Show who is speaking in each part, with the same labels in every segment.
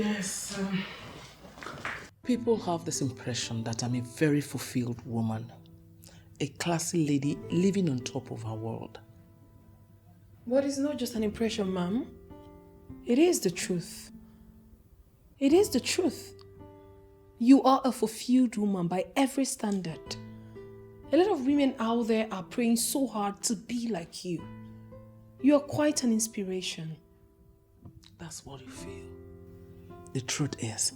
Speaker 1: Yes. People have this impression that I'm a very fulfilled woman. A classy lady living on top of her world.
Speaker 2: But it's not just an impression, ma'am. It is the truth. It is the truth. You are a fulfilled woman by every standard. A lot of women out there are praying so hard to be like you. You are quite an inspiration.
Speaker 1: That's what you feel. The truth is,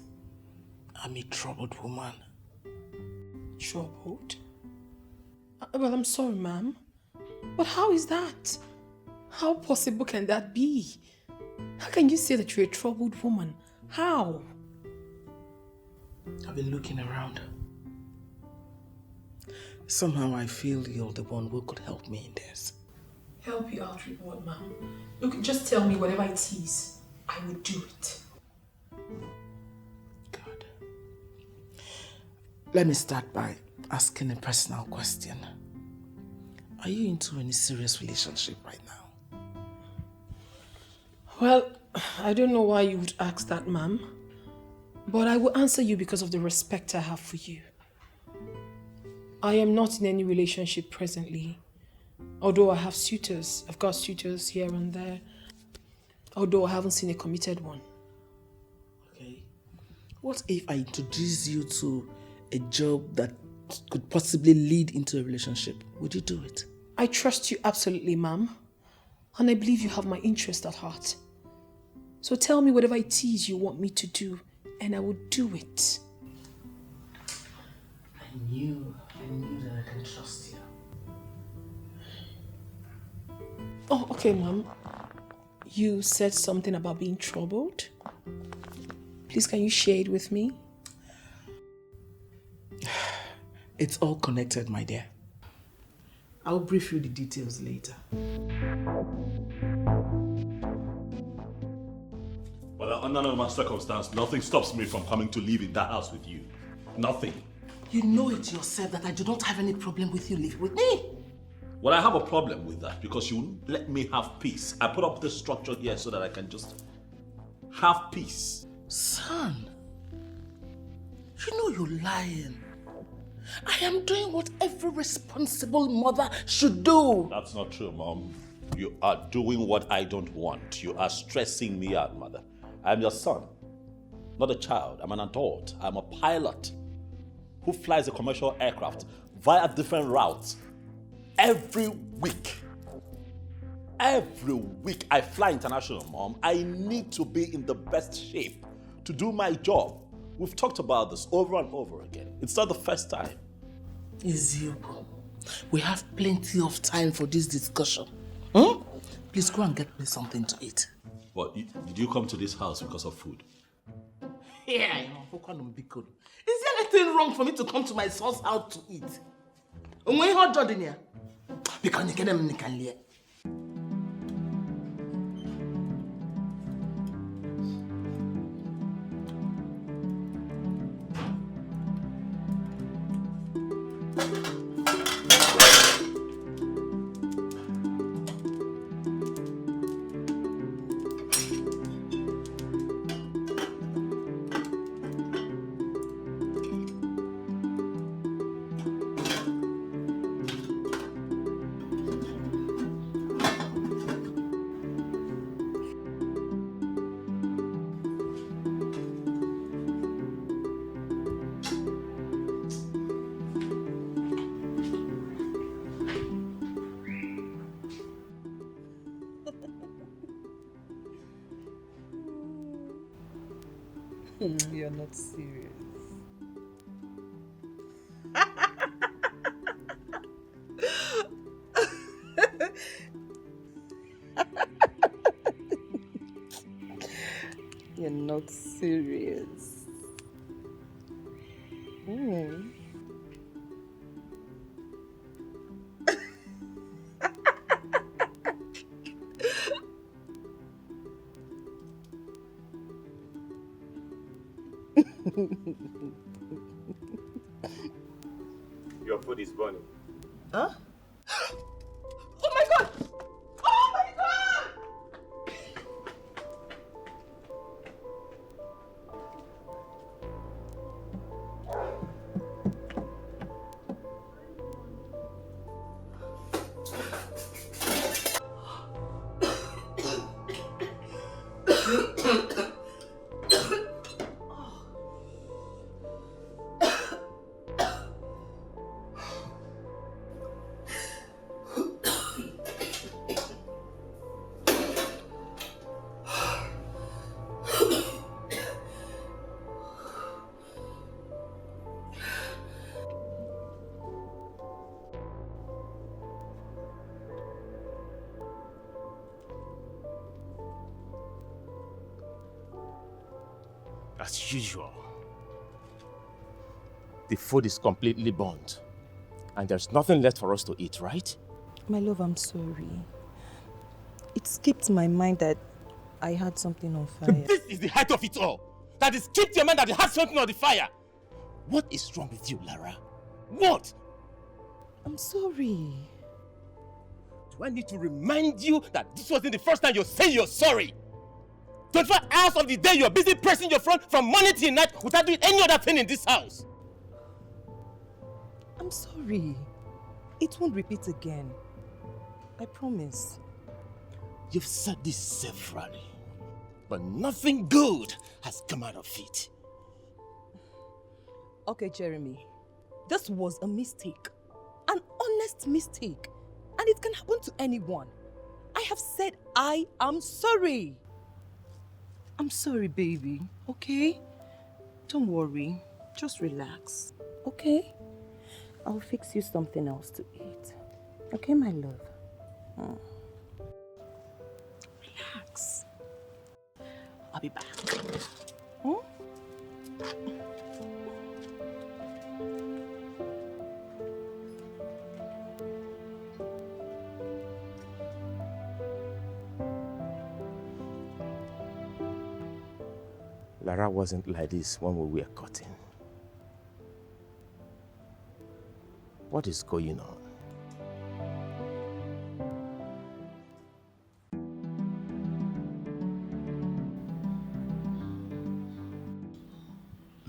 Speaker 1: I'm a troubled woman.
Speaker 2: Troubled? Well, I'm sorry, ma'am. But how is that? How possible can that be? How can you say that you're a troubled woman? How?
Speaker 1: I've been looking around. Somehow I feel you're the one who could help me in this.
Speaker 2: Help you out with what, ma'am? Look, just tell me whatever it is. I will do it.
Speaker 1: Good. Let me start by asking a personal question. Are you into any serious relationship right now?
Speaker 2: Well, I don't know why you would ask that, ma'am. But I will answer you because of the respect I have for you. I am not in any relationship presently. Although I have suitors. I've got suitors here and there. Although I haven't seen a committed one.
Speaker 1: Okay. What if I introduce you to a job that could possibly lead into a relationship? Would you do it?
Speaker 2: I trust you absolutely, ma'am. And I believe you have my interest at heart. So tell me whatever it is you want me to do, and I will do it.
Speaker 1: I knew that I can trust you.
Speaker 2: Oh, okay, ma'am. You said something about being troubled. Please, can you share it with me?
Speaker 1: It's all connected, my dear. I'll brief you the details later.
Speaker 3: Well, under normal circumstance, nothing stops me from coming to live in that house with you. Nothing.
Speaker 1: You know it yourself that I do not have any problem with you living with me.
Speaker 3: Well, I have a problem with that because you won't let me have peace. I put up this structure here so that I can just have peace.
Speaker 1: Son, you know you're lying. I am doing what every responsible mother should do.
Speaker 3: That's not true, Mom. You are doing what I don't want. You are stressing me out, Mother. I'm your son, not a child. I'm an adult. I'm a pilot who flies a commercial aircraft via different routes every week. Every week I fly international, Mom. I need to be in the best shape to do my job. We've talked about this over and over again. It's not the first time.
Speaker 1: Ezeoku, we have plenty of time for this discussion. Please go and get me something to eat.
Speaker 3: What, did you come to this house because of food?
Speaker 1: Yeah, is there anything wrong for me to come to my son's house to eat? Because you can
Speaker 4: You're not serious. You're not serious.
Speaker 3: Your food is burning.
Speaker 1: Huh? Oh my God! Oh my God!
Speaker 5: As usual. The food is completely burnt. And there's nothing left for us to eat, right?
Speaker 4: My love, I'm sorry. It skipped my mind that I had something on fire.
Speaker 5: This is the height of it all. That it skipped your mind that you had something on the fire. What is wrong with you, Lara? What?
Speaker 4: I'm sorry.
Speaker 5: Do I need to remind you that this wasn't the first time you're saying you're sorry? 24 hours of the day you're busy pressing your front from morning till night without doing any other thing in this house.
Speaker 4: I'm sorry. It won't repeat again. I promise.
Speaker 5: You've said this severally, but nothing good has come out of it.
Speaker 4: Okay, Jeremy. This was a mistake. An honest mistake. And it can happen to anyone. I have said I am sorry. I'm sorry, baby. Okay? Don't worry. Just relax. Okay? I'll fix you something else to eat. Okay, my love? Relax. I'll be back.
Speaker 5: Lara wasn't like this when we were cutting. What is going on?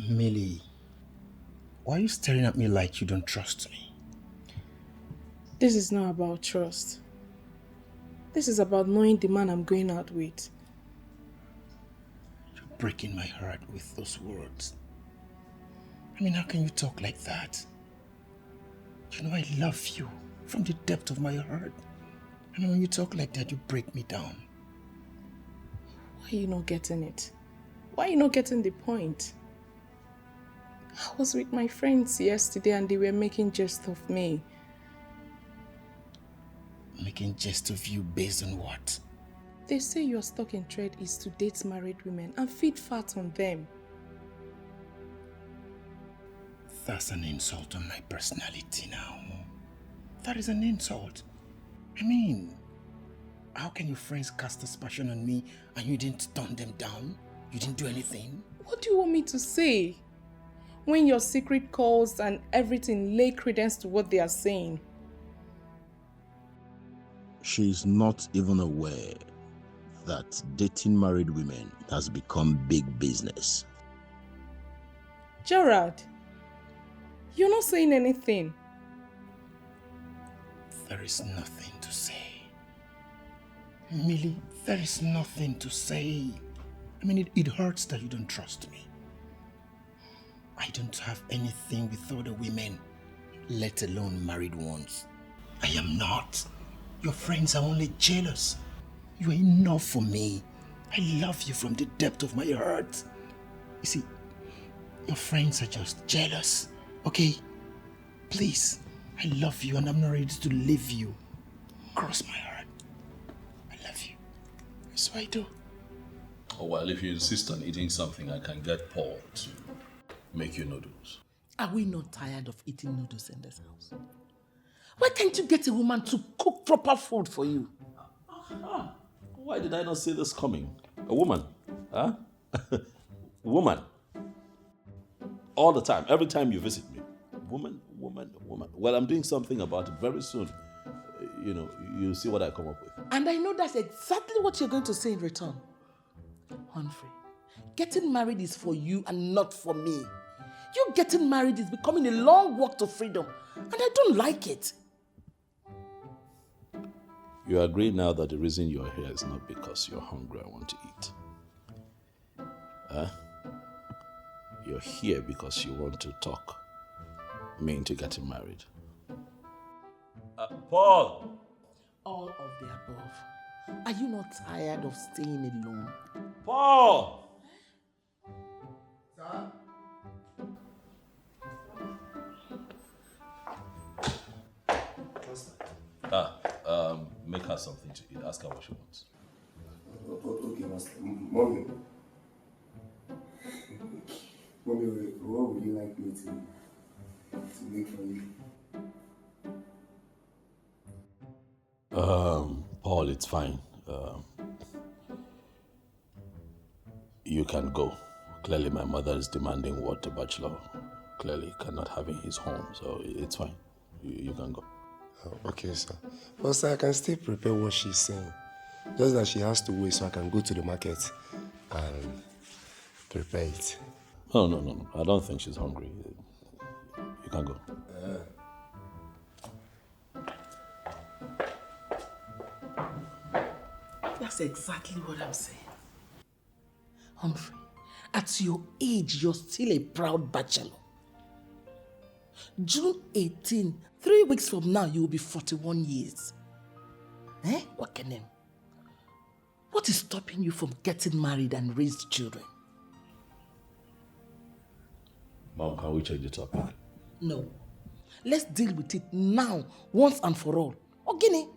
Speaker 6: Millie, why are you staring at me like you don't trust me?
Speaker 2: This is not about trust. This is about knowing the man I'm going out with.
Speaker 6: You're breaking my heart with those words. I mean, how can you talk like that? You know I love you from the depth of my heart. And when you talk like that, you break me down.
Speaker 2: Why are you not getting it? Why are you not getting the point? I was with my friends yesterday and they were making jest of me.
Speaker 6: Making jest of you based on what?
Speaker 2: They say your stock in trade is to date married women and feed fat on them.
Speaker 6: That's an insult on my personality now. That is an insult. I mean, how can your friends cast aspersion on me and you didn't turn them down? You didn't do anything?
Speaker 2: What do you want me to say? When your secret calls and everything lay credence to what they are saying.
Speaker 7: She's not even aware that dating married women has become big business.
Speaker 2: Gerard, you're not saying anything.
Speaker 6: There is nothing to say. Millie, there is nothing to say. I mean, it hurts that you don't trust me. I don't have anything with other women, let alone married ones. I am not. Your friends are only jealous. You are enough for me. I love you from the depth of my heart. You see, your friends are just jealous, okay? Please, I love you and I'm not ready to leave you. Cross my heart. I love you. That's what I do.
Speaker 3: Oh, well, if you insist on eating something, I can get Paul to make you noodles.
Speaker 1: Are we not tired of eating noodles in this house? Why can't you get a woman to cook proper food for you?
Speaker 3: Why did I not see this coming? A woman, huh? Woman. All the time, every time you visit me. Woman, woman, woman. Well, I'm doing something about it very soon. You'll see what I come up with.
Speaker 1: And I know that's exactly what you're going to say in return. Humphrey, getting married is for you and not for me. You getting married is becoming a long walk to freedom, and I don't like it.
Speaker 3: You agree now that the reason you're here is not because you're hungry and want to eat. Huh? You're here because you want to talk me into getting married. Paul!
Speaker 1: All of the above. Are you not tired of staying alone?
Speaker 3: Paul!
Speaker 6: Sir? What's that?
Speaker 3: Make her something to eat. Ask her what she wants.
Speaker 6: Okay, Master. Mommy.
Speaker 8: like me to make for you?
Speaker 3: Paul, it's fine. You can go. Clearly, my mother is demanding what a bachelor clearly cannot have in his home, so it's fine. You can go.
Speaker 8: Oh, okay, sir. But sir, I can still prepare what she's saying. Just that she has to wait so I can go to the market and prepare it.
Speaker 3: No. I don't think she's hungry. You can go.
Speaker 1: That's exactly what I'm saying. Humphrey, at your age, you're still a proud bachelor. June 18, 3 weeks from now, you will be 41 years. Wakenem? What is stopping you from getting married and raise children?
Speaker 3: Mom, can we change the topic?
Speaker 1: No. Let's deal with it now, once and for all. Ogini,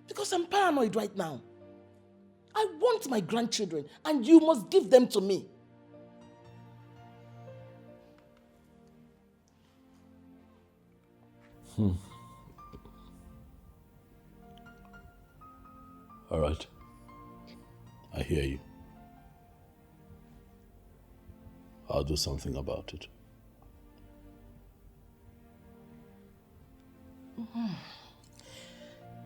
Speaker 1: because I'm paranoid right now. I want my grandchildren, and you must give them to me.
Speaker 3: All right. I hear you. I'll do something about it.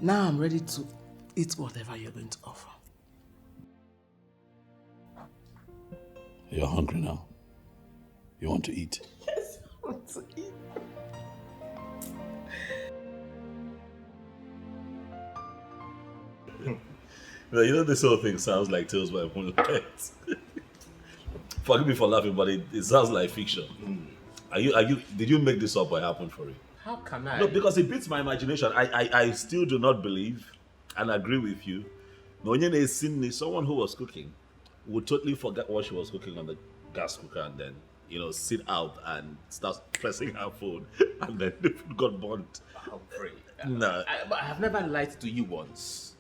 Speaker 1: Now I'm ready to eat whatever you're going to offer.
Speaker 3: You're hungry now. You want to eat?
Speaker 1: Yes, I want to eat.
Speaker 3: You know, this whole thing sounds like Tales by Moonlight. Forgive me for laughing, but it sounds like fiction. Did you make this up or happen for you?
Speaker 5: How can I?
Speaker 3: No, because it beats my imagination. I still do not believe and agree with you. Nonyene is someone who was cooking would totally forget what she was cooking on the gas cooker and then, sit out and start pressing her phone and then the food got burnt.
Speaker 5: Humphrey.
Speaker 3: No.
Speaker 5: I have never lied to you once.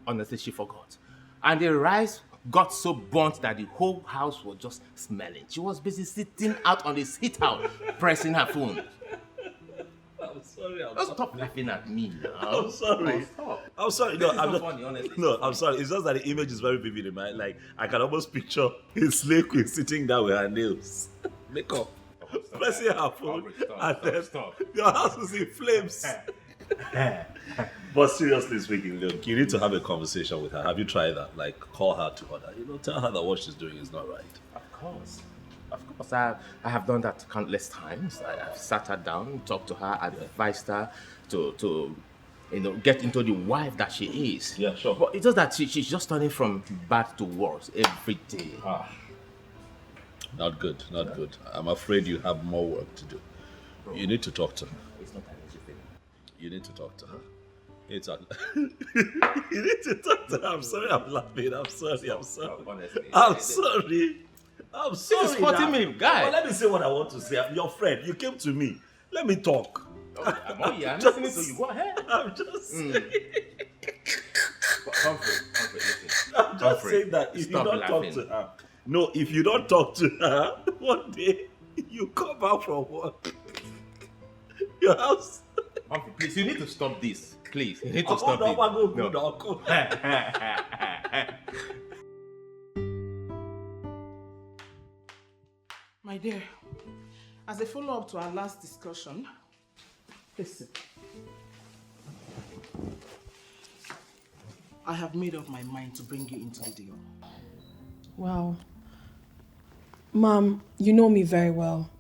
Speaker 5: Honestly, she forgot. And the rice got so burnt that the whole house was just smelling. She was busy sitting out on the sit out, pressing her phone.
Speaker 3: I'm sorry.
Speaker 5: Don't stop laughing at me now.
Speaker 3: I'm sorry.
Speaker 5: Stop.
Speaker 3: I'm sorry. No,
Speaker 5: This is
Speaker 3: I'm
Speaker 5: not
Speaker 3: not
Speaker 5: funny, honestly.
Speaker 3: No, I'm sorry. It's just that the image is very vivid in my mind. Like, I can almost picture a slave queen sitting down with her nails, makeup, pressing her phone, and then your house is in flames. But seriously speaking, look, you need to have a conversation with her. Have you tried that? Like, call her to order. Tell her that what she's doing is not right.
Speaker 5: Of course. I have done that countless times. I have sat her down, talked to her, advised her to get into the wife that she is.
Speaker 3: Yeah, sure.
Speaker 5: But it's just that she's just turning from bad to worse every day.
Speaker 3: Not good. I'm afraid you have more work to do. You need to talk to her.
Speaker 5: It's not an easy thing.
Speaker 3: You need to talk to her. You need to talk to her. I'm sorry I'm laughing. I'm sorry.
Speaker 5: Honestly.
Speaker 3: I'm sorry.
Speaker 5: This is hurting me, guy.
Speaker 3: Well, let me say what I want to say. I'm your friend. You came to me. Let me talk.
Speaker 5: I'm listening to you. Go ahead.
Speaker 3: I'm just saying.
Speaker 5: Humphrey, listen.
Speaker 3: I'm just saying that if you don't talk to her. No, if you don't talk to her, one day you come out from work. Your house.
Speaker 5: Humphrey, please, you need to stop this. Please, you need to stop this.
Speaker 3: No.
Speaker 1: My dear, as a follow-up to our last discussion, listen. I have made up my mind to bring you into the deal.
Speaker 2: Wow. Mom, you know me very well.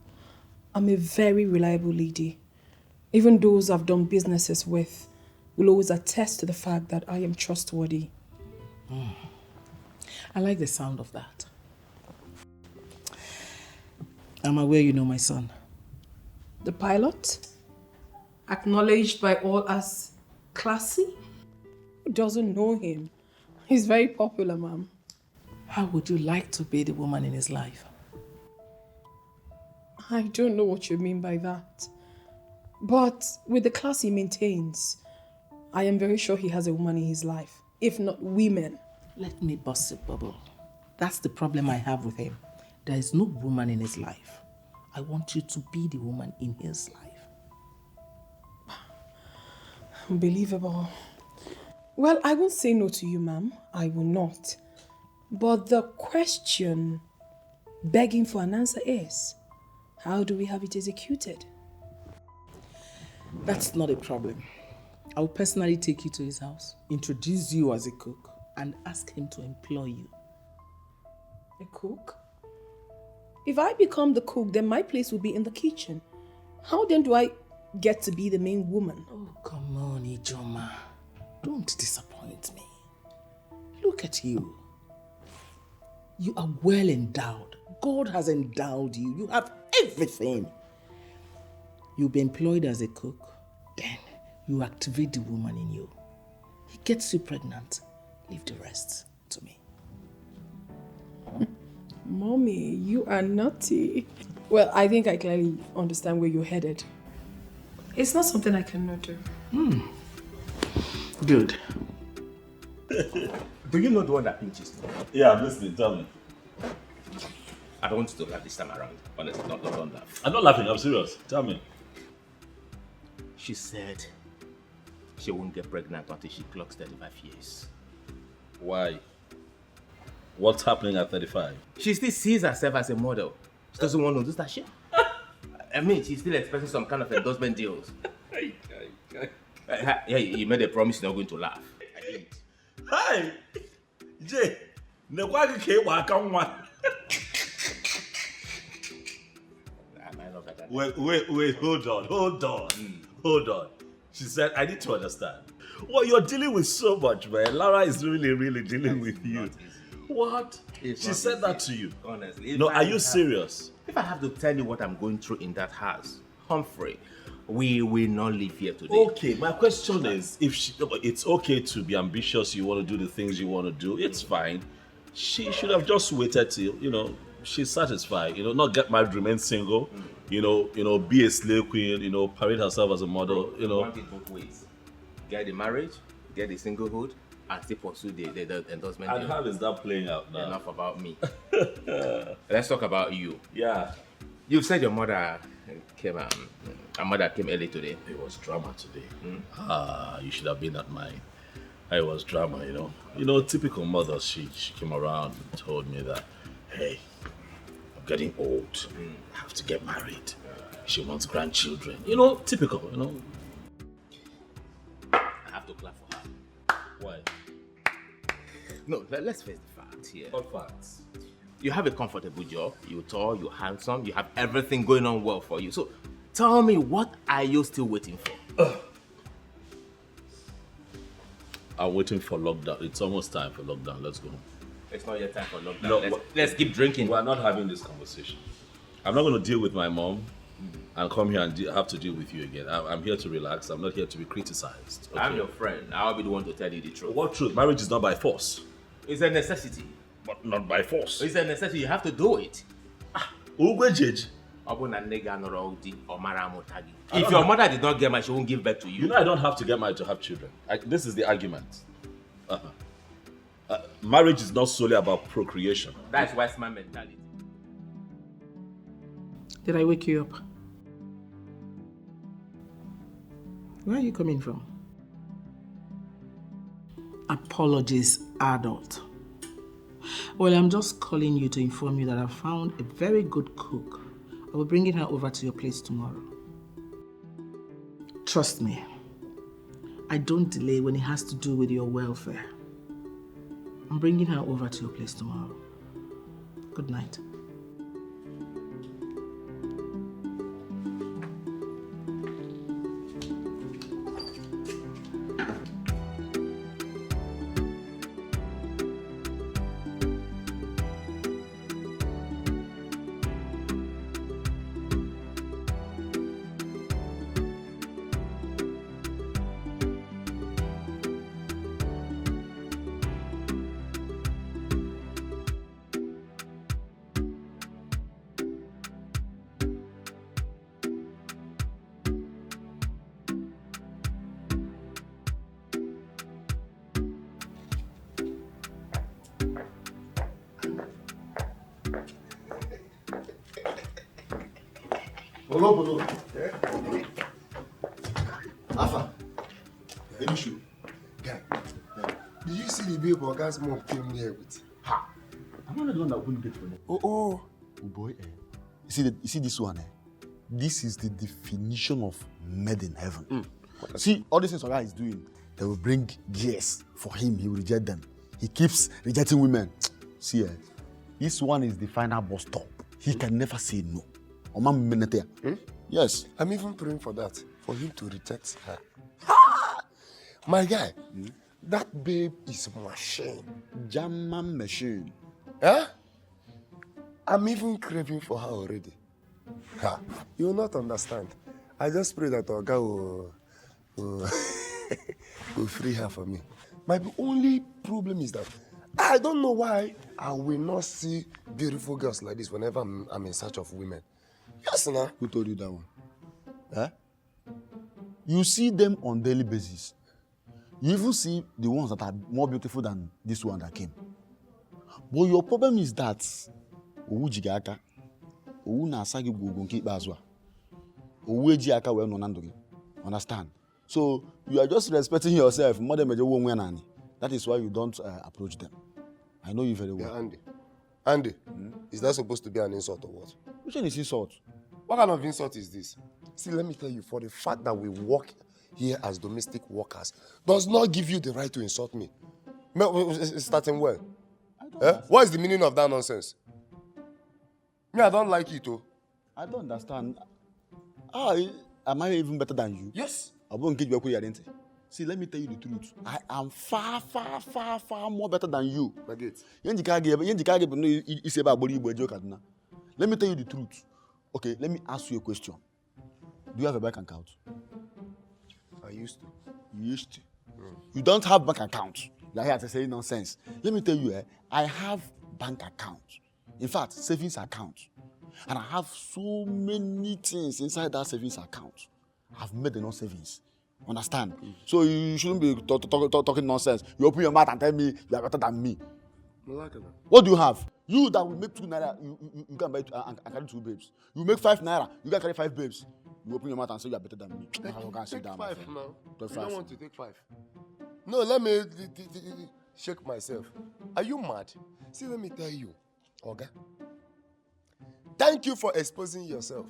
Speaker 2: I'm a very reliable lady. Even those I've done businesses with will always attest to the fact that I am trustworthy.
Speaker 1: I like the sound of that. I'm aware you know my son.
Speaker 2: The pilot? Acknowledged by all as classy? Who doesn't know him? He's very popular, Mom.
Speaker 1: How would you like to be the woman in his life?
Speaker 2: I don't know what you mean by that. But with the class he maintains, I am very sure he has a woman in his life, if not women.
Speaker 1: Let me bust a bubble. That's the problem I have with him. There is no woman in his life. I want you to be the woman in his life.
Speaker 2: Unbelievable. Well, I won't say no to you, ma'am. I will not. But the question begging for an answer is, how do we have it executed?
Speaker 1: That's not a problem. I will personally take you to his house, introduce you as a cook, and ask him to employ you.
Speaker 2: A cook? If I become the cook, then my place will be in the kitchen. How then do I get to be the main woman?
Speaker 1: Oh, come on, Ijoma. Don't disappoint me. Look at you. You are well endowed. God has endowed you. You have everything. You'll be employed as a cook. Then you activate the woman in you. He gets you pregnant. Leave the rest to me.
Speaker 2: Mommy, you are naughty. Well, I think I clearly understand where you're headed. It's not something I cannot do.
Speaker 1: Good.
Speaker 5: Do you know the one that pinches me?
Speaker 3: Yeah, I'm listening. Tell me.
Speaker 5: I don't want you to laugh this time around. Honestly, don't laugh.
Speaker 3: I'm not laughing. I'm serious. Tell me.
Speaker 5: She said she won't get pregnant until she clocks 35 years.
Speaker 3: Why? What's happening at 35?
Speaker 5: She still sees herself as a model. She doesn't want to do that shit. I mean, she's still expecting some kind of endorsement deals. Yeah, you made a promise you're not going to laugh. I didn't.
Speaker 3: Hi! Jay, nekwagi ke waka nwa. Wait, hold on. She said, I need to understand. Well, you're dealing with so much, man. Lara is really dealing with you. What? She said that to you?
Speaker 5: Honestly.
Speaker 3: No, are you serious?
Speaker 5: If I have to tell you what I'm going through in that house, Humphrey, we will not live here today.
Speaker 3: Okay, my question is, it's okay to be ambitious, you want to do the things you want to do, it's fine. She should have just waited till, she's satisfied, not get married, remain single, be a slave queen, parade herself as a model,
Speaker 5: You want it both ways. Get the marriage, get the singlehood, and still pursue the endorsement.
Speaker 3: And how is that playing out now?
Speaker 5: Enough about me. Let's talk about you.
Speaker 3: Yeah.
Speaker 5: You've said your mother came early today.
Speaker 3: It was drama today. You should have been at mine. It was drama, typical mother. She came around and told me that, hey, I'm getting old. I have to get married. She wants grandchildren. Typical,
Speaker 5: I have to clap for her.
Speaker 3: Why?
Speaker 5: No, let's face the facts here.
Speaker 3: What facts?
Speaker 5: You have a comfortable job, you're tall, you're handsome, you have everything going on well for you. So tell me, what are you still waiting for?
Speaker 3: I'm waiting for lockdown. It's almost time for lockdown. Let's go.
Speaker 5: It's not yet time for lockdown.
Speaker 3: No,
Speaker 5: let's keep drinking.
Speaker 3: We're not having this conversation. I'm not going to deal with my mom and come here and have to deal with you again. I'm here to relax. I'm not here to be criticized. Okay?
Speaker 5: I'm your friend. I'll be the one to tell you the truth.
Speaker 3: What truth? Marriage is not by force.
Speaker 5: It's a necessity.
Speaker 3: But not by force.
Speaker 5: It's a necessity. You have to do it.
Speaker 3: Ugwejeji.
Speaker 5: If your mother did not get married, she won't give birth to you.
Speaker 3: I don't have to get married to have children. This is the argument. Marriage is not solely about procreation.
Speaker 5: That's wise man mentality.
Speaker 1: Did I wake you up? Where are you coming from? Apologies, adult. Well, I'm just calling you to inform you that I found a very good cook. I will bring her over to your place tomorrow. Trust me, I don't delay when it has to do with your welfare. I'm bringing her over to your place tomorrow. Good night.
Speaker 9: Bolo. Alpha. Any shoe?
Speaker 8: Guy, did you see the babe Oga's mom came here with?
Speaker 9: Ha! I'm not the one that opened the gate for them.
Speaker 8: Oh
Speaker 9: boy, You see this one, This is the definition of made in heaven. See, all these things Oga is doing, they will bring gears for him, he will reject them. He keeps rejecting women. See, this one is the final bus stop. He can never say no. Yes.
Speaker 8: I'm even praying for that, for him to reject her. My guy, that babe is a machine.
Speaker 9: German machine.
Speaker 8: Huh? I'm even craving for her already. Ha. You will not understand. I just pray that Oga will free her for me. My only problem is that I don't know why I will not see beautiful girls like this whenever I'm in search of women. Yes, nah.
Speaker 9: Who told you that one? Huh? You see them on daily basis. You even see the ones that are more beautiful than this one that came. But your problem is that owu jigaka, owu na asagi gugu nke ikpeazụ a, owu eji aka wee nọ na ndụ gị. Understand? So you are just respecting yourself. That is why you don't approach them. I know you very well.
Speaker 8: Yeah, Andy, is that supposed to be an insult or what?
Speaker 9: Which one is insult?
Speaker 8: What kind of insult is this? See, let me tell you, for the fact that we work here as domestic workers does not give you the right to insult me. It's starting well. What is the meaning of that nonsense? Me, I don't like it, oh.
Speaker 9: I don't understand. Am I even better than you?
Speaker 8: Yes.
Speaker 9: I won't get your identity. See, let me tell you the truth. I am far more better than you. Let me tell you the truth. Okay, let me ask you a question. Do you have a bank account?
Speaker 8: I used to.
Speaker 9: You used to? You don't have bank account. You're here to say nonsense. Let me tell you, I have bank account. In fact, savings account. And I have so many things inside that savings account. I've made enough savings. Understand? So you shouldn't be talking nonsense. You open your mouth and tell me you are better than me. What do you have? You that will make 2 naira, you can buy and carry 2 babes. You make 5 naira, you can carry 5 babes. You open your mouth and say you are better than me.
Speaker 8: Take 5 now. You don't want to take 5. No, let me shake myself. Are you mad? See, let me tell you, Oga. Thank you for exposing yourself.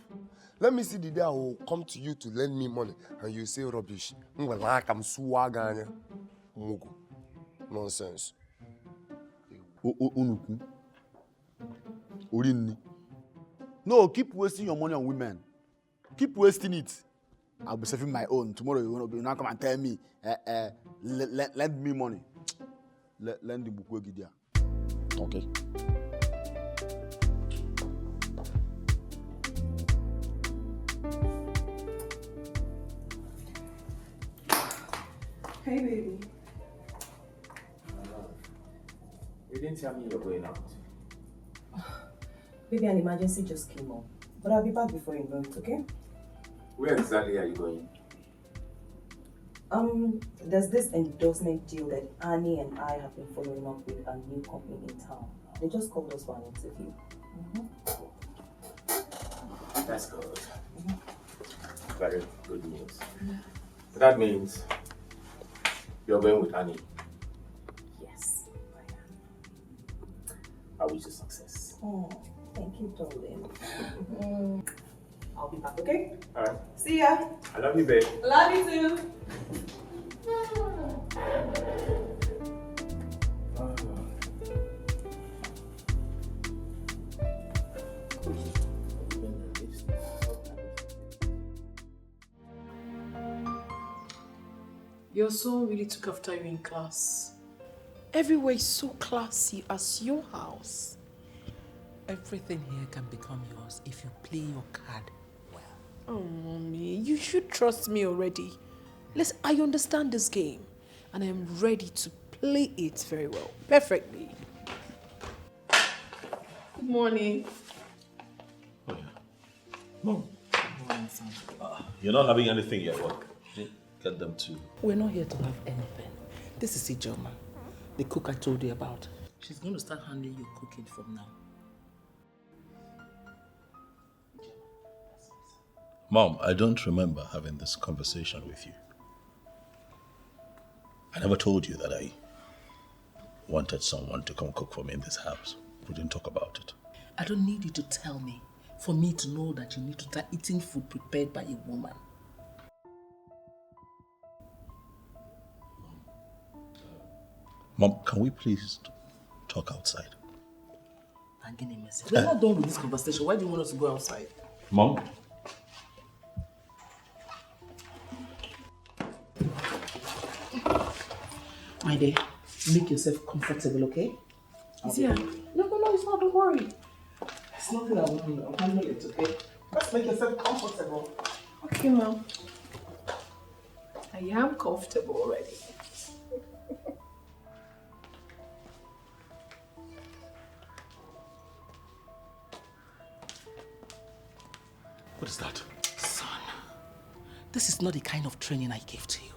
Speaker 8: Let me see the day I will come to you to lend me money and you say rubbish. Nonsense.
Speaker 9: No, keep wasting your money on women. Keep wasting it. I'll be saving my own. Tomorrow you're going to come and tell me, lend me money. Lend the book. Okay.
Speaker 2: Hey, baby.
Speaker 5: You didn't tell me you were going out.
Speaker 10: Baby, an emergency just came up. But I'll be back before you know it, okay?
Speaker 5: Where exactly are you going?
Speaker 10: There's this endorsement deal that Annie and I have been following up with a new company in town. They just called us for an interview.
Speaker 5: That's good. Very good news. So that means you're going with Annie.
Speaker 10: Yes, I am.
Speaker 5: I wish you success.
Speaker 10: Oh, thank you, darling. I'll be back, okay?
Speaker 5: Alright.
Speaker 10: See ya.
Speaker 5: I love you, babe.
Speaker 10: Love you too.
Speaker 2: Your son really took after you in class. Everywhere is so classy as your house.
Speaker 1: Everything here can become yours if you play your card well.
Speaker 2: Oh, Mommy, you should trust me already. Listen, I understand this game, and I am ready to play it very well, perfectly. Good morning.
Speaker 3: Oh, yeah. Mom. You're not having anything yet, what? Get them too.
Speaker 1: We're not here to have anything. This is Ijoma, the cook I told you about. She's going to start handling your cooking from now.
Speaker 3: Mom, I don't remember having this conversation with you. I never told you that I wanted someone to come cook for me in this house. We didn't talk about it.
Speaker 1: I don't need you to tell me for me to know that you need to start eating food prepared by a woman.
Speaker 3: Mom, can we please talk outside?
Speaker 1: We're not done with this conversation. Why do you want us to go outside?
Speaker 3: Mom?
Speaker 1: My dear, make yourself comfortable, okay?
Speaker 2: Yeah.
Speaker 1: No, it's not. Don't worry. It's nothing I want. I'll handle it, okay? Just make yourself comfortable.
Speaker 2: Okay, Mom. I am comfortable already.
Speaker 3: What is that?
Speaker 1: Son, this is not the kind of training I gave to you.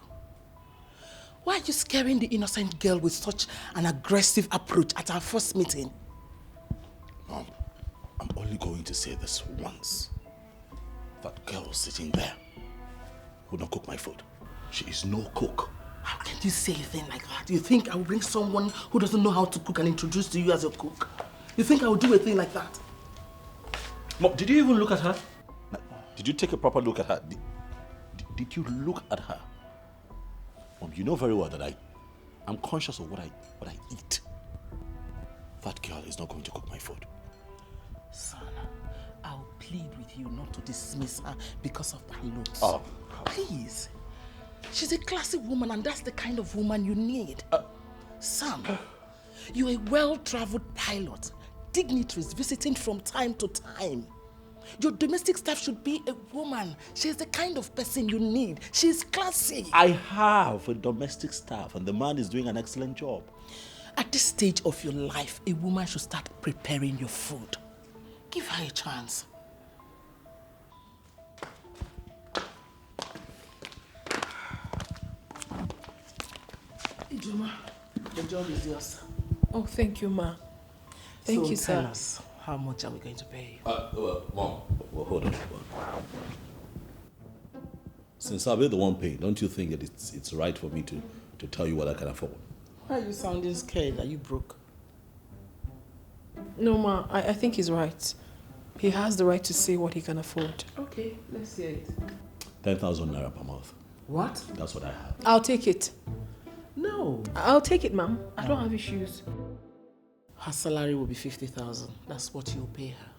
Speaker 1: Why are you scaring the innocent girl with such an aggressive approach at our first meeting?
Speaker 3: Mom, I'm only going to say this once. That girl sitting there would not cook my food. She is no cook.
Speaker 1: How can you say a thing like that? You think I will bring someone who doesn't know how to cook and introduce to you as a cook? You think I will do a thing like that?
Speaker 3: Mom, did you even look at her? Did you take a proper look at her? Did you look at her? Mom, you know very well that I'm conscious of what I eat. That girl is not going to cook my food.
Speaker 1: Son, I'll plead with you not to dismiss her because of her looks.
Speaker 3: Oh.
Speaker 1: Please. She's a classy woman and that's the kind of woman you need. Sam, you're a well-traveled pilot. Dignitaries visiting from time to time. Your domestic staff should be a woman. She's the kind of person you need. She's classy.
Speaker 3: I have a domestic staff and the man is doing an excellent job.
Speaker 1: At this stage of your life, a woman should start preparing your food. Give her a chance. Ijoma, the job is yours.
Speaker 2: Oh, thank you, Ma. Thank you, sir.
Speaker 1: Tell us, how much are we going to pay you?
Speaker 3: Mom, hold on. Since I'll be the one paying, don't you think that it's right for me to tell you what I can afford?
Speaker 1: Why are you sounding scared? Are you broke?
Speaker 2: No, Ma, I think he's right. He has the right to say what he can afford.
Speaker 1: Okay, let's hear it.
Speaker 3: 10,000 naira per month.
Speaker 1: What?
Speaker 3: That's what I have.
Speaker 2: I'll take it.
Speaker 1: No.
Speaker 2: I'll take it, Ma'am. I don't have issues.
Speaker 1: Her salary will be 50,000. That's what you'll pay her.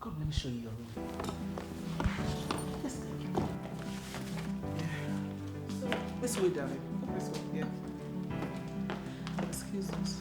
Speaker 1: Come, let me show you your room. Yes, thank you. So, this way, darling. This way, yeah. Excuse us.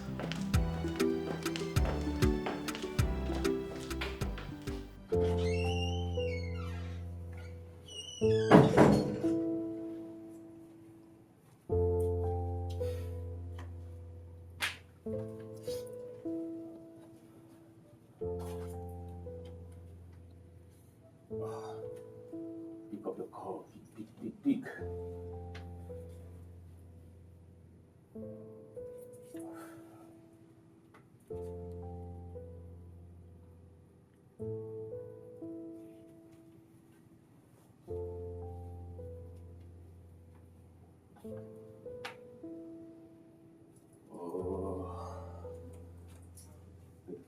Speaker 5: Pick up the call. Pick.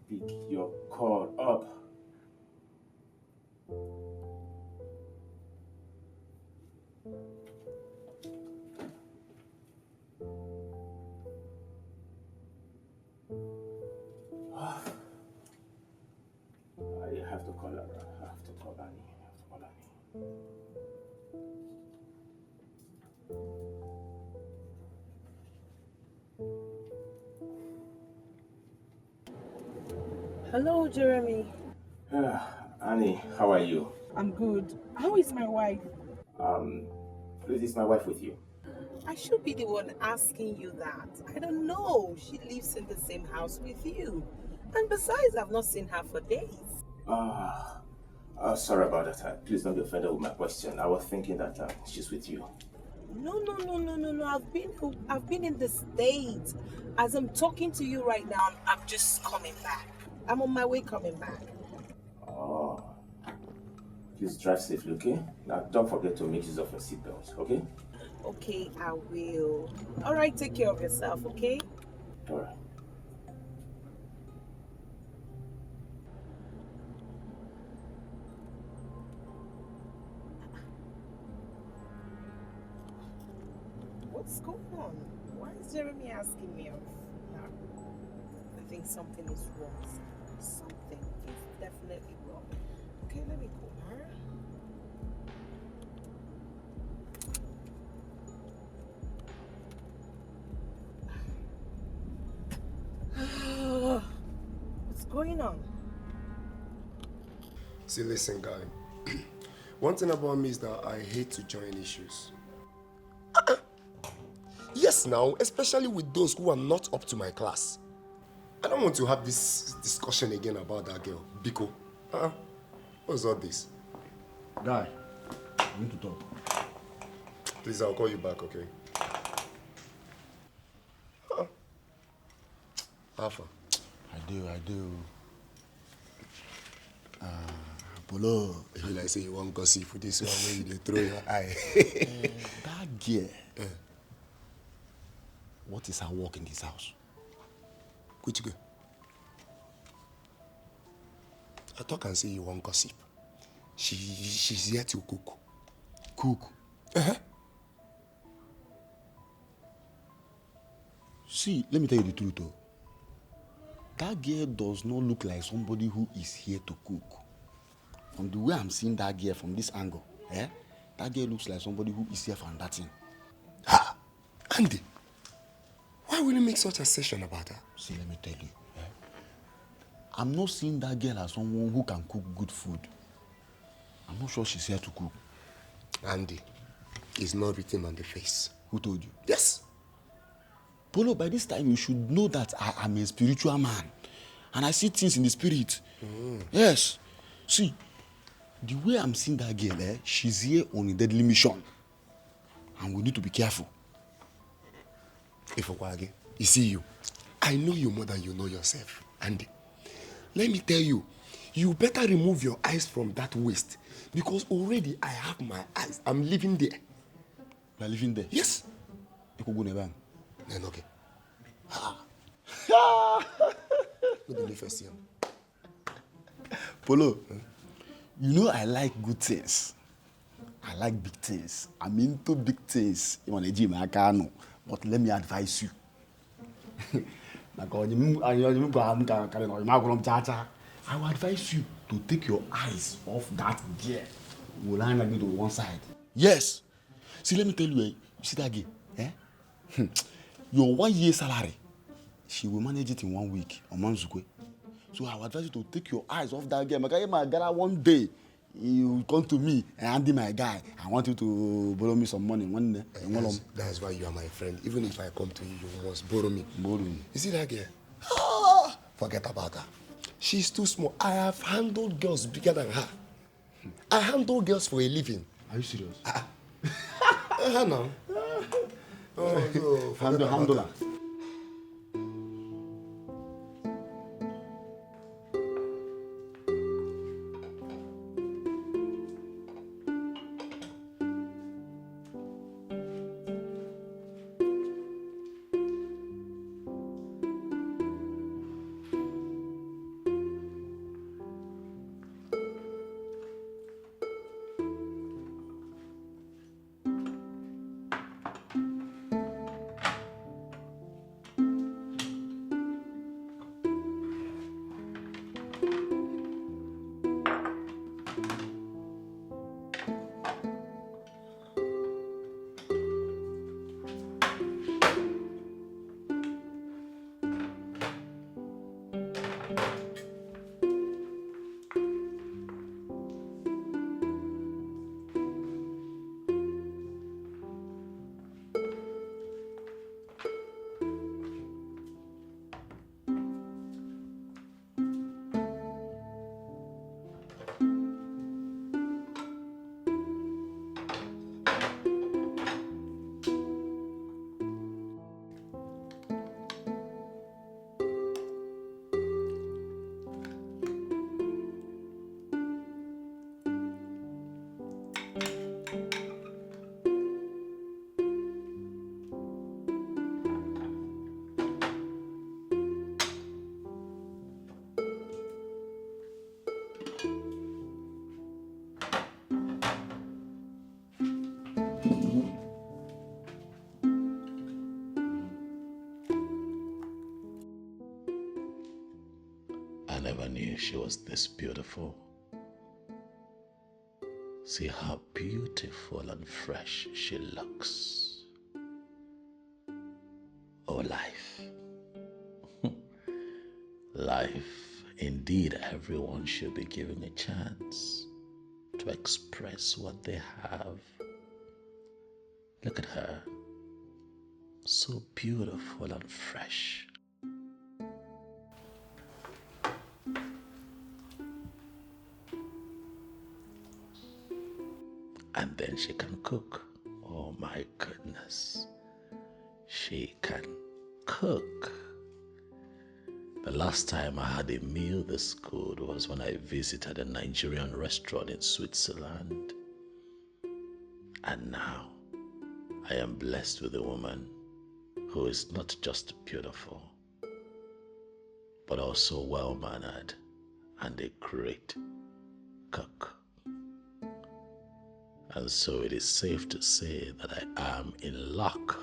Speaker 5: Pick your call up. I have to call her. I have to call Annie.
Speaker 11: Hello, Jeremy.
Speaker 5: Annie, how are you?
Speaker 11: I'm good. How is my wife?
Speaker 5: Is my wife with you?
Speaker 11: I should be the one asking you that. I don't know. She lives in the same house with you. And besides, I've not seen her for days.
Speaker 5: Sorry about that. Please don't be offended with my question. I was thinking that she's with you.
Speaker 11: No. I've been in the States. As I'm talking to you right now, I'm just coming back. I'm on my way coming back.
Speaker 5: Oh, Please drive safely, okay? Now don't forget to make use of your seatbelt, okay?
Speaker 11: Okay, I will. All right, take care of yourself, okay?
Speaker 5: All right.
Speaker 11: What's going on? Why is Jeremy asking me off now? I think something is wrong. Something is definitely wrong. Okay, let me call her. What's going on?
Speaker 8: See, listen, guy. One thing about me is that I hate to join issues. Yes, now, especially with those who are not up to my class. I don't want to have this discussion again about that girl, Biko. What's all this?
Speaker 9: Guy, we need to talk.
Speaker 8: Please, I'll call you back, okay? Alpha.
Speaker 9: I do. Polo.
Speaker 8: If you like say you want gossip for this one, where you dey throw your eye.
Speaker 9: That girl. What is her work in this house?
Speaker 8: Which girl? I talk and say you want gossip. She's here to cook.
Speaker 9: Cook? See, let me tell you the truth though. That girl does not look like somebody who is here to cook. From the way I'm seeing that girl from this angle, that girl looks like somebody who is here for that thing.
Speaker 8: Andy, why will you make such a assertion about her?
Speaker 9: See, let me tell you. I'm not seeing that girl as someone who can cook good food. I'm not sure she's here to cook.
Speaker 8: Andy, it's not written on the face.
Speaker 9: Who told you?
Speaker 8: Yes.
Speaker 9: Polo, by this time you should know that I am a spiritual man. And I see things in the spirit. Yes. See, the way I'm seeing that girl, she's here on a deadly mission. And we need to be careful.
Speaker 8: Ifokwage, you see you. I know you more than you know yourself, Andy. Let me tell you, you better remove your eyes from that waist. Because already I have my eyes. I'm living there.
Speaker 9: You are living there?
Speaker 8: Yes.
Speaker 9: You could go never.
Speaker 8: Then okay. Look at the first year.
Speaker 9: Polo, you know I like good things. I like big things. I'm into big things. You want to gym, I can't. But let me advise you. I will advise you to take your eyes off that girl. Will I like you to one side? Yes. See, let me tell you, you see that girl? Your 1 year salary, she will manage it in 1 week on Manzukwe. So I would advise you to take your eyes off that girl. My guy, one day, you come to me and Andy, my guy, I want you to borrow me some money.
Speaker 8: That's why you are my friend. Even if I come to you, you must borrow me.
Speaker 9: Borrow me.
Speaker 8: You see that girl? Forget about her. She's too small. I have handled girls bigger than her. I handle girls for a living.
Speaker 9: Are you serious?
Speaker 8: No.
Speaker 9: Handler.
Speaker 3: I never knew she was this beautiful. See how beautiful and fresh she looks. Oh, life. Life. Indeed, everyone should be given a chance to express what they have. Look at her. So beautiful and fresh. And then she can cook. Oh my goodness. She can cook. The last time I had a meal this good was when I visited a Nigerian restaurant in Switzerland. And now I am blessed with a woman who is not just beautiful, but also well-mannered and a great cook. And so it is safe to say that I am in luck.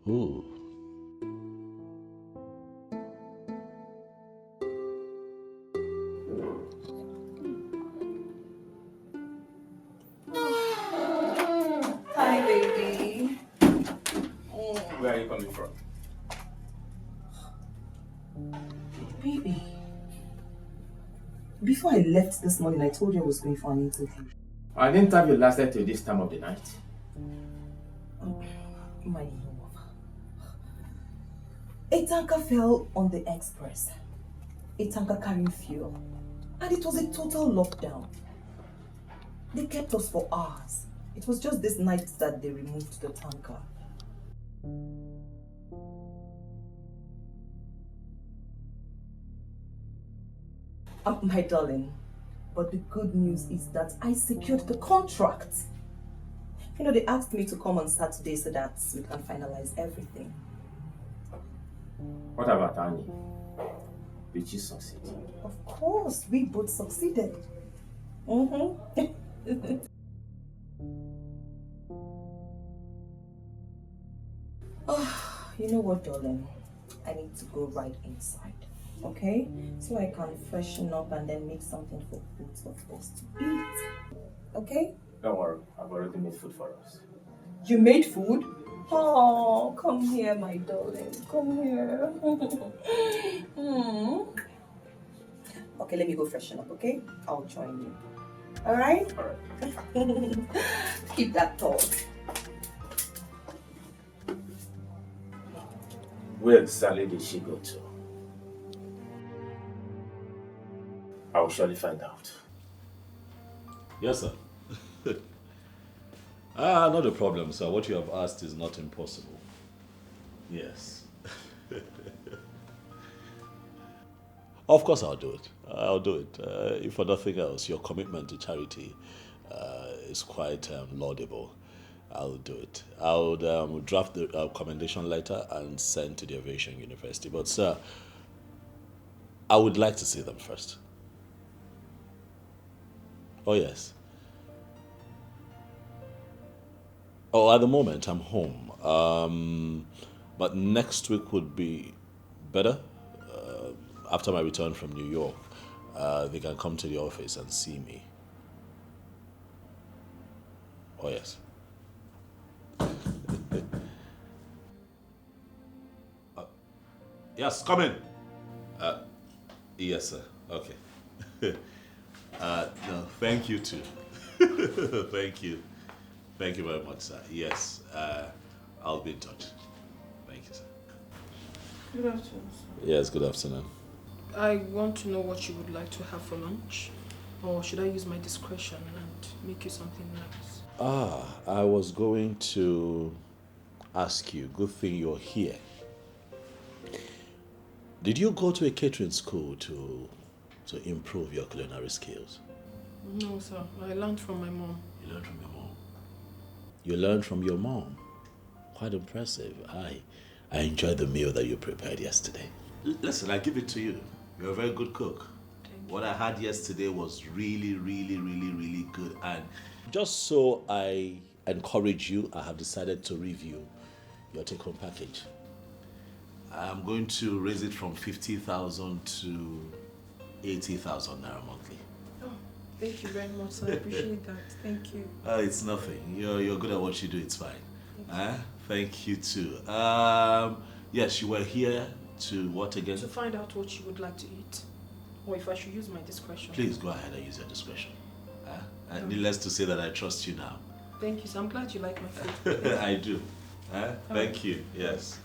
Speaker 3: Ooh.
Speaker 10: Hi, baby.
Speaker 5: Where are you coming from?
Speaker 10: Baby. Before I left this morning, I told you I was going for an interview.
Speaker 5: An interview lasted till this time of the night.
Speaker 10: Oh, my love. A tanker fell on the express. A tanker carrying fuel. And it was a total lockdown. They kept us for hours. It was just this night that they removed the tanker. My darling, but the good news is that I secured the contract. You know, they asked me to come on Saturday so that we can finalize everything.
Speaker 5: What about Annie? Did she succeed?
Speaker 10: Of course, we both succeeded. Oh, you know what, darling? I need to go right inside, okay? So I can freshen up and then make something for both of us to eat. Okay?
Speaker 5: Don't worry, I've already made food for us.
Speaker 10: You made food? Oh, come here, my darling. Come here. Okay, let me go freshen up, okay? I'll join you. Alright?
Speaker 5: Alright.
Speaker 10: Keep that thought.
Speaker 5: Where exactly did she go to? I will surely find out.
Speaker 3: Yes, sir. Not a problem, sir. What you have asked is not impossible. Yes. Of course I'll do it. I'll do it. If for nothing else, your commitment to charity is quite laudable. I'll do it. I'll draft the commendation letter and send to the Aviation University. But sir, I would like to see them first. Oh yes. Oh, at the moment I'm home. But next week would be better. After my return from New York, they can come to the office and see me. Oh yes. Yes, come in. Yes, sir. Okay. No, thank you too. Thank you. Thank you very much, sir. Yes, I'll be in touch. Thank you, sir.
Speaker 2: Good afternoon, sir.
Speaker 3: Yes, good afternoon.
Speaker 2: I want to know what you would like to have for lunch. Or should I use my discretion and make you something nice?
Speaker 3: I was going to ask you, good thing you're here. Did you go to a catering school to improve your culinary skills?
Speaker 2: No, sir. I learned from my mom.
Speaker 3: You learned from your mom? You learned from your mom? Quite impressive. I enjoyed the meal that you prepared yesterday. Listen, I give it to you. You're a very good cook. What I had yesterday was really, really, really, really good. And just so I encourage you, I have decided to review your take-home package. I'm going to raise it from 50,000 to 80,000 naira monthly.
Speaker 2: Oh, thank you very much, sir. I appreciate that. Thank you.
Speaker 3: It's nothing. You're good at what you do. It's fine. Thank you too. Yes, you were here to what again?
Speaker 2: To find out what you would like to eat. Or if I should use my discretion.
Speaker 3: Please go ahead and use your discretion. Needless to say that I trust you now.
Speaker 2: Thank you, sir. I'm glad you like my food.
Speaker 3: I do. Thank you. Yes.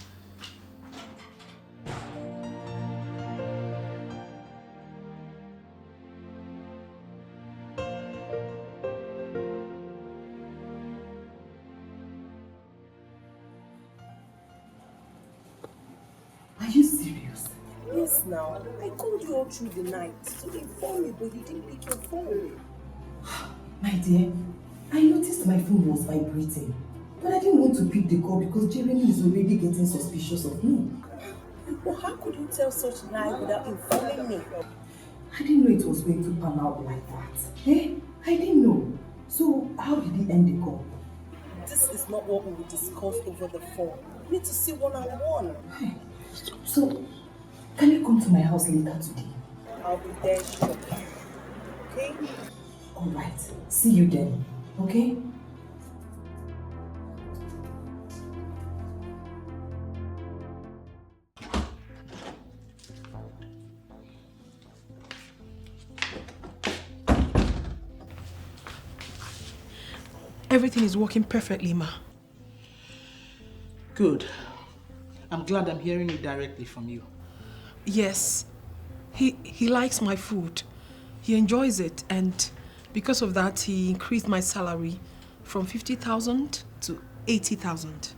Speaker 10: Are you serious?
Speaker 11: Yes, now. I called you all through the night to inform you, but you didn't pick your phone.
Speaker 10: My dear, I noticed my phone was vibrating, but I didn't want to pick the call because Jeremy is already getting suspicious of me.
Speaker 11: Well, how could you tell such lie without informing me?
Speaker 10: I didn't know it was going to pan out like that. I didn't know. So, how did he end the call?
Speaker 11: This is not what we will discuss over the phone. We need to see one-on-one.
Speaker 10: So, can you come to my house later today?
Speaker 11: I'll be there shortly. Okay?
Speaker 10: Alright, see you then, okay?
Speaker 2: Everything is working perfectly, ma.
Speaker 1: Good. I'm glad I'm hearing it directly from you.
Speaker 2: Yes. He likes my food. He enjoys it, and because of that, he increased my salary from 50,000 to 80,000.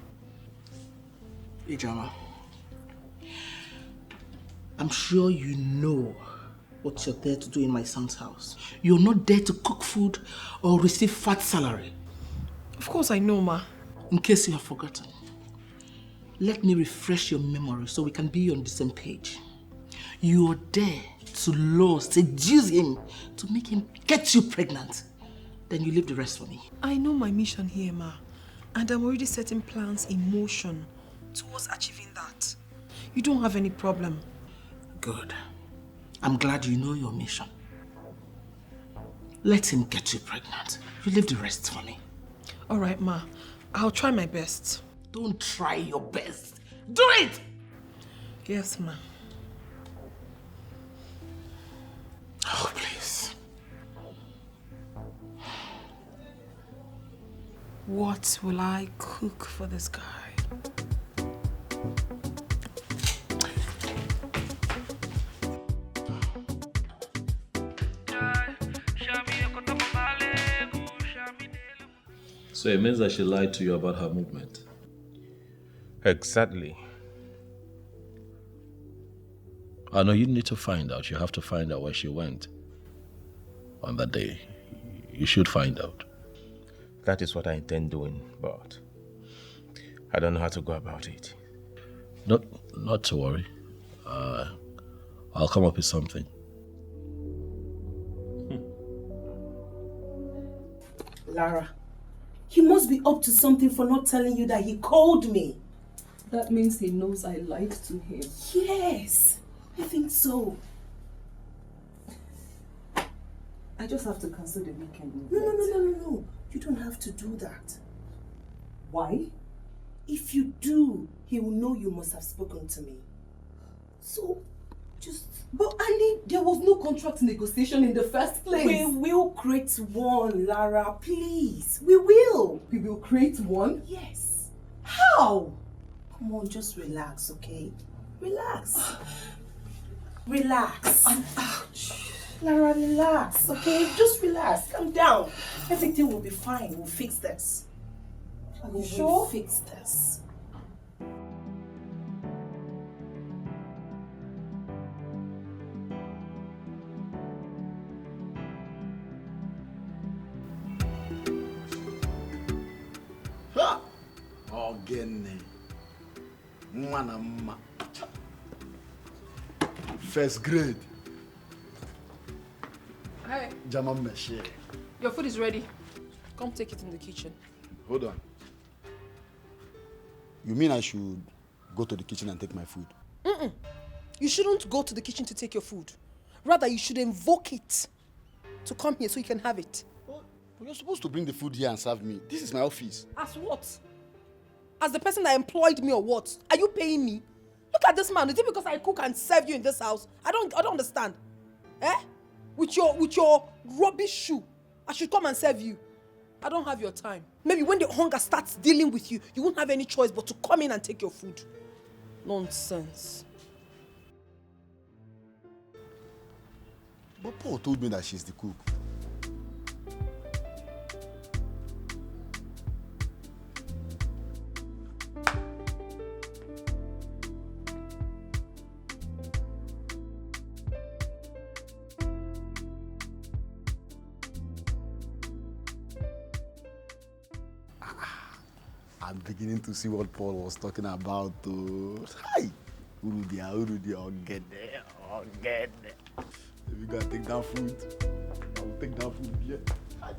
Speaker 1: Ijama, I'm sure you know what you're there to do in my son's house. You're not there to cook food or receive fat salary.
Speaker 2: Of course I know, ma.
Speaker 1: In case you have forgotten, let me refresh your memory so we can be on the same page. You're there to lure, seduce him, to make him get you pregnant. Then you leave the rest for me.
Speaker 2: I know my mission here, ma. And I'm already setting plans in motion towards achieving that. You don't have any problem.
Speaker 1: Good. I'm glad you know your mission. Let him get you pregnant. You leave the rest for me.
Speaker 2: All right, ma. I'll try my best.
Speaker 1: Don't try your best. Do it!
Speaker 2: Yes, ma.
Speaker 1: Oh, please.
Speaker 2: What will I cook for this guy?
Speaker 3: So it means that she lied to you about her movement.
Speaker 5: Exactly.
Speaker 3: I know you need to find out. You have to find out where she went on that day. You should find out.
Speaker 5: That is what I intend doing, but I don't know how to go about it.
Speaker 3: Not to worry. I'll come up with something.
Speaker 11: Lara, he must be up to something for not telling you that he called me.
Speaker 10: That means he knows I lied to him.
Speaker 11: Yes, I think so.
Speaker 10: I just have to cancel the weekend.
Speaker 11: No. You don't have to do that.
Speaker 10: Why?
Speaker 11: If you do, he will know you must have spoken to me. So, just...
Speaker 10: But Annie, there was no contract negotiation in the first place.
Speaker 11: We will create one, Lara, please. We will.
Speaker 10: We will create one?
Speaker 11: Yes.
Speaker 10: How?
Speaker 11: Come on, just relax, okay? Relax. Relax.
Speaker 10: Ouch.
Speaker 11: Lara, relax, okay? Just relax. Calm down. Everything will be fine. We'll fix this.
Speaker 10: Are you
Speaker 11: We'll
Speaker 10: sure?
Speaker 11: fix this.
Speaker 9: Ha! Ogene. Mwana mma. First grade.
Speaker 2: Hi.
Speaker 9: Jama Meshe.
Speaker 2: Your food is ready. Come take it in the kitchen.
Speaker 9: Hold on. You mean I should go to the kitchen and take my food?
Speaker 2: You shouldn't go to the kitchen to take your food. Rather, you should invoke it to come here so you can have it.
Speaker 9: But you're supposed to bring the food here and serve me. This is my office.
Speaker 2: As what? As the person that employed me or what? Are you paying me? Look at this man. Is it because I cook and serve you in this house? I don't understand. Eh? With your rubbish shoe, I should come and serve you. I don't have your time. Maybe when the hunger starts dealing with you, you won't have any choice but to come in and take your food. Nonsense.
Speaker 9: But Paul told me that she's the cook. I'm beginning to see what Paul was talking about. Hi! Urudia, I'll get there. If you gotta take that food, I'll take that food, yeah. Hi.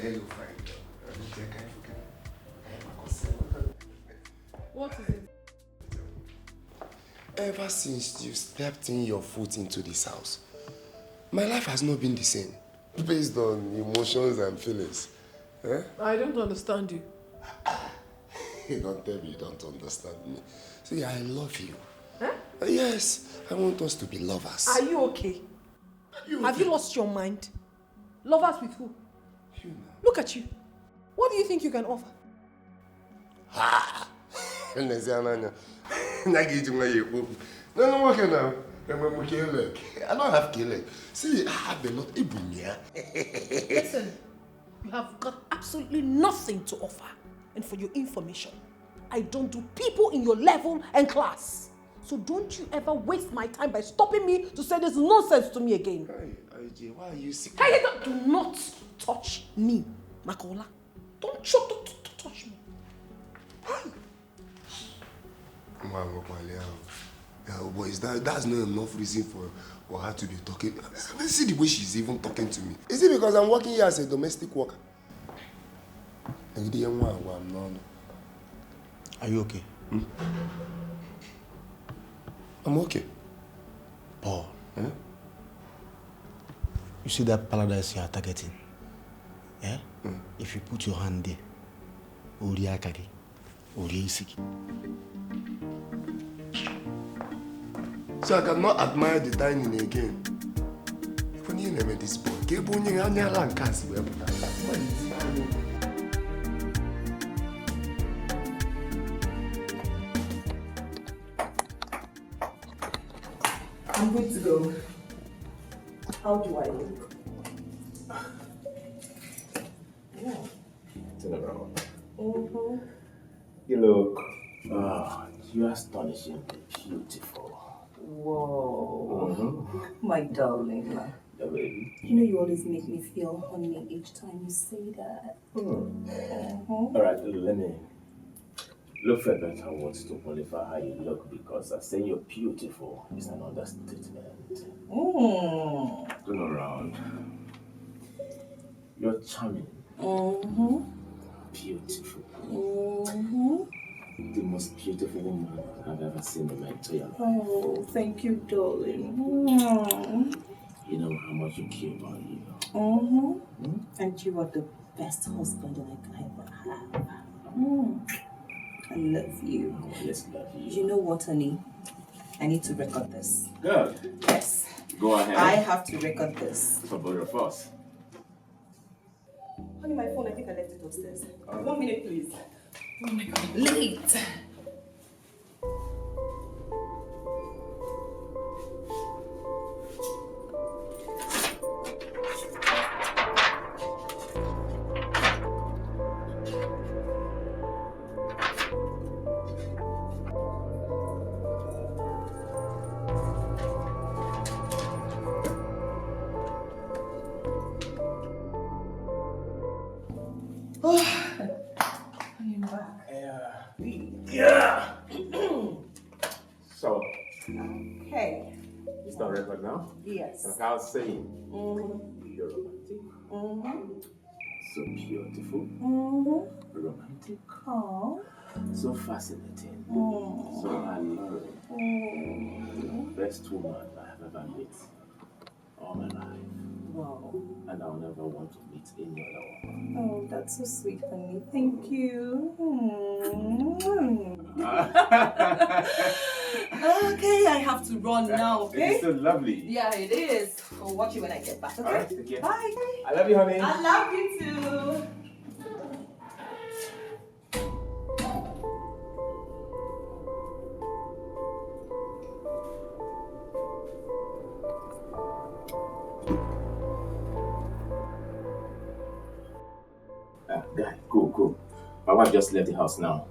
Speaker 8: Hello, friend.
Speaker 2: What is it?
Speaker 8: Ever since you stepped in your foot into this house, my life has not been the same, based on emotions and feelings. Eh?
Speaker 2: I don't understand you.
Speaker 8: Don't tell me you don't understand me. See, I love you.
Speaker 2: Huh?
Speaker 8: Yes, I want us to be lovers.
Speaker 2: Are you okay? Have you lost your mind? Lovers with who?
Speaker 8: You know.
Speaker 2: Look at you. What do you think you can offer?
Speaker 8: Ha! I don't have killing. See, I have a lot.
Speaker 2: Listen, you have got absolutely nothing to offer. And for your information, I don't do people in your level and class. So don't you ever waste my time by stopping me to say this nonsense to me again.
Speaker 8: Hey, AJ, why are you sick?
Speaker 2: Hey, do not touch me, Makola. Don't touch me.
Speaker 8: Yeah, boys, that's not enough reason for her to be talking. See the way she's even talking to me. Is it because I'm working here as a domestic worker?
Speaker 9: Are you okay?
Speaker 8: I'm okay.
Speaker 9: Paul, you see that paradise you are targeting? Yeah? If you put your hand there, Uriakagi, Uriisiki.
Speaker 8: So I cannot admire the dining again. When you name this boy,
Speaker 10: I'm good to go. How do I look?
Speaker 5: Turn around.
Speaker 10: Mm-hmm.
Speaker 5: You look, you're astonishingly beautiful.
Speaker 10: Whoa. My darling.
Speaker 5: Yeah, baby.
Speaker 10: You know you always make me feel honey each time you say that.
Speaker 5: All right, let me look for better words to qualify how you look, because I say you're beautiful is an understatement. Turn around. You're charming. Beautiful. The most beautiful woman I've ever seen in my entire life.
Speaker 10: Oh, thank you, darling.
Speaker 5: You know how much you care about you.
Speaker 10: And you are the best husband that I can ever have. I love you.
Speaker 5: I always love you.
Speaker 10: You know what, honey? I need to record this.
Speaker 5: Good.
Speaker 10: Yes.
Speaker 5: Go ahead.
Speaker 10: I have to record this.
Speaker 5: For both of us.
Speaker 10: Honey, my phone, I think I left it upstairs. 1 minute, please. Oh my God, late.
Speaker 5: It's not record now?
Speaker 10: Yes.
Speaker 5: Like I was saying, you're romantic. So beautiful. Romantic.
Speaker 10: Oh.
Speaker 5: So fascinating. So alluring. The best woman I have ever met all my life.
Speaker 10: Wow.
Speaker 5: And I'll never want to meet any other woman.
Speaker 10: Oh, that's so sweet, honey. Thank you. Okay, I have to run now, okay?
Speaker 5: It's so lovely.
Speaker 10: Yeah, it is. I'll watch you when I get back, okay?
Speaker 5: Alright, take care.
Speaker 10: Bye.
Speaker 5: I love you, honey.
Speaker 10: I love you too.
Speaker 5: Guy, go. My wife just left the house now.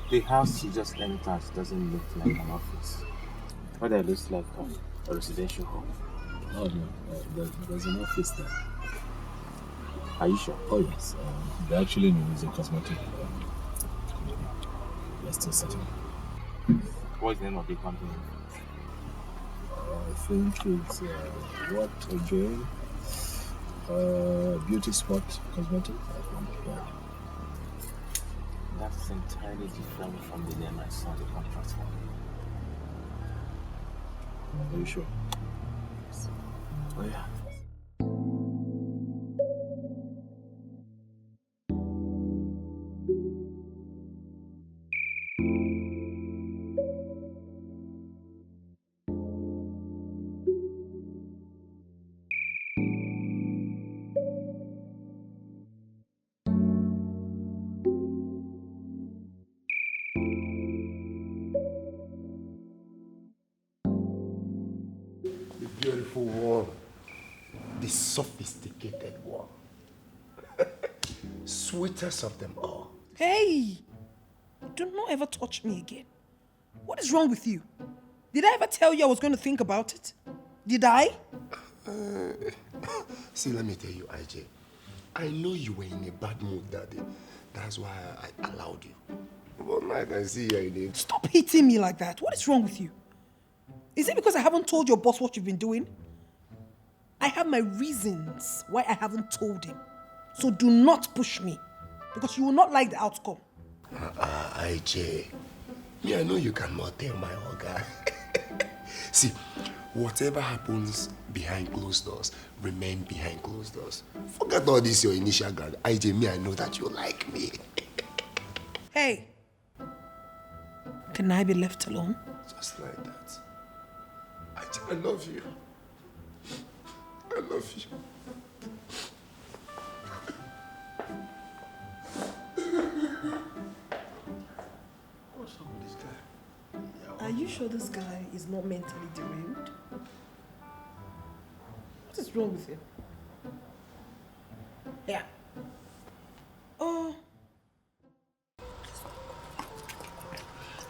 Speaker 5: The house you just entered doesn't look like an office. What it looks like a residential home.
Speaker 12: Oh no, there's an office there.
Speaker 5: Are you sure?
Speaker 12: Oh yes, they actually know it's a cosmetic company. They're still setting up.
Speaker 5: What's the name of the company?
Speaker 12: I think it's what again? Beauty Spot Cosmetics, I think, yeah.
Speaker 5: That's entirely different from the name I saw the contract for.
Speaker 12: Are you sure?
Speaker 5: Oh yeah.
Speaker 8: The beautiful one. The sophisticated one. Sweetest of them all.
Speaker 2: Hey! Do not ever touch me again. What is wrong with you? Did I ever tell you I was going to think about it? Did I?
Speaker 8: See, let me tell you, IJ. I know you were in a bad mood that day. That's why I allowed you. But now I can see you're in it.
Speaker 2: Stop hitting me like that. What is wrong with you? Is it because I haven't told your boss what you've been doing? I have my reasons why I haven't told him. So do not push me, because you will not like the outcome.
Speaker 8: IJ, me, I know you cannot tell my Oga. See, whatever happens behind closed doors, remain behind closed doors. Forget all this, your initial ground. IJ, me, I know that you like me.
Speaker 2: Hey, can I be left alone?
Speaker 8: Just like that. I love you. I love you. What's wrong with this guy?
Speaker 2: Are you sure this guy is not mentally derailed? What is wrong with him? Yeah. Oh.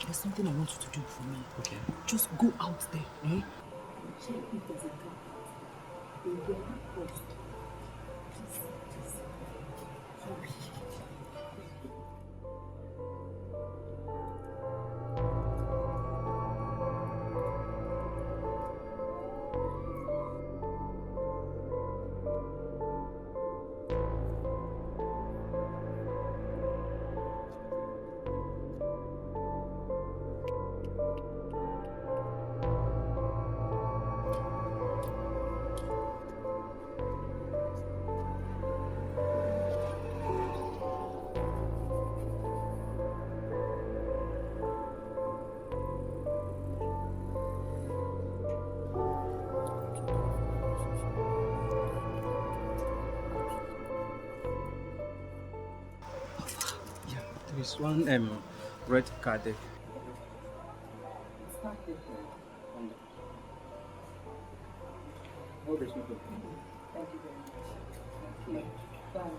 Speaker 13: There's something I want you to do for me. Okay. Just go out there, eh? Check if there's a car. They will post. Please. Hurry.
Speaker 14: There is one red card there. Oh, there's no problem.
Speaker 10: Thank you very much. Bye.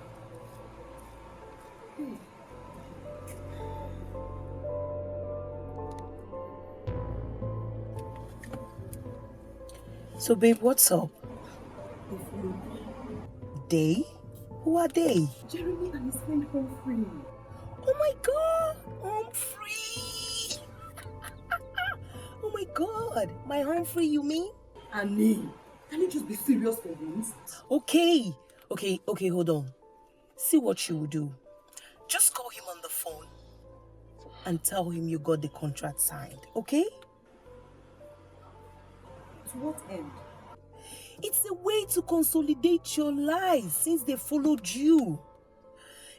Speaker 10: So, babe, what's up? They? Who are they?
Speaker 11: Jeremy and his friend Humphrey.
Speaker 10: Oh my god! Humphrey! Oh my god! My Humphrey, you mean?
Speaker 11: Annie, can you just be serious for once?
Speaker 10: Okay, hold on. See what you will do. Just call him on the phone and tell him you got the contract signed, okay?
Speaker 11: To what end?
Speaker 10: It's a way to consolidate your lies since they followed you.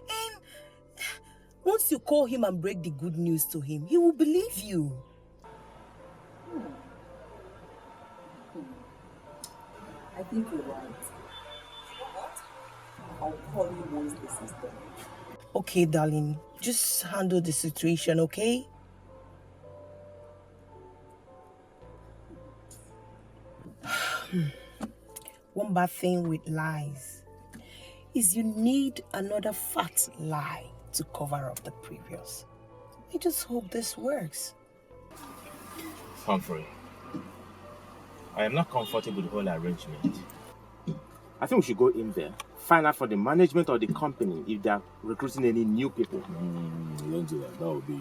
Speaker 10: And once you call him and break the good news to him, he will believe you.
Speaker 11: I think you're right. You know what? I'll call you once this is done.
Speaker 10: Okay, darling. Just handle the situation, okay? One bad thing with lies is you need another fat lie to cover up the previous. I just hope this works.
Speaker 5: Humphrey, I am not comfortable with the whole arrangement. I think we should go in there, find out from the management of the company if they are recruiting any new people.
Speaker 12: Don't do that. That would be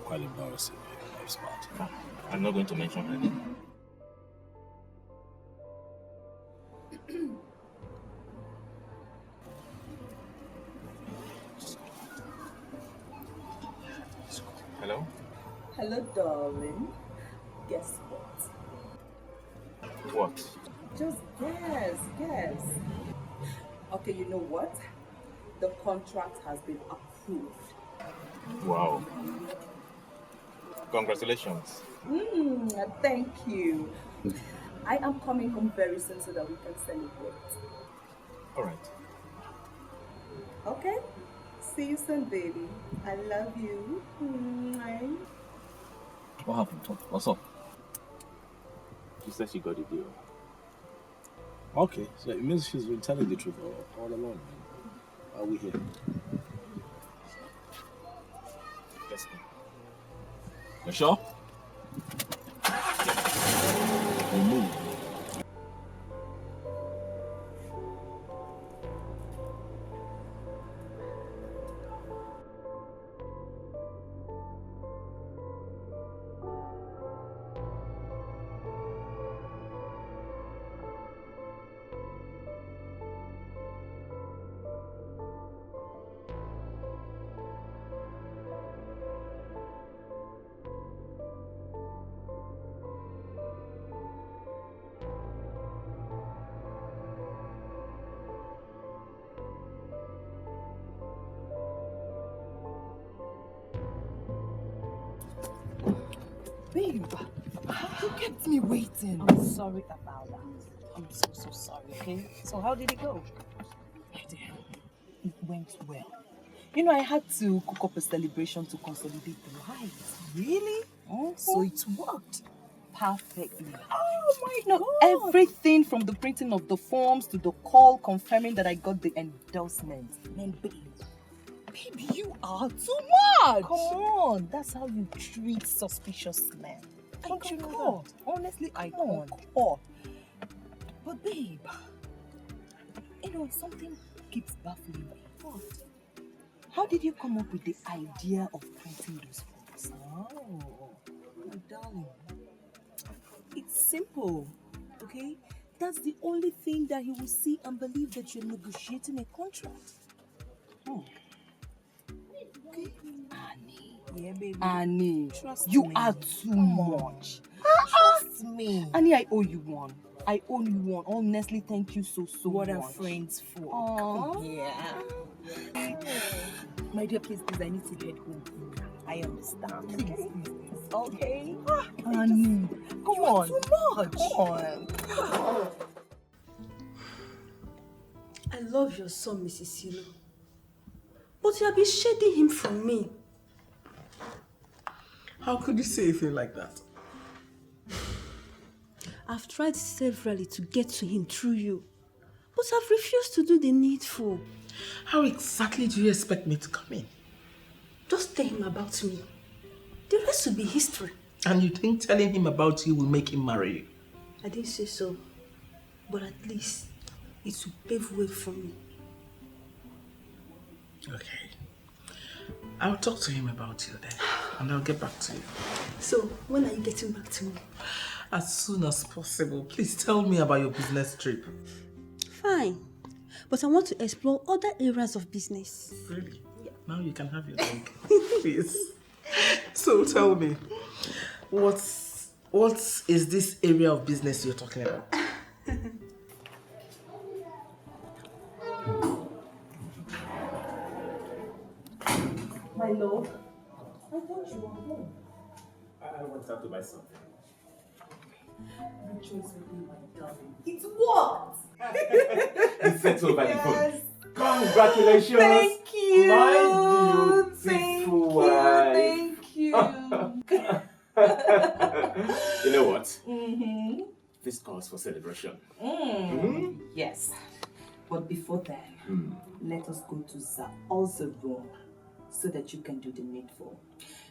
Speaker 12: quite embarrassing. Life's bad.
Speaker 5: I'm not going to mention her name. Hello?
Speaker 11: Hello, darling. Guess what?
Speaker 5: What?
Speaker 11: Just guess. Okay, you know what? The contract has been approved.
Speaker 5: Wow. Congratulations.
Speaker 11: Thank you. I am coming home very soon so that we can celebrate.
Speaker 5: All right.
Speaker 11: Okay? See you soon, baby. I love you. Mwah.
Speaker 12: What happened? What's up?
Speaker 5: She said she got a deal.
Speaker 12: Okay, so it means she's been telling the truth all along. Are we here?
Speaker 5: Yes, ma'am.
Speaker 12: You sure? You move.
Speaker 11: Babe, you kept me waiting.
Speaker 4: I'm sorry about that. I'm so sorry, okay? So how did it go?
Speaker 11: It went well. You know, I had to cook up a celebration to consolidate the lives.
Speaker 4: Really?
Speaker 11: So it worked perfectly.
Speaker 4: Oh my God!
Speaker 11: Everything from the printing of the forms to the call confirming that I got the endorsement.
Speaker 4: Man, babe, you are too much! Come on, that's how you treat suspicious men. Don't you know that?
Speaker 11: Honestly, I
Speaker 4: Come
Speaker 11: concur. But babe, you know, something keeps baffling me. What? How did you come up with the idea of printing those forms?
Speaker 4: Oh,
Speaker 11: My darling, it's simple, okay? That's the only thing that he will see and believe that you're negotiating a contract. Okay?
Speaker 4: Annie. Yeah, baby.
Speaker 11: Annie,
Speaker 4: Trust
Speaker 11: you
Speaker 4: me.
Speaker 11: are too much.
Speaker 4: Trust me.
Speaker 11: Annie, I owe you one. Honestly, thank you so
Speaker 4: What
Speaker 11: much.
Speaker 4: are friends for?
Speaker 11: Aww.
Speaker 4: Come here.
Speaker 11: My dear, please, I need to head home.
Speaker 4: I understand.
Speaker 11: Please.
Speaker 4: Okay.
Speaker 11: Annie,
Speaker 4: Come on.
Speaker 11: too much.
Speaker 4: Come on.
Speaker 2: I love your son, Mrs. Silo. But you have been shading him from me.
Speaker 1: How could you say a thing like that?
Speaker 2: I've tried severally to get to him through you, but I've refused to do the needful.
Speaker 1: How exactly do you expect me to come in?
Speaker 2: Just tell him about me. The rest will be history.
Speaker 1: And you think telling him about you will make him marry you?
Speaker 2: I didn't say so, but at least it will pave way for me.
Speaker 1: Okay. I'll talk to him about you then, and I'll get back to you.
Speaker 2: So, when are you getting back to me?
Speaker 1: As soon as possible. Please tell me about your business trip.
Speaker 2: Fine, but I want to explore other areas of business.
Speaker 1: Really? Yeah. Now you can have your drink. Please. So tell me, what is this area of business you're talking about?
Speaker 10: My lord, I thought you were home.
Speaker 5: I went out to buy something.
Speaker 10: Rejoice with me, my darling. It worked!
Speaker 5: It's settled by the phone.
Speaker 10: Yes.
Speaker 5: Congratulations!
Speaker 10: Thank you!
Speaker 5: My beautiful wife!
Speaker 10: Thank you!
Speaker 5: You know what?
Speaker 10: Mm-hmm.
Speaker 5: This calls for celebration.
Speaker 10: Yes. But before then, let us go to Zao's room so that you can do the needful.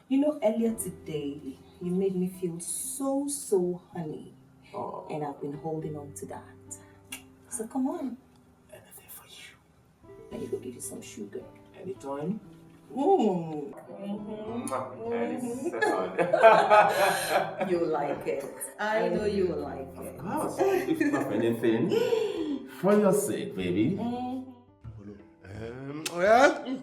Speaker 10: You know, earlier today, you made me feel so honey.
Speaker 5: Oh.
Speaker 10: And I've been holding on to that. So come on.
Speaker 5: Anything for you.
Speaker 10: Let me go give you some sugar.
Speaker 5: Anytime.
Speaker 10: Mm. You like it. I know you will like it.
Speaker 5: Of course. If not anything, for your sake, baby.
Speaker 8: Yeah?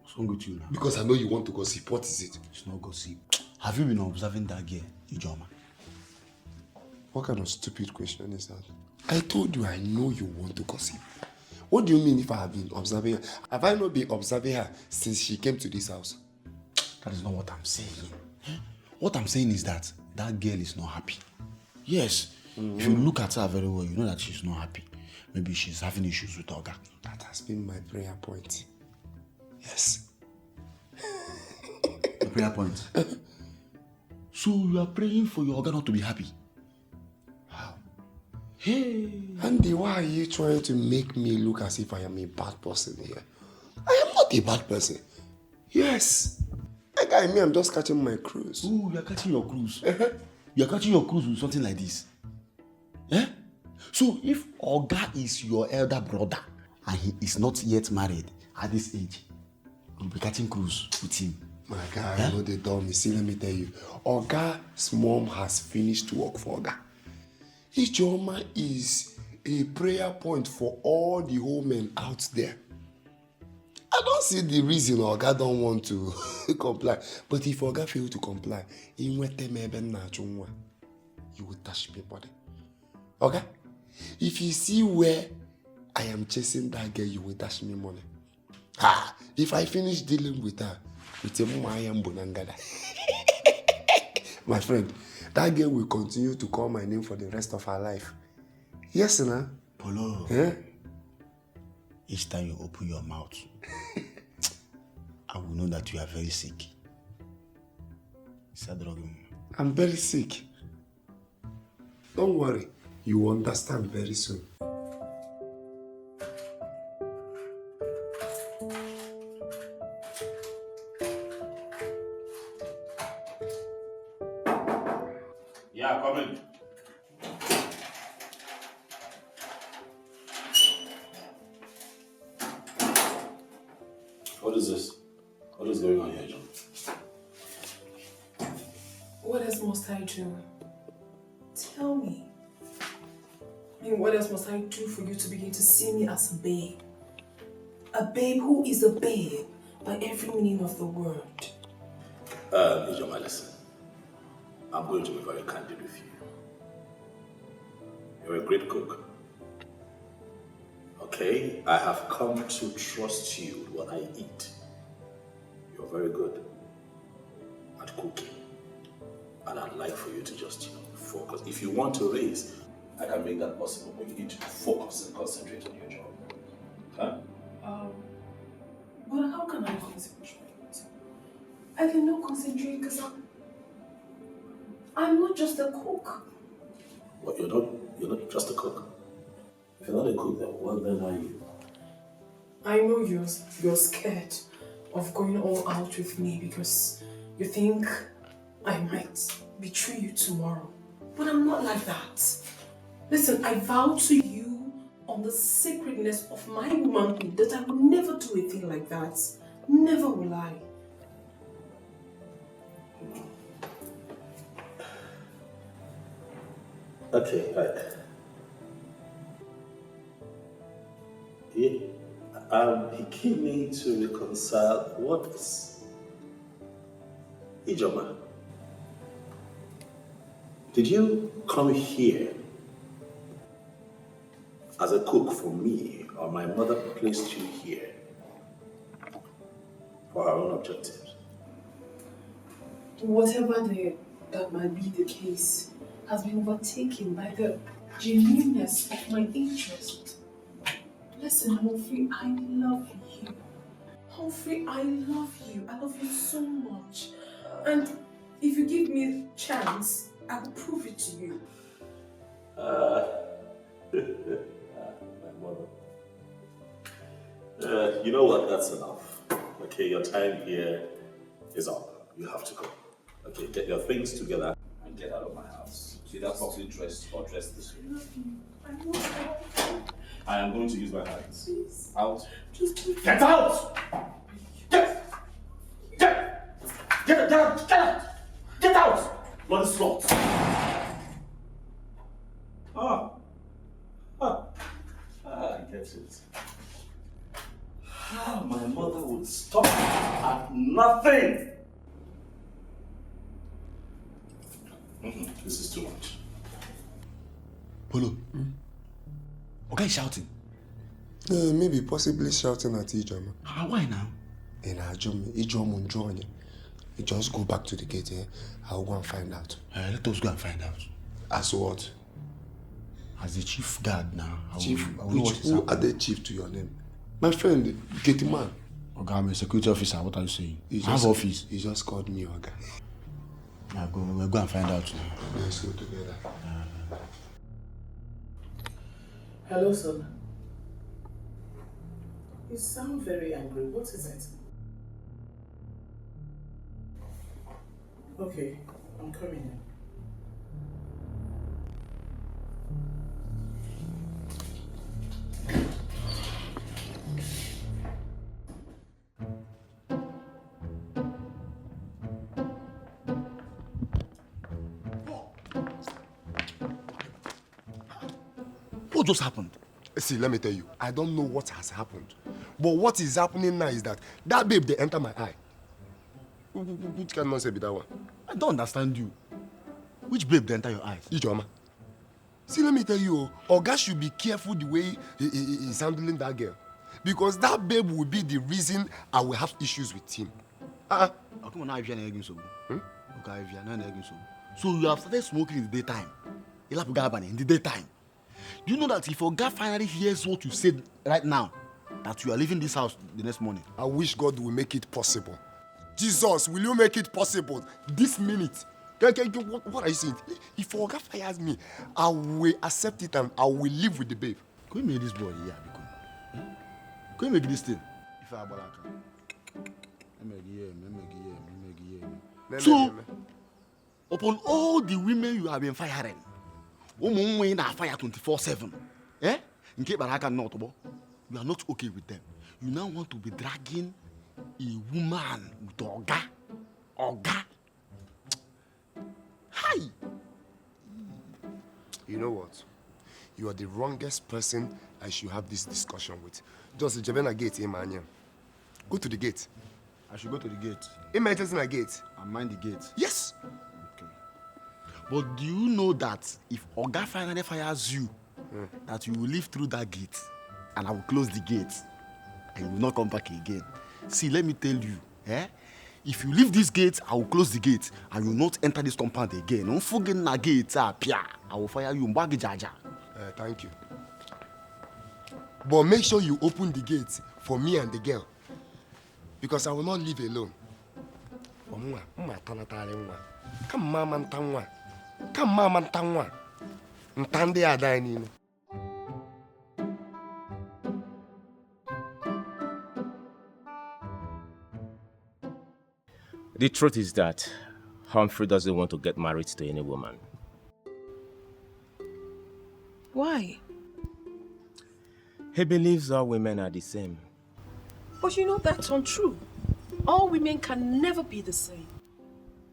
Speaker 9: What's wrong with you now?
Speaker 8: Because I know you want to gossip. What is it?
Speaker 9: It's not gossip. Have you been observing that girl, Ijoma?
Speaker 8: What kind of stupid question is that? I told you I know you want to gossip. What do you mean if I have been observing her? Have I not been observing her since she came to this house?
Speaker 9: That is not what I'm saying. What I'm saying is that girl is not happy. Yes. If you look at her very well, you know that she's not happy. Maybe she's having issues with Oga.
Speaker 8: That has been my prayer point. Yes.
Speaker 9: The prayer point? So you are praying for your Oga not to be happy?
Speaker 8: How? Hey. Andy, why are you trying to make me look as if I am a bad person here? I am not a bad person. Yes. That guy, me, I'm just catching my cruise.
Speaker 9: Oh, you are catching your cruise. You are catching your cruise with something like this. Eh? So if Oga is your elder brother and he is not yet married at this age, you'll be catching cruise with him.
Speaker 8: My guy, I know they told me. See, let me tell you. Oga's mom has finished work for Oga. Ijoma is a prayer point for all the women out there. I don't see the reason Oga don't want to comply. But if Oga fail to comply, you will touch me body. Okay? If you see where I am chasing that girl, you will dash me money. If I finish dealing with her, with a Mayam Bonangada, my friend, that girl will continue to call my name for the rest of her life. Yes, sir.
Speaker 9: Polo.
Speaker 8: Yeah?
Speaker 9: Each time you open your mouth, I will know that you are very sick.
Speaker 8: I'm very sick. Don't worry. You will understand very soon.
Speaker 3: Yeah, come in. What is this? What is going on here, John?
Speaker 2: What else must I do? Tell me. I mean, what else must I do for you to begin to see me as a babe? A babe who is a babe by every meaning of the word.
Speaker 3: Ijoma, listen. I'm going to be very candid with you. You're a great cook. Okay? I have come to trust you with what I eat. You're very good at cooking. And I'd like for you to just, focus. If you want to raise, I can make that possible, but you need to focus and concentrate on your job. Huh?
Speaker 2: can I concentrate? I cannot concentrate because I'm not just a cook.
Speaker 12: What, you're not just a cook? If you're not a cook, then what then are you?
Speaker 2: I know you're scared of going all out with me because you think I might betray you tomorrow. But I'm not like that. Listen, I vow to you on the sacredness of my womanhood that I will never do a thing like that. Never will I.
Speaker 12: Okay, right. He came in to reconcile what is Ijoma. Did you come here as a cook for me, or my mother placed you here for her own objectives?
Speaker 2: Whatever that might be the case has been overtaken by the genuineness of my interest. Listen, Humphrey, I love you. Humphrey, I love you. I love you so much. And if you give me a chance, I will prove it to you.
Speaker 12: My mother. You know what? That's enough. Okay, your time here is up. You have to go. Okay, get your things together and get out of my house. Either properly dressed or dressed this way.
Speaker 2: I love you. I love you.
Speaker 12: I am going to use my hands.
Speaker 2: Please.
Speaker 12: Out.
Speaker 2: Just
Speaker 12: get out! Get out! Get out! Bloody slut! I get it. How my mother would stop at nothing! This is too much.
Speaker 9: Polo. Okay, shouting.
Speaker 8: Maybe possibly shouting at Ijoma.
Speaker 9: Why now?
Speaker 8: In Ijoma, you just go back to the gate here. I'll go and find out.
Speaker 9: Let us go and find out.
Speaker 8: As what?
Speaker 9: As the chief guard now.
Speaker 8: Who are the chief to your name? My friend, Gate man.
Speaker 9: Okay, I'm a security officer. What are you saying?
Speaker 8: I
Speaker 9: have office.
Speaker 8: He just called me, Oga.
Speaker 9: We'll go and find out now.
Speaker 8: Let's go together.
Speaker 1: Hello, son. You sound very angry. What is it? Okay, I'm coming in.
Speaker 9: What just happened?
Speaker 8: See, let me tell you, I don't know what has happened. But what is happening now is that babe, they enter my eye. Which kind of nonsense be that one?
Speaker 9: I don't understand you. Which babe they enter your eyes?
Speaker 8: Ijoma. See, let me tell you, Oga should be careful the way he's handling that girl. Because that babe will be the reason I will have issues with him.
Speaker 9: Come on, now if you're not against so. Okay, if you're not against so you have started smoking in the daytime. In the daytime. Do you know that if Oga finally hears what you said right now, that you are leaving this house the next morning?
Speaker 8: I wish God will make it possible. Jesus, will you make it possible this minute? What are you saying? If Oga fires me, I will accept it and I will live with the babe.
Speaker 9: Can you make this boy here? Can you make this thing? If I so, upon all the women you have been firing, women are fire 24/7. Eh? In case Baraka not, you are not okay with them. You now want to be dragging a woman with Oga. Oga. Hi.
Speaker 8: You know what? You are the wrongest person I should have this discussion with. Just Jebena gate, man. Go to the gate.
Speaker 9: I should go to the gate.
Speaker 8: Emergency na gate.
Speaker 9: And mind the gate.
Speaker 8: Yes.
Speaker 9: Okay. But do you know that if Oga finally fires you, that you will live through that gate, and I will close the gate, and you will not come back again? See, let me tell you, if you leave this gate, I will close the gate, and you will not enter this compound again. Don't forget the gate, I will fire you.
Speaker 8: Thank you. But make sure you open the gate for me and the girl. because I will not live alone. Come, Mama, Ntangwa. Come, Mama, Ntangwa. Ntande Adainino.
Speaker 5: The truth is that Humphrey doesn't want to get married to any woman.
Speaker 2: Why?
Speaker 5: He believes all women are the same.
Speaker 2: But you know that's untrue. All women can never be the same.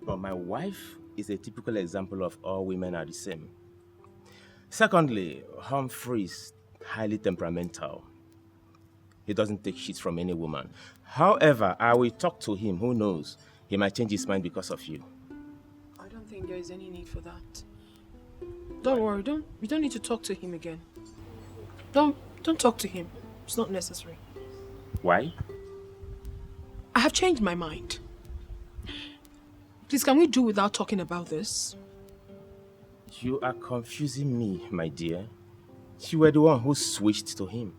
Speaker 5: But my wife is a typical example of all women are the same. Secondly, Humphrey is highly temperamental. He doesn't take shit from any woman. However, I will talk to him. Who knows? He might change his mind because of you.
Speaker 2: I don't think there is any need for that. Don't worry, we don't need to talk to him again. Don't talk to him. It's not necessary.
Speaker 5: Why?
Speaker 2: I have changed my mind. Please, can we do without talking about this?
Speaker 5: You are confusing me, my dear. You were the one who switched to him.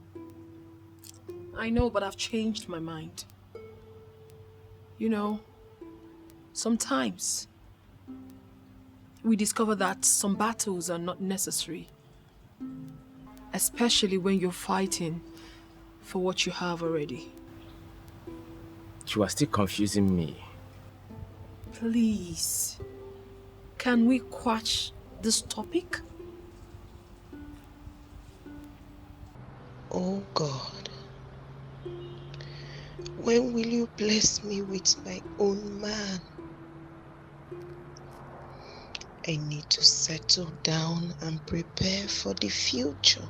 Speaker 2: I know, but I've changed my mind. You know, sometimes we discover that some battles are not necessary, especially when you're fighting for what you have already.
Speaker 5: You are still confusing me.
Speaker 2: Please, can we quash this topic?
Speaker 15: Oh God, when will you bless me with my own man? I need to settle down and prepare for the future.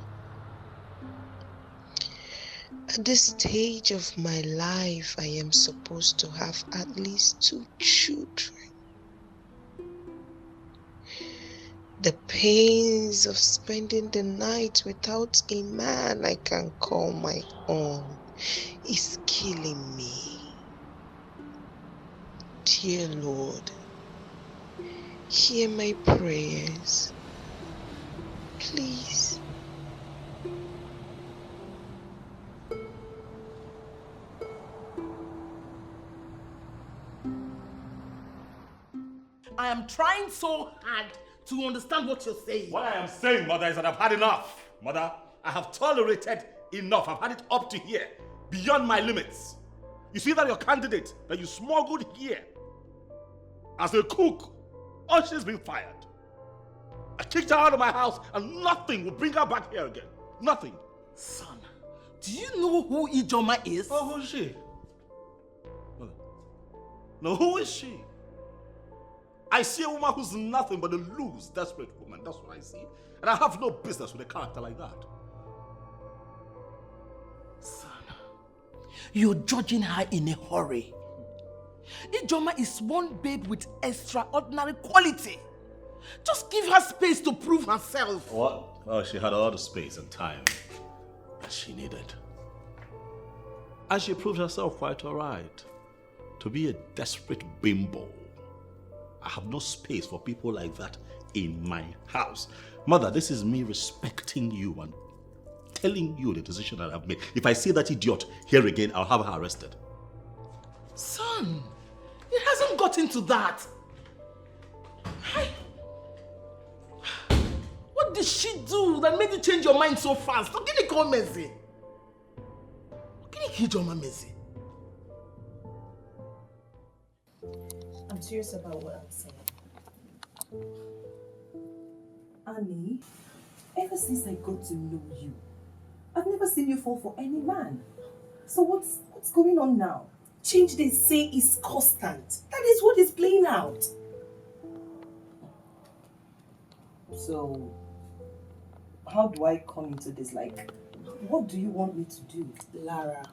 Speaker 15: At this stage of my life, I am supposed to have at least 2 children. The pains of spending the night without a man I can call my own is killing me. Dear Lord, hear my prayers, please.
Speaker 1: I am trying so hard to understand what you're saying.
Speaker 12: What I am saying, Mother, is that I've had enough. Mother, I have tolerated enough. I've had it up to here, beyond my limits. You see that your candidate that you smuggled here as a cook, oh, she's been fired. I kicked her out of my house and nothing will bring her back here again. Nothing.
Speaker 1: Son, do you know who Ijoma is?
Speaker 12: Oh, who is she? No, who is she? I see a woman who's nothing but a loose, desperate woman. That's what I see. And I have no business with a character like that.
Speaker 1: Son, you're judging her in a hurry. Ijoma is one babe with extraordinary quality. Just give her space to prove herself.
Speaker 12: What? Oh, she had all the space and time that she needed. And she proved herself quite all right. To be a desperate bimbo. I have no space for people like that in my house. Mother, this is me respecting you and telling you the decision that I've made. If I see that idiot here again, I'll have her arrested.
Speaker 1: Son, it hasn't gotten to that. What did she do that made you change your mind so fast? How can you call Messi? Can you kill Ijoma Messi?
Speaker 10: I'm serious about what I'm saying. Annie, ever since I got to know you, I've never seen you fall for any man. So what's going on now? Change they say is constant. That is what is playing out. So, how do I come into this? Like, what do you want me to do?
Speaker 11: Lara,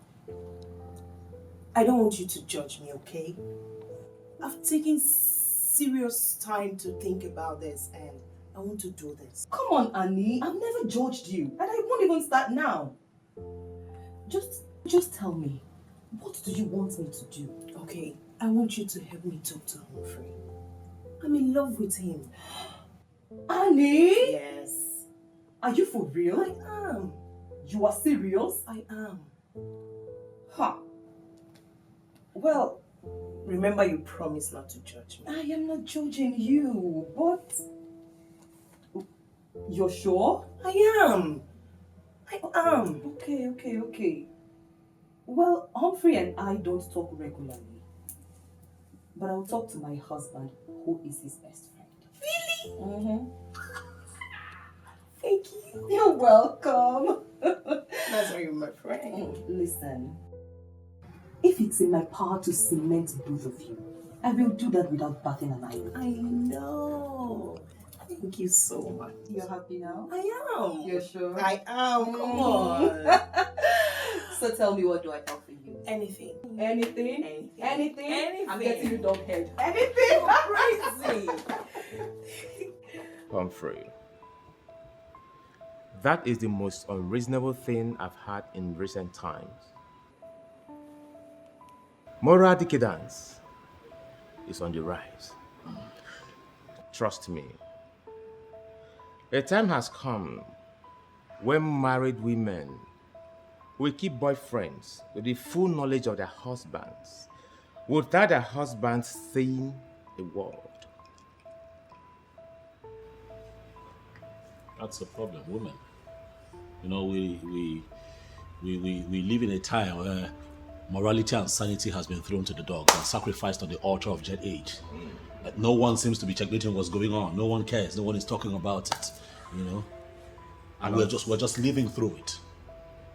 Speaker 11: I don't want you to judge me, okay? I've taken serious time to think about this and I want to do this.
Speaker 10: Come on, Annie. I've never judged you. And I won't even start now. Just tell me, what do you want me to do?
Speaker 11: Okay, I want you to help me talk to Humphrey. I'm in love with him.
Speaker 10: Annie?
Speaker 11: Yes.
Speaker 10: Are you for real?
Speaker 11: I am.
Speaker 10: You are serious?
Speaker 11: I am.
Speaker 10: Ha! Well,
Speaker 11: Remember you promised not to judge me.
Speaker 10: I am not judging you, but... You're sure?
Speaker 11: I am.
Speaker 10: Okay. Well, Humphrey and I don't talk regularly. But I'll talk to my husband, who is his best friend.
Speaker 11: Really?
Speaker 10: Mm-hmm.
Speaker 11: Thank you.
Speaker 10: You're welcome.
Speaker 11: That's why you're my friend.
Speaker 10: Listen, if it's in my power to cement both of you, I will do that without batting an eye.
Speaker 11: I know. Thank you so much.
Speaker 10: You're happy now?
Speaker 11: I am.
Speaker 10: You're sure?
Speaker 11: I am. Come on.
Speaker 10: So tell me, what do I offer you?
Speaker 11: Anything.
Speaker 10: Anything?
Speaker 11: Anything?
Speaker 10: I'm getting you dog head.
Speaker 11: Anything? Crazy.
Speaker 5: Humphrey, that is the most unreasonable thing I've had in recent times. Moral decadence is on the rise. Trust me. A time has come when married women will keep boyfriends with the full knowledge of their husbands without their husbands saying a word.
Speaker 3: That's the problem, women. You know, we live in a time where morality and sanity has been thrown to the dogs and sacrificed on the altar of jet age. No one seems to be checking what's going on. No one cares. No one is talking about it. You know, and we're just living through it.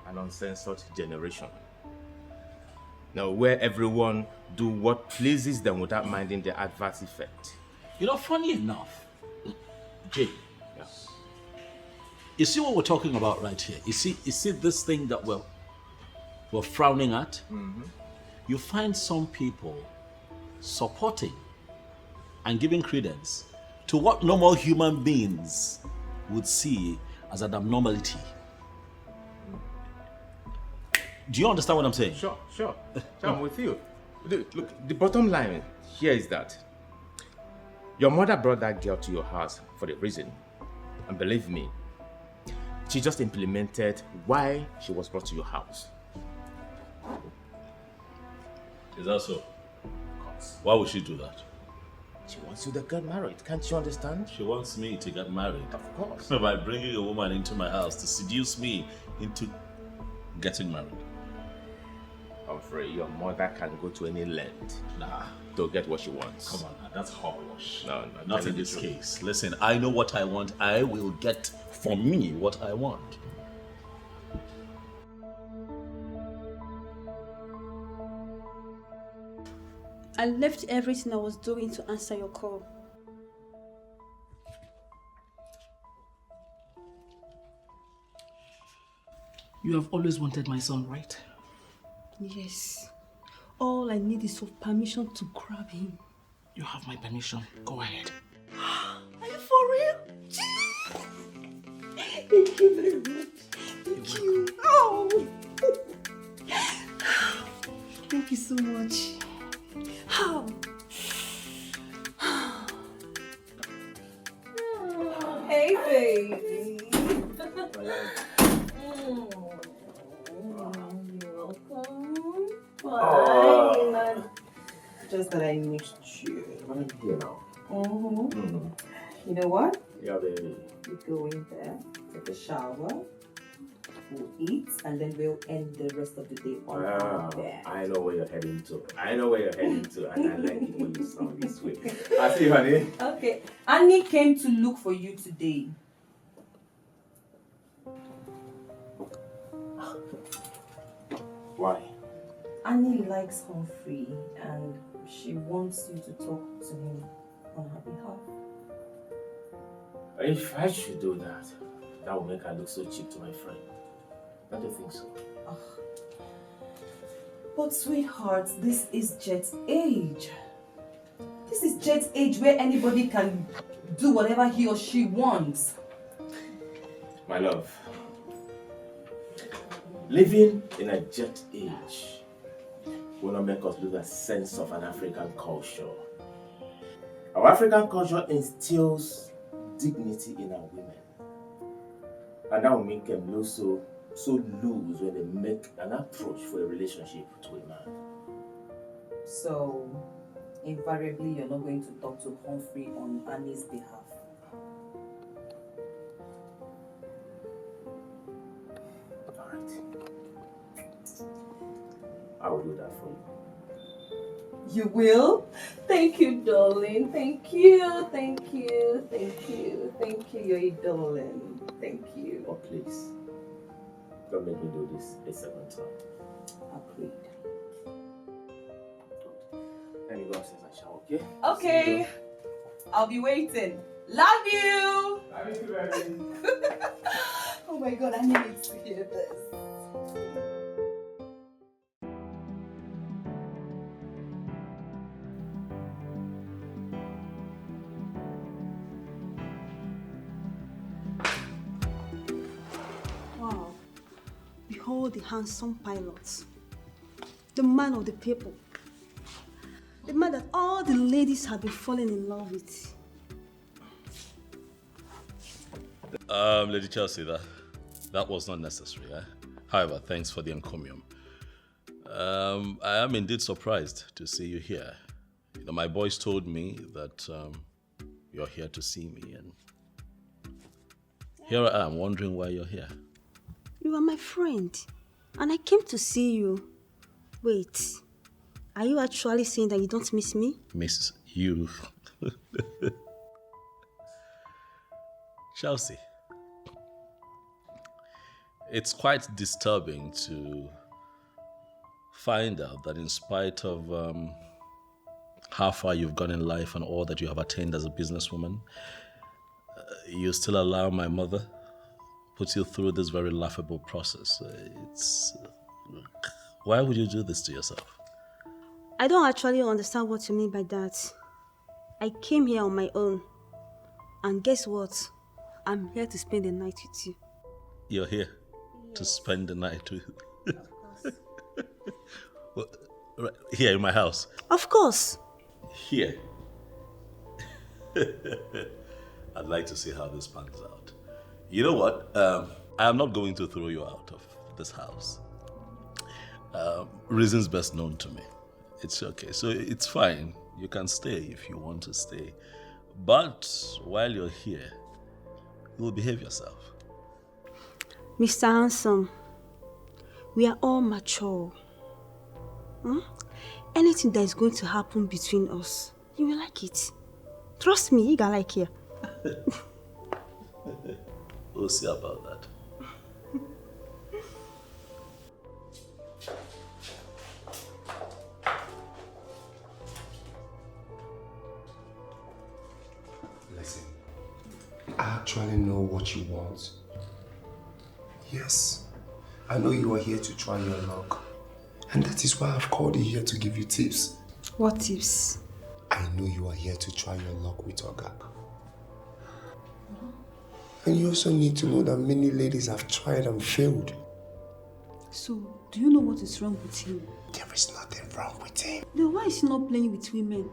Speaker 5: An uncensored generation. Now, where everyone do what pleases them without minding the adverse effect.
Speaker 3: You know, funny enough, Jay. You see what we're talking about right here? You see this thing that we're frowning at?
Speaker 5: Mm-hmm.
Speaker 3: You find some people supporting and giving credence to what normal human beings would see as an abnormality. Do you understand what I'm saying?
Speaker 5: Sure. I'm with you. Look, the bottom line here is that your mother brought that girl to your house for a reason. And believe me, she just implemented why she was brought to your house.
Speaker 3: Is that so? Why would she do that?
Speaker 5: She wants you to get married. Can't you understand?
Speaker 3: She wants me to get married.
Speaker 5: Of course.
Speaker 3: By bringing a woman into my house to seduce me into getting married.
Speaker 5: I'm afraid your mother can go to any length to get what she wants.
Speaker 3: Come on, that's hogwash.
Speaker 5: No,
Speaker 3: not in this case. Listen, I know what I want. I will get for me what I want.
Speaker 16: I left everything I was doing to answer your call.
Speaker 1: You have always wanted my son, right?
Speaker 16: Yes. All I need is your permission to grab him.
Speaker 1: You have my permission. Go ahead.
Speaker 16: Are you for real? Thank you very much. Thank you. Oh. Thank you so much. How?
Speaker 10: Hey, baby. You're welcome. Fine. Just that I missed you.
Speaker 5: I'm here now.
Speaker 10: You know what?
Speaker 5: Yeah, baby.
Speaker 10: We go in there, take a shower, we'll eat, and then we'll end the rest of the day on our bed.
Speaker 5: I know where you're heading to. And I like it when you sound this way. I see you, honey.
Speaker 10: Okay. Annie came to look for you today.
Speaker 5: Why?
Speaker 10: Annie likes Humphrey and she wants you to talk to him on her behalf.
Speaker 5: If I should do that, that would make her look so cheap to my friend. Don't you think so?
Speaker 10: But sweetheart, this is Jet's age. This is Jet's age where anybody can do whatever he or she wants.
Speaker 5: My love, living in a jet age will not make us lose a sense of an African culture. Our African culture instills dignity in our women. And that will make them look so loose when they make an approach for a relationship to a man.
Speaker 10: So, invariably, you're not going to talk to Humphrey on Annie's behalf.
Speaker 5: Alright. I will do that for you.
Speaker 10: You will? Thank you, darling. Thank you. Thank you. Thank you. Thank you. You're a darling. Thank you.
Speaker 5: Oh, please. Don't make me do this a second time.
Speaker 10: Agreed.
Speaker 5: Let me go upstairs and shower, okay?
Speaker 10: Okay. I'll be waiting. Love you.
Speaker 5: Love you too, baby.
Speaker 10: Oh my God, I need to hear this.
Speaker 16: Wow. Behold the handsome pilot. The man of the people. The man that all the ladies have been falling in love with.
Speaker 3: Lady Chelsea, that was not necessary. However, thanks for the encomium. I am indeed surprised to see you here. You know, my boys told me that you're here to see me, and here I am wondering why you're here.
Speaker 16: You are my friend, and I came to see you. Wait, are you actually saying that you don't miss me?
Speaker 3: Miss you. Chelsea, it's quite disturbing to find out that in spite of how far you've gone in life and all that you have attained as a businesswoman, you still allow my mother put you through this very laughable process. Why would you do this to yourself?
Speaker 16: I don't actually understand what you mean by that. I came here on my own. And guess what? I'm here to spend the night with you.
Speaker 3: You're here to spend the night with well, right here in my house?
Speaker 16: Of course.
Speaker 3: Here? I'd like to see how this pans out. You know what? I am not going to throw you out of this house. Reasons best known to me. It's okay. So it's fine. You can stay if you want to stay. But while you're here, you will behave yourself.
Speaker 16: Mr. Handsome, we are all mature. Anything that is going to happen between us, you will like it. Trust me, you gonna like it.
Speaker 3: We'll see about that.
Speaker 8: Listen, I actually know what you want. Yes, I know you are here to try your luck. And that is why I've called you here to give you tips.
Speaker 16: What tips?
Speaker 8: I know you are here to try your luck with Ogak. And you also need to know that many ladies have tried and failed.
Speaker 16: So, do you know what is wrong with him?
Speaker 8: There is nothing wrong with him.
Speaker 16: Then why is he not playing with women?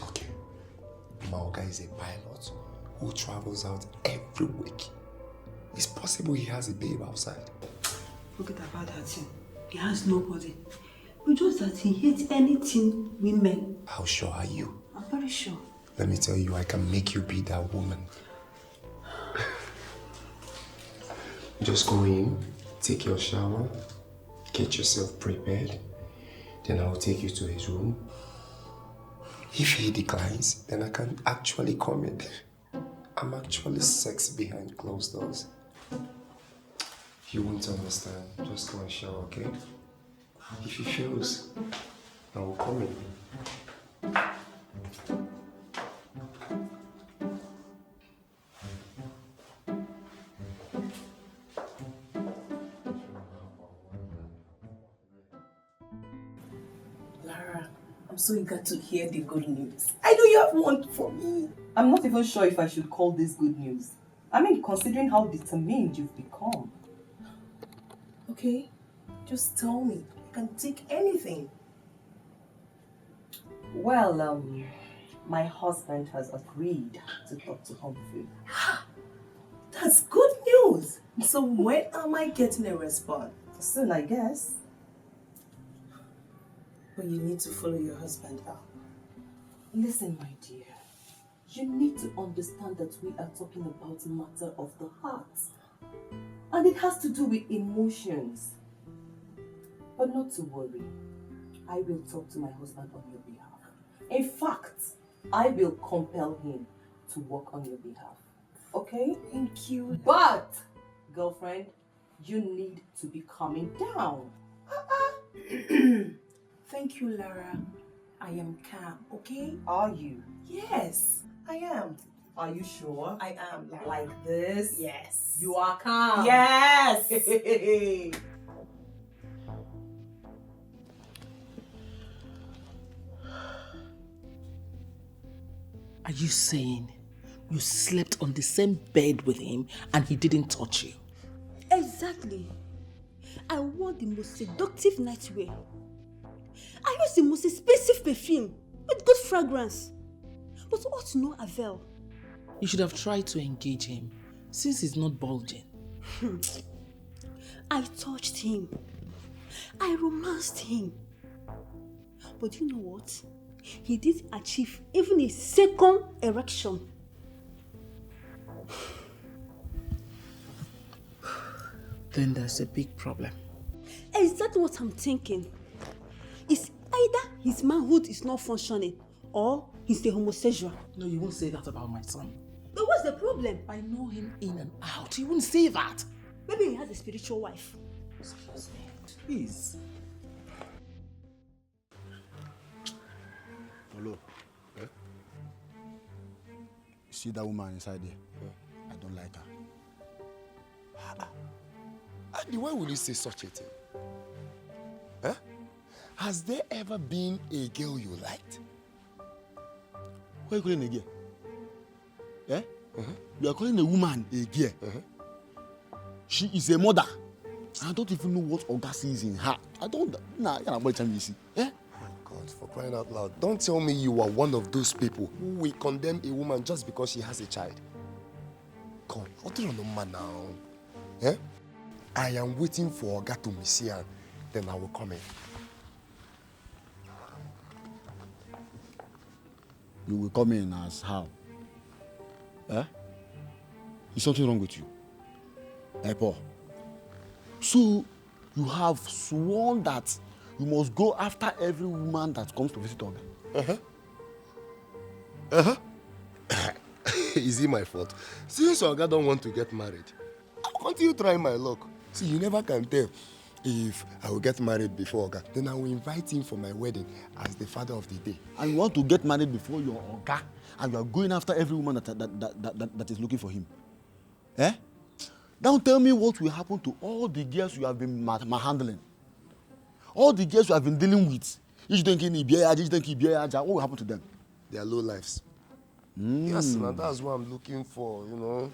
Speaker 8: Okay. Maoga is a pilot who travels out every week. It's possible he has a babe outside.
Speaker 16: Forget about that thing. He has nobody. But just that he hates anything women.
Speaker 8: How sure are you?
Speaker 16: I'm very sure.
Speaker 8: Let me tell you, I can make you be that woman. Just go in, take your shower, get yourself prepared. Then I will take you to his room. If he declines, then I can actually come in. I'm actually sexy behind closed doors. You won't understand. Just go and shower, okay? If he fails, I will come in.
Speaker 10: Lara, I'm so eager to hear the good news. I know you have one for me. I'm not even sure if I should call this good news. I mean, considering how determined you've become. Okay, just tell me. I can take anything. Well, my husband has agreed to talk to Humphrey. That's good news. So when am I getting a response? Soon, I guess.
Speaker 11: But you need to follow your husband out.
Speaker 10: Listen, my dear. You need to understand that we are talking about matter of the heart. And it has to do with emotions. But not to worry. I will talk to my husband on your behalf. In fact, I will compel him to work on your behalf. Okay?
Speaker 11: Thank you.
Speaker 10: But, girlfriend, you need to be calming down.
Speaker 11: Thank you, Lara. I am calm, okay?
Speaker 10: Are you?
Speaker 11: Yes, I am.
Speaker 10: Are you sure?
Speaker 11: I am, Lara.
Speaker 10: Like this?
Speaker 11: Yes.
Speaker 10: You are calm?
Speaker 11: Yes!
Speaker 1: Are you saying you slept on the same bed with him and he didn't touch you?
Speaker 16: Exactly. I wore the most seductive nightwear. I used the most expensive perfume with good fragrance. But all to no avail.
Speaker 1: You should have tried to engage him since he's not bulging.
Speaker 16: I touched him. I romanced him. But you know what? He did achieve even a second erection.
Speaker 1: Then there's a big problem.
Speaker 16: Exactly what I'm thinking. It's either his manhood is not functioning or he's a homosexual.
Speaker 1: No, you won't say that about my son.
Speaker 16: But what's the problem?
Speaker 1: I know him in and out. You wouldn't say that.
Speaker 16: Maybe he has a spiritual wife.
Speaker 1: Excuse me. Please.
Speaker 9: Hello. Eh? You see that woman inside there? I don't like her.
Speaker 8: Andy, why would you say such a thing? Huh? Has there ever been a girl you liked?
Speaker 9: Why are you calling a girl? Eh? You are calling a woman a girl. She is a mother. I don't even know what August is in her. I don't. Nah, you're not watching me, see. Eh?
Speaker 8: My God, for crying out loud. Don't tell me you are one of those people who will condemn a woman just because she has a child. God, what do you know, man now? Eh? I am waiting for Oga to miss her, then I will come in.
Speaker 9: You will come in as how? Eh? Is something wrong with you? Eh, Paul? So, you have sworn that you must go after every woman that comes to visit Oga?
Speaker 8: Is it my fault? Since Oga don't want to get married, I'll continue trying my luck. See, you never can tell. If I will get married before Oga, then I will invite him for my wedding as the father of the day.
Speaker 9: And you want to get married before your Oga, and you are going after every woman that is looking for him. Eh? Don't tell me what will happen to all the girls you have been handling. All the girls you have been dealing with. Each thinking what will happen to them?
Speaker 8: They are low lives. Yes, now that's what I'm looking for, you know.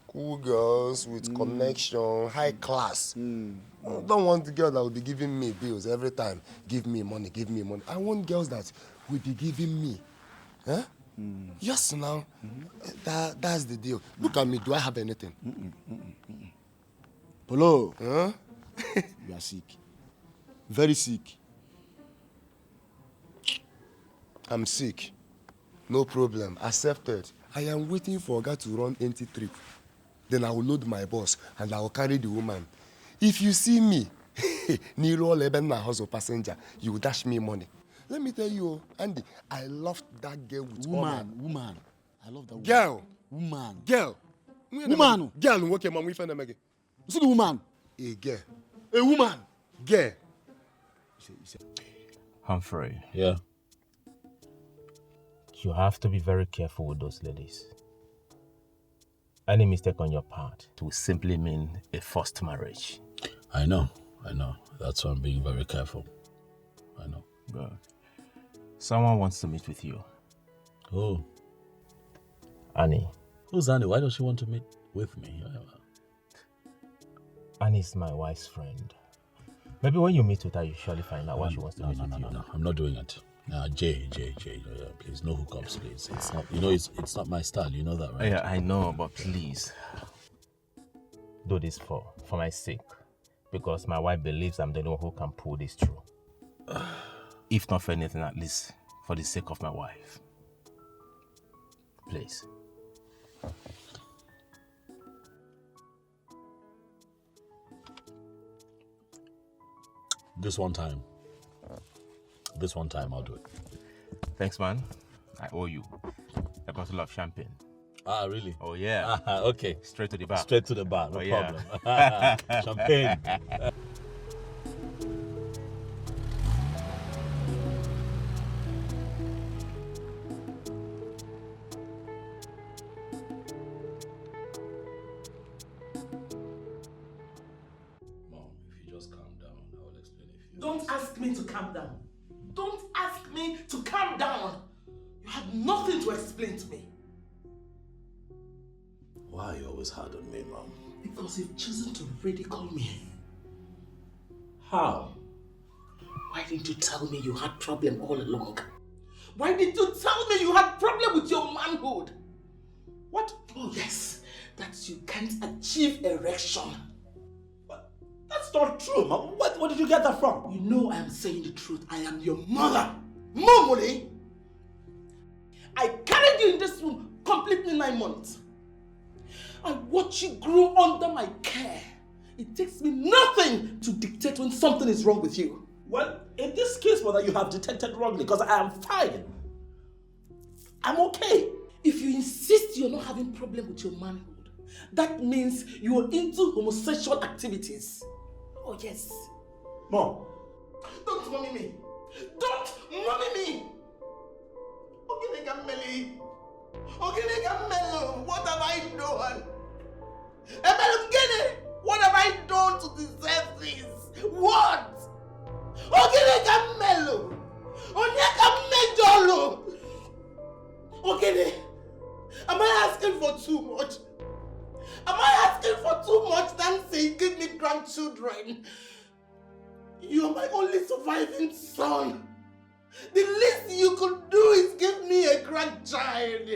Speaker 8: Cool girls with connection, high class. I don't want the girl that will be giving me bills every time. Give me money, give me money. I want girls that will be giving me. Huh? Yes, now. That's the deal. Look at me. Do I have anything?
Speaker 9: Polo.
Speaker 8: Huh?
Speaker 9: You are sick. Very sick.
Speaker 8: I'm sick. No problem. Accepted. I am waiting for Oga to run empty trip. Then I will load my bus and I will carry the woman. If you see me, Niro Lebena house of passenger, you will dash me money. Let me tell you, Andy, I loved that girl with
Speaker 9: woman. I love that woman.
Speaker 8: Girl.
Speaker 9: Woman.
Speaker 8: Girl.
Speaker 9: Woman.
Speaker 8: Girl, what can we find them again?
Speaker 9: You see the woman?
Speaker 8: A girl.
Speaker 9: A woman.
Speaker 8: Girl.
Speaker 5: Humphrey.
Speaker 3: Yeah.
Speaker 5: You have to be very careful with those ladies. Any mistake on your part will simply mean a forced marriage.
Speaker 3: I know. That's why I'm being very careful. I know.
Speaker 5: Good. Someone wants to meet with you.
Speaker 3: Who?
Speaker 5: Annie.
Speaker 3: Who's Annie? Why does she want to meet with me?
Speaker 5: Annie's my wife's friend. Maybe when you meet with her, you surely find out why she wants to meet with you.
Speaker 3: No, I'm not doing it. Jay, please, no hookups, please. It's not, it's not my style. You know that, right?
Speaker 5: Yeah, I know, but please do this for my sake, because my wife believes I'm the one who can pull this through. If not for anything, at least for the sake of my wife. Please.
Speaker 12: This one time I'll do it.
Speaker 5: Thanks, man. I owe you a bottle of champagne.
Speaker 12: Ah, really?
Speaker 5: Oh, yeah.
Speaker 12: Okay.
Speaker 5: Straight to the bar.
Speaker 12: Straight to the bar, no
Speaker 5: Oh,
Speaker 12: problem. Champagne.
Speaker 1: Don't ask me to calm down. Don't ask me to calm down. You have nothing to explain to me.
Speaker 12: Why are you always hard on me, Mom?
Speaker 1: Because you've chosen to ridicule me.
Speaker 12: How?
Speaker 1: Why didn't you tell me you had problem all along? Why did you tell me you had problem with your manhood? What? Oh yes, that you can't achieve erection.
Speaker 12: That's not true, Mom. What did you get that from?
Speaker 1: You know I am saying the truth. I am your mother. Momoli! I carried you in this room completely 9 months. I watched you grow under my care. It takes me nothing to dictate when something is wrong with you.
Speaker 12: Well, in this case, Mother, you have detected wrongly because I am fine. I'm okay.
Speaker 1: If you insist you're not having problem with your manhood, that means you're into homosexual activities. Oh yes.
Speaker 12: Mom.
Speaker 1: Don't mommy me. Don't mommy me. What have I done? What have I done to deserve this? What? Am I asking for too much? Am I asking for too much than saying give me grandchildren? You're my only surviving son. The least you could do is give me a grandchild.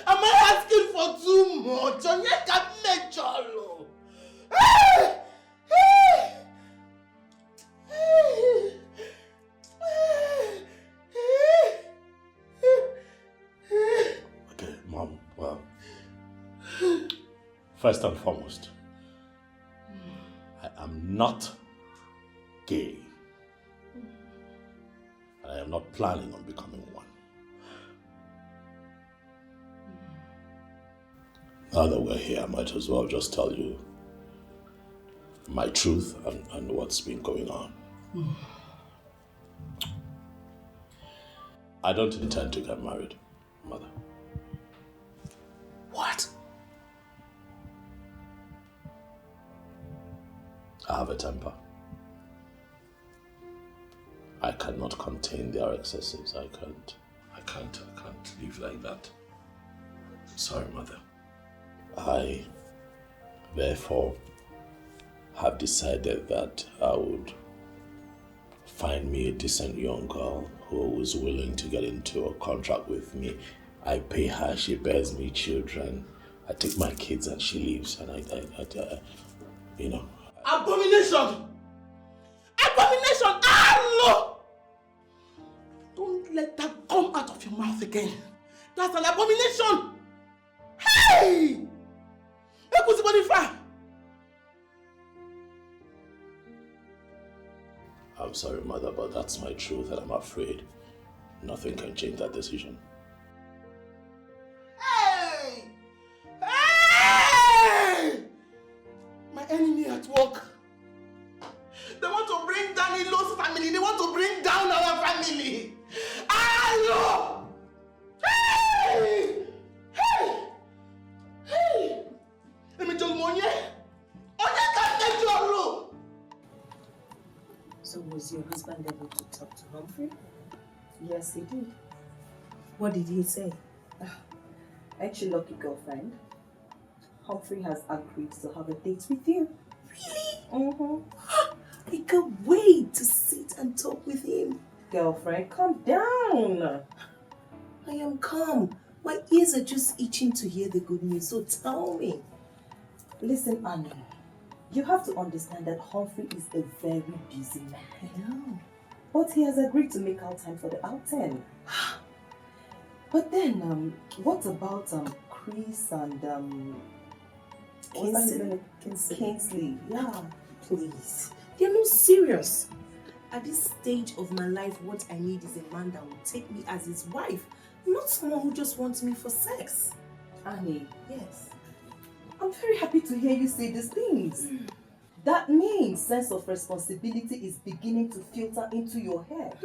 Speaker 1: Am I asking for too much?
Speaker 12: Okay, Mom, well, first and foremost, I am not gay. I am not planning on becoming one. Now that we're here, I might as well just tell you my truth and what's been going on. I don't intend to get married, Mother.
Speaker 1: What?
Speaker 12: I have a temper. I cannot contain their excesses. I can't live like that. Sorry, Mother. I, therefore, have decided that I would find me a decent young girl who is willing to get into a contract with me. I pay her, she bears me children. I take my kids and she leaves, and I you know.
Speaker 1: Abomination! Abomination! Ah, no! Don't let that come out of your mouth again. That's an abomination! Hey!
Speaker 12: I'm sorry, Mother, but that's my truth, and I'm afraid nothing can change that decision.
Speaker 1: Hey! Hey! My enemy at work. They want to bring down Ilo's family. They want to bring down our family. Hello! Hey! Hey! Hey!
Speaker 10: So was your husband able to talk to Humphrey? Yes, he did. What did he say? Ain't you lucky, girlfriend? Humphrey has agreed to have a date with you. Really? Mm-hmm. I can't wait to sit and talk with him. Girlfriend, calm down. I am calm. My ears are just itching to hear the good news, so tell me. Listen, Annie. You have to understand that Humphrey is a very busy man. I know. But he has agreed to make out time for the outing. But then, what about Chris and Kingsley? Yeah.
Speaker 11: Please. They're not serious. At this stage of my life, what I need is a man that will take me as his wife, not someone who just wants me for sex.
Speaker 10: Annie,
Speaker 11: Yes.
Speaker 10: I'm very happy to hear you say these things. That means sense of responsibility is beginning to filter into your head.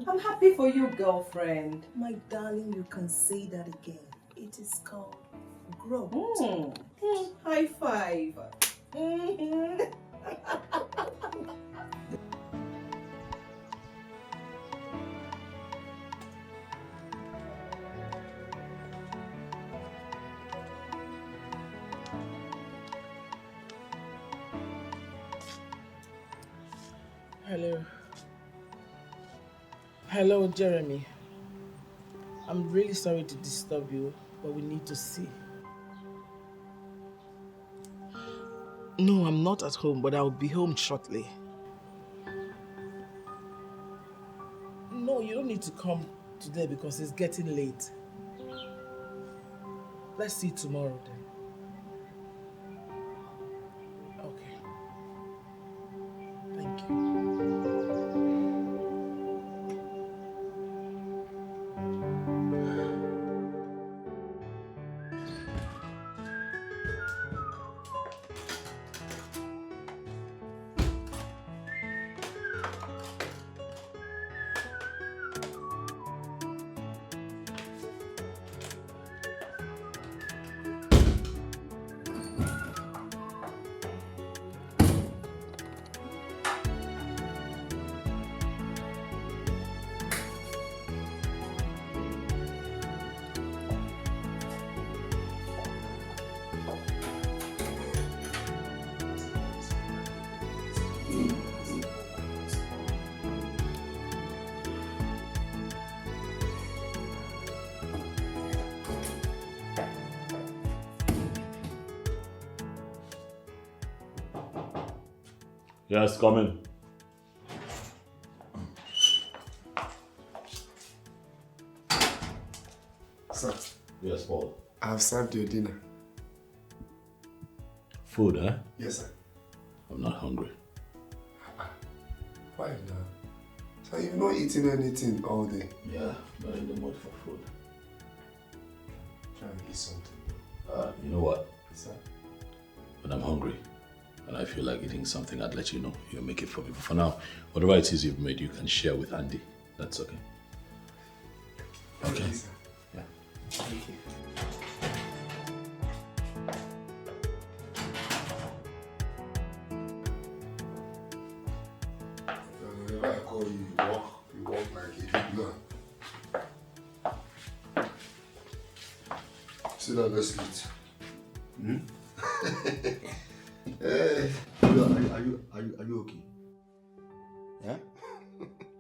Speaker 10: I'm happy for you, girlfriend.
Speaker 11: My darling, you can say that again. It is called growth.
Speaker 10: High five.
Speaker 1: Hello. Hello, Jeremy. I'm really sorry to disturb you, but we need to see. No, I'm not at home, but I'll be home shortly. No, you don't need to come today because it's getting late. Let's see tomorrow then. Okay. Thank you.
Speaker 3: Yes, come in.
Speaker 8: Sir.
Speaker 3: Yes, Paul.
Speaker 8: I've served your dinner.
Speaker 3: Food, eh?
Speaker 8: Yes, sir.
Speaker 3: I'm not hungry.
Speaker 8: Why now? So you've not eaten anything all day?
Speaker 3: Yeah, not in the mood for food.
Speaker 8: Try and eat something.
Speaker 3: You know what?
Speaker 8: Sir?
Speaker 3: When I'm hungry and I feel like eating something, I'd let you know. You'll make it for me. But for now, whatever it is you've made, you can share with Andy. That's okay. Okay.
Speaker 8: Sir.
Speaker 3: Yeah.
Speaker 8: Thank you. Whenever I call you, you walk like a big man. Sit down, let's eat.
Speaker 9: Hey, are you okay? Yeah?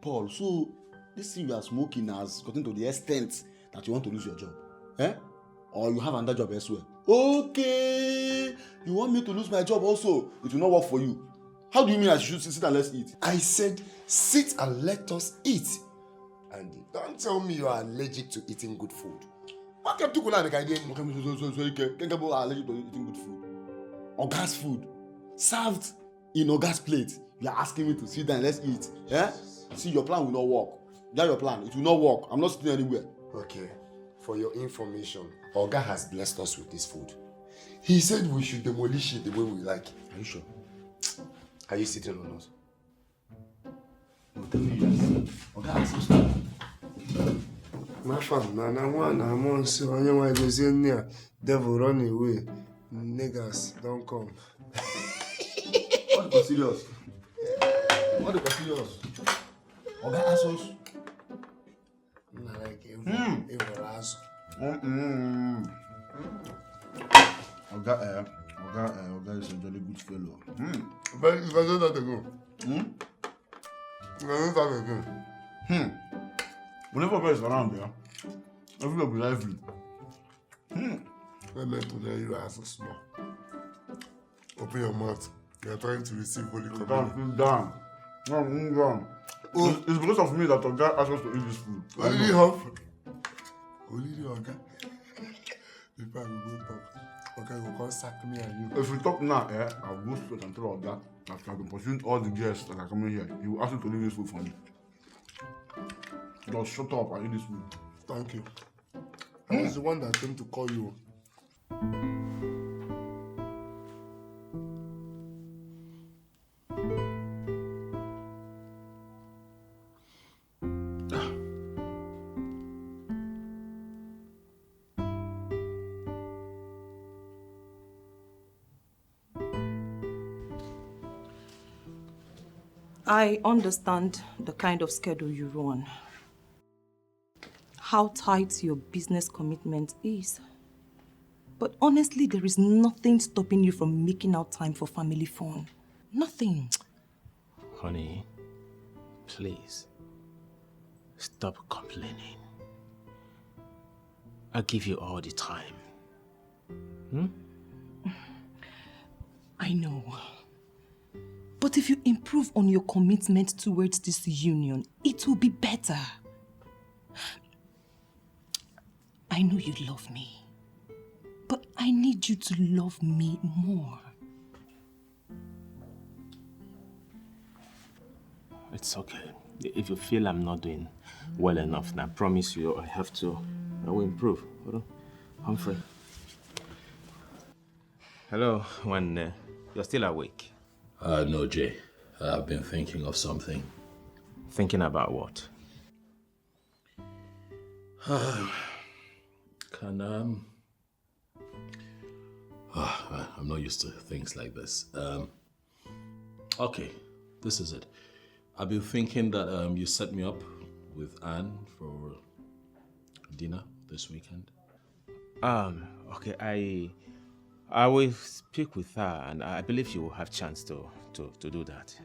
Speaker 9: Paul, so this thing you are smoking has gotten to the extent that you want to lose your job. Eh? Or you have another job elsewhere. Okay. You want me to lose my job also? It will not work for you. How do you mean I should sit and let's eat?
Speaker 8: I said sit and let us eat. And don't tell me you are allergic to eating good food. What kept you going to
Speaker 9: allergic to eating good food? Oga's food. Served in Oga's plate. You are asking me to sit down and let's eat. Yeah? See, your plan will not work. That's your plan. It will not work. I'm not sitting anywhere.
Speaker 8: Okay. For your information, Oga has blessed us with this food. He said we should demolish it the way we like.
Speaker 9: Are you sure?
Speaker 8: Are you sitting or not?
Speaker 9: No, tell me yes. Oga has some stuff.
Speaker 8: My fam, Nana one, I'm on so I know I go say near devil run away. Niggas don't come.
Speaker 9: What the serious? What the serious? Oga has us.
Speaker 8: Like evil ass.
Speaker 9: Oga is a jolly good fellow.
Speaker 8: But if I say that again. If I say that again.
Speaker 9: Whenever Oga is around there, everybody will be lively.
Speaker 8: Let me put you as a small. Open your mouth. You are trying to receive Holy Communion.
Speaker 9: Down. It's because of me that Oga asked us to eat this food.
Speaker 8: Only Humphrey. Only Oga. If I will go talk, Oga will come sack me and you.
Speaker 9: If we talk now, I'll go straight and tell Oga that I've been pursuing all the guests that are coming here. He will ask you to leave this food for me. Just shut up and eat this food.
Speaker 8: Thank you. I was the one that came to call you.
Speaker 4: I understand the kind of schedule you run, how tight your business commitment is. But honestly, there is nothing stopping you from making out time for family fun. Nothing.
Speaker 5: Honey, please, stop complaining. I'll give you all the time.
Speaker 4: I know. But if you improve on your commitment towards this union, it will be better. I know you love me, but I need you to love me more.
Speaker 5: It's okay. If you feel I'm not doing well enough, then I promise you I will improve. Hold on. Humphrey. Hello, when you're still awake.
Speaker 12: No, Jay. I've been thinking of something.
Speaker 5: Thinking about what?
Speaker 12: I'm not used to things like this. Okay, this is it. I've been thinking that you set me up with Anne for dinner this weekend.
Speaker 5: Okay, I will speak with her, and I believe she will have chance to do that.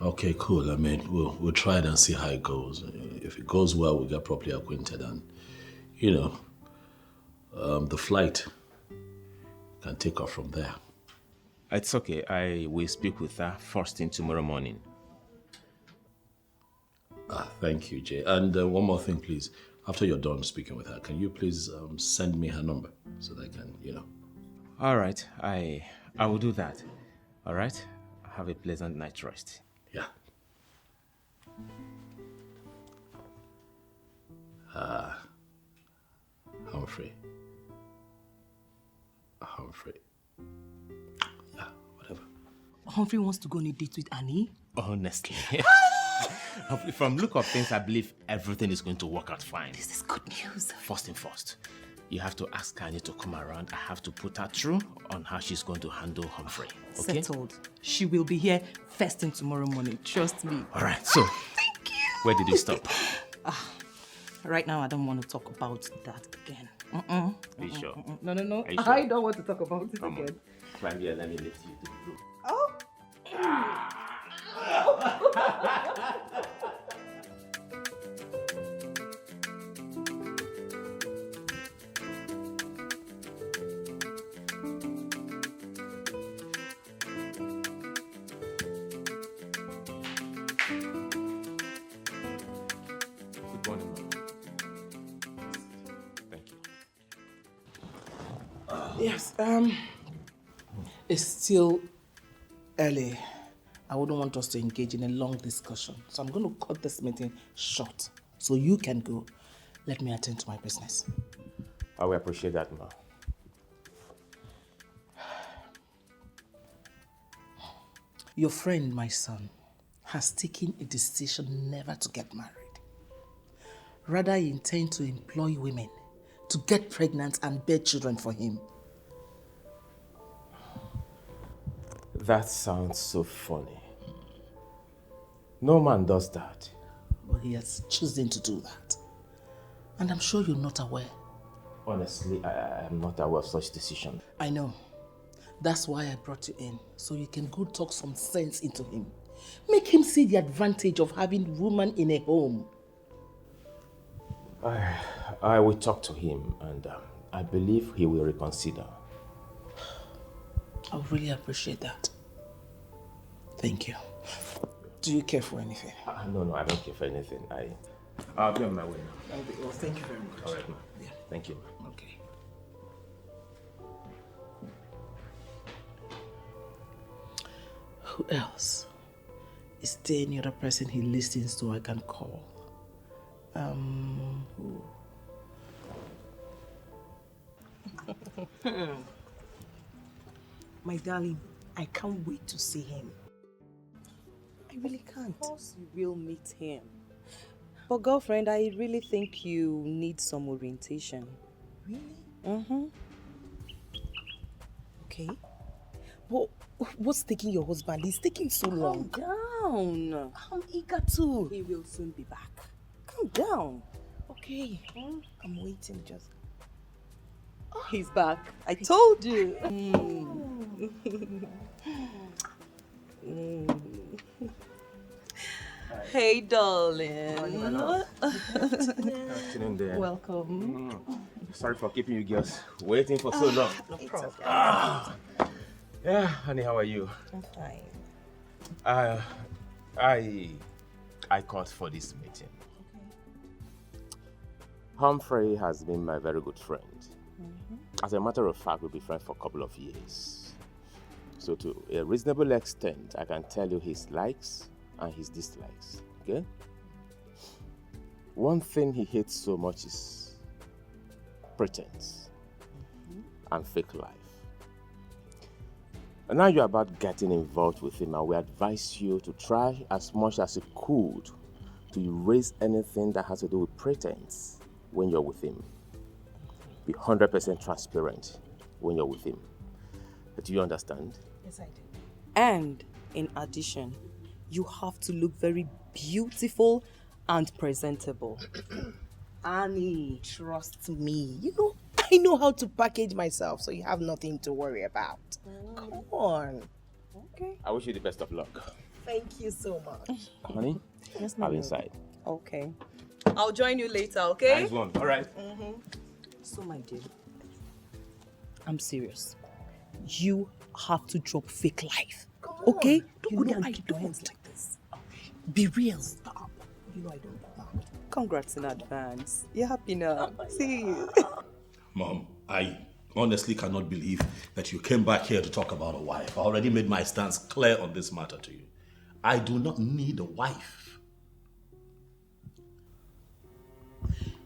Speaker 12: Okay, cool. I mean, we'll try it and see how it goes. If it goes well, we'll get properly acquainted, and the flight can take off from there.
Speaker 5: It's okay. I will speak with her first thing tomorrow morning.
Speaker 12: Thank you, Jay. And one more thing, please. After you're done speaking with her, can you please send me her number so that I can,
Speaker 5: All right. I will do that. All right? Have a pleasant night rest.
Speaker 12: Yeah. Humphrey. Yeah, whatever.
Speaker 4: Humphrey wants to go on a date with Annie?
Speaker 5: Honestly. From look of things, I believe everything is going to work out fine.
Speaker 4: This is good news.
Speaker 5: First thing first, you have to ask Annie to come around. I have to put her through on how she's going to handle Humphrey. Okay?
Speaker 4: Settled. She will be here first thing tomorrow morning. Trust me.
Speaker 5: All right, so
Speaker 4: thank you.
Speaker 5: Where did you stop?
Speaker 4: Right now, I don't want to talk about that again.
Speaker 5: Are you sure?
Speaker 4: No.
Speaker 5: Are you sure?
Speaker 4: I don't want to talk about it again.
Speaker 5: Climb here, let me lift you to the roof.
Speaker 4: Oh.
Speaker 5: Good morning, ma'am. Thank you.
Speaker 1: Yes, it's still early. I wouldn't want us to engage in a long discussion. So I'm going to cut this meeting short. So you can go. Let me attend to my business.
Speaker 5: I will appreciate that, ma'am.
Speaker 1: Your friend, my son, has taken a decision never to get married. Rather, he intends to employ women to get pregnant and bear children for him.
Speaker 5: That sounds so funny. No man does that.
Speaker 1: But he has chosen to do that. And I'm sure you're not aware.
Speaker 5: Honestly, I am not aware of such decision.
Speaker 1: I know. That's why I brought you in, so you can go talk some sense into him. Make him see the advantage of having woman in a home.
Speaker 5: I will talk to him, and I believe he will reconsider.
Speaker 1: I really appreciate that. Thank you. Do you care for anything?
Speaker 5: No, I don't care for anything. I'll be on my way now.
Speaker 1: Well, thank you very much.
Speaker 5: All right, ma.
Speaker 1: Yeah.
Speaker 5: Thank you.
Speaker 1: Okay. Who else? Is there any other person he listens to I can call? Who?
Speaker 4: My darling, I can't wait to see him. I really can't. Of course you will meet him. But girlfriend, I really think you need some orientation.
Speaker 1: Really?
Speaker 4: Mm-hmm. Okay. Well, what's taking your husband? He's taking so long. Calm down. I'm eager to. He will soon be back. Calm down. Okay. I'm waiting just. Oh, he's back. I told you. Hey, darling.
Speaker 5: Afternoon there.
Speaker 4: Welcome.
Speaker 5: Sorry for keeping you girls waiting for so long.
Speaker 4: No problem.
Speaker 5: Yeah, honey, how are you?
Speaker 4: I'm fine.
Speaker 5: I called for this meeting. Humphrey has been my very good friend. As a matter of fact, we'll be friends for a couple of years. So to a reasonable extent, I can tell you his likes and his dislikes, okay? One thing he hates so much is pretense and fake life. And now you're about getting involved with him, and we advise you to try as much as you could to erase anything that has to do with pretense when you're with him. Be 100% transparent when you're with him. Do you understand?
Speaker 4: Yes, I do. And in addition, you have to look very beautiful and presentable. Annie, trust me. I know how to package myself, so you have nothing to worry about. Come on. Okay.
Speaker 5: I wish you the best of luck.
Speaker 4: Thank you so much.
Speaker 5: Honey,
Speaker 4: Yes,
Speaker 5: I'm
Speaker 4: ma'am.
Speaker 5: inside.
Speaker 4: Okay. I'll join you later, okay?
Speaker 5: Nice one. All right.
Speaker 4: So, my dear, I'm serious. You have to drop fake life. Okay? Don't go there and keep your hands like this. Be real. Stop. You know I don't do that. Congrats in advance. You're happy now. See you.
Speaker 12: Mom, I honestly cannot believe that you came back here to talk about a wife. I already made my stance clear on this matter to you. I do not need a wife.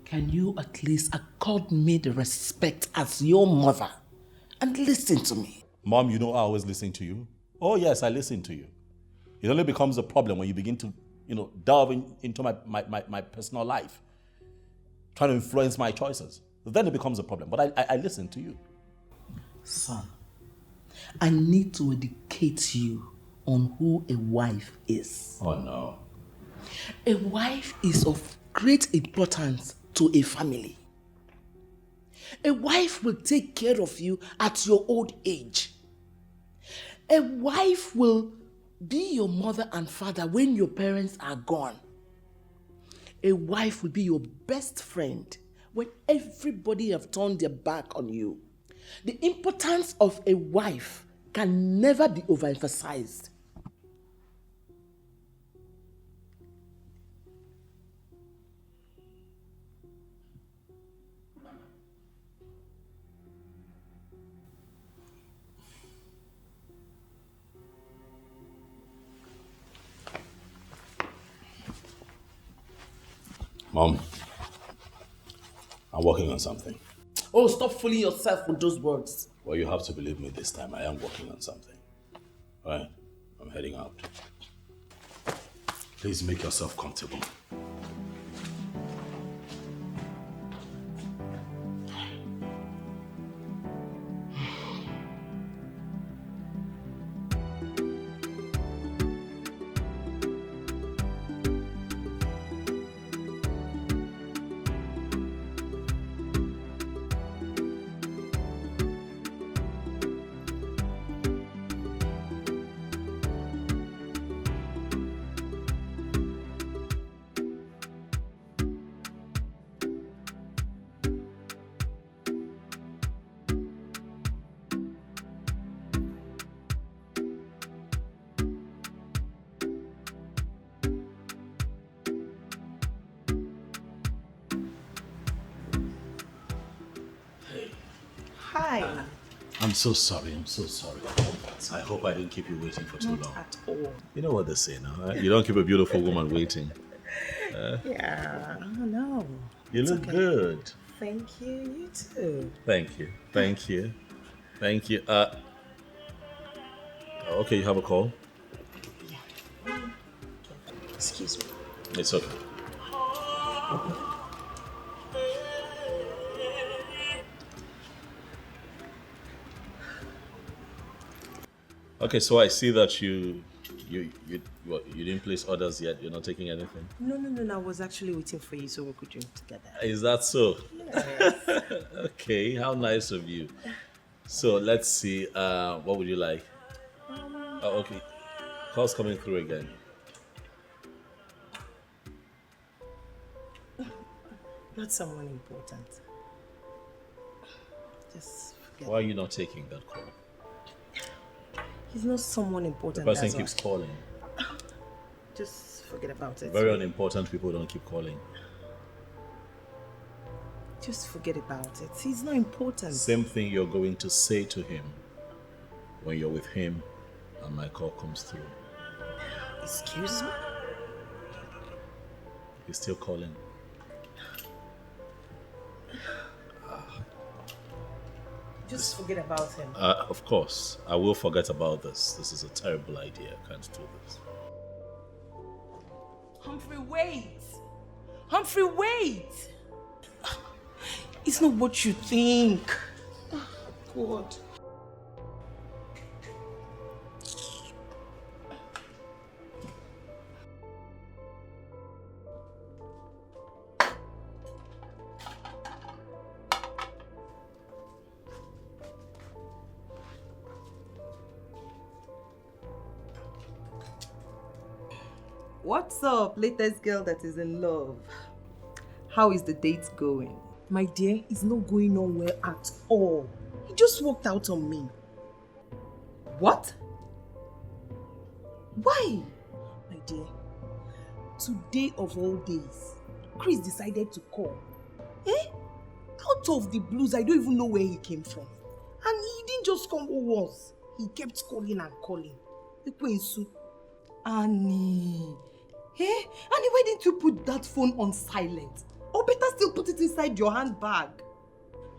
Speaker 1: Can you at least accord me the respect as your mother and listen to me?
Speaker 12: Mom, you know I always listen to you. Oh yes, I listen to you. It only becomes a problem when you begin to, delve into my personal life, trying to influence my choices. Then it becomes a problem. But I listen to you.
Speaker 1: Son, I need to educate you on who a wife is.
Speaker 12: Oh no.
Speaker 1: A wife is of great importance to a family. A wife will take care of you at your old age. A wife will be your mother and father when your parents are gone. A wife will be your best friend when everybody have turned their back on you. The importance of a wife can never be overemphasized.
Speaker 12: Mom, I'm working on something.
Speaker 1: Oh, stop fooling yourself with those words.
Speaker 12: Well, you have to believe me this time. I am working on something. All right, I'm heading out. Please make yourself comfortable.
Speaker 11: Hi.
Speaker 12: I'm so sorry. I hope I didn't keep you waiting for too long.
Speaker 11: At all.
Speaker 12: You know what they say now, right? You don't keep a beautiful woman waiting.
Speaker 11: Yeah, no.
Speaker 12: You look good.
Speaker 11: Thank you, you too.
Speaker 12: Thank you. Okay, you have a call?
Speaker 11: Excuse me.
Speaker 12: It's okay. Okay, so I see that you didn't place orders yet. You're not taking anything.
Speaker 11: No. I was actually waiting for you so we could drink together.
Speaker 12: Is that so?
Speaker 11: Yes.
Speaker 12: Okay, how nice of you. So let's see. What would you like? Oh, okay. Call's coming through again.
Speaker 11: Not someone important. Just forget.
Speaker 12: Why are you not taking that call?
Speaker 11: He's not someone important.
Speaker 12: The person keeps calling.
Speaker 11: Just forget about it.
Speaker 12: Very unimportant people don't keep calling.
Speaker 11: Just forget about it. He's not important.
Speaker 12: Same thing you're going to say to him when you're with him and my call comes through.
Speaker 11: Excuse me?
Speaker 12: He's still calling.
Speaker 11: Just forget about him.
Speaker 12: Of course, I will forget about this. This is a terrible idea. I can't do this.
Speaker 1: Humphrey, wait! Humphrey, wait! It's not what you think. God.
Speaker 4: What's up, latest girl that is in love? How is the date going?
Speaker 11: My dear, it's not going on well at all. He just walked out on me.
Speaker 4: What? Why?
Speaker 11: My dear, today of all days, Chris decided to call. Out of the blues, I don't even know where he came from. And he didn't just come once. He kept calling and calling.
Speaker 4: Annie. Annie, why didn't you put that phone on silent? Or better still put it inside your handbag.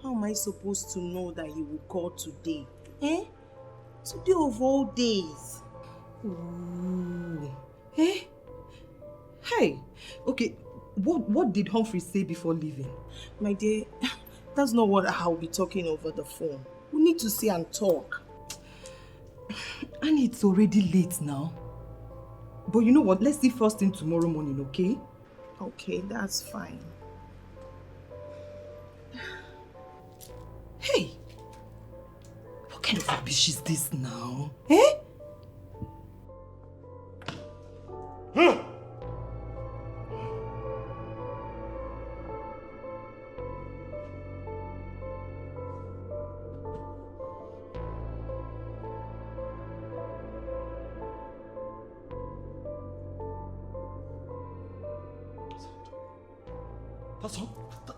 Speaker 11: How am I supposed to know that he will call today? Today of all days.
Speaker 4: Ooh. Hey, okay, what did Humphrey say before leaving?
Speaker 11: My dear, that's not what I'll be talking over the phone. We need to see and talk.
Speaker 4: And it's already late now. But you know what? Let's see first thing tomorrow morning, okay?
Speaker 11: Okay, that's fine.
Speaker 4: Hey! What kind of rubbish is this now?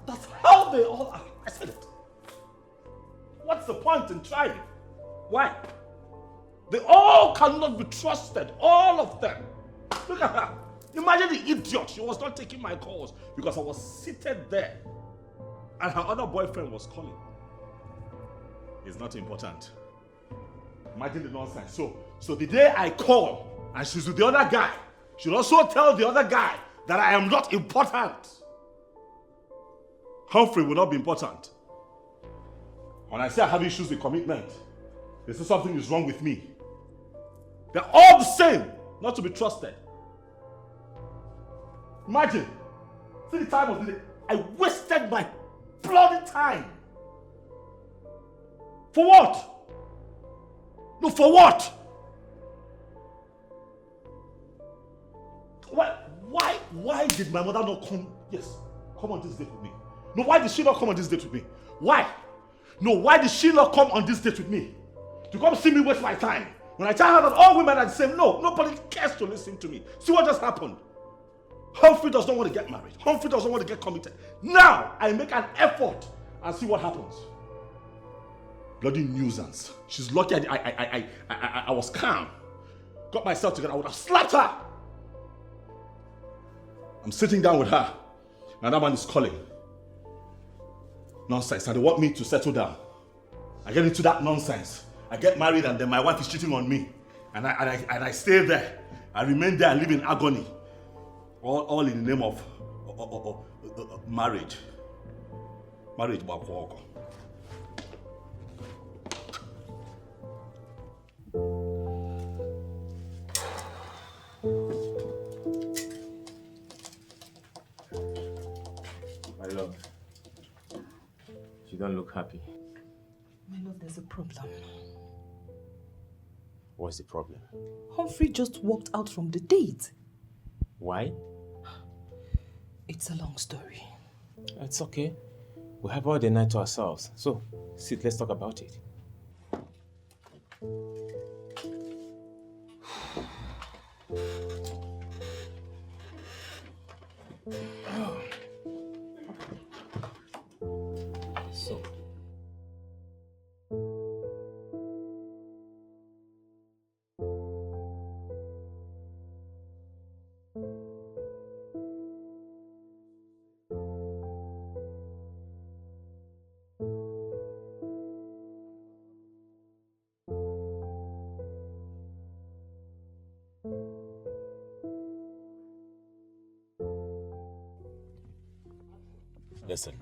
Speaker 3: That's how they all are. I said it. What's the point in trying? Why? They all cannot be trusted. All of them. Look at her. Imagine the idiot. She was not taking my calls because I was seated there and her other boyfriend was calling. It's not important. Imagine the nonsense. So the day I call and she's with the other guy, she'll also tell the other guy that I am not important. Humphrey will not be important. When I say I have issues with commitment, they say something is wrong with me. They're all the same, not to be trusted. Imagine, see the time of the day. I wasted my bloody time. For what? No, for what? Why did my mother not come on this date with me? No, why did she not come on this date with me? Why? No, why did she not come on this date with me? To come see me waste my time. When I tell her that all women are the same, no, nobody cares to listen to me. See what just happened? Humphrey does not want to get married. Humphrey doesn't want to get committed. Now, I make an effort and see what happens.
Speaker 12: Bloody nuisance. She's lucky I was calm. Got myself together, I would have slapped her. I'm sitting down with her, and that man is calling. Nonsense, and they want me to settle down. I get into that nonsense. I get married, and then my wife is cheating on me. And I stay there. I remain there and live in agony. All in the name of marriage. Marriage, Bakwoko.
Speaker 5: My love, you don't look happy.
Speaker 10: My love, there's a problem.
Speaker 5: What's the problem?
Speaker 10: Humphrey just walked out from the date.
Speaker 5: Why?
Speaker 10: It's a long story.
Speaker 5: It's okay. We have all the night to ourselves. So, sit, let's talk about it. So,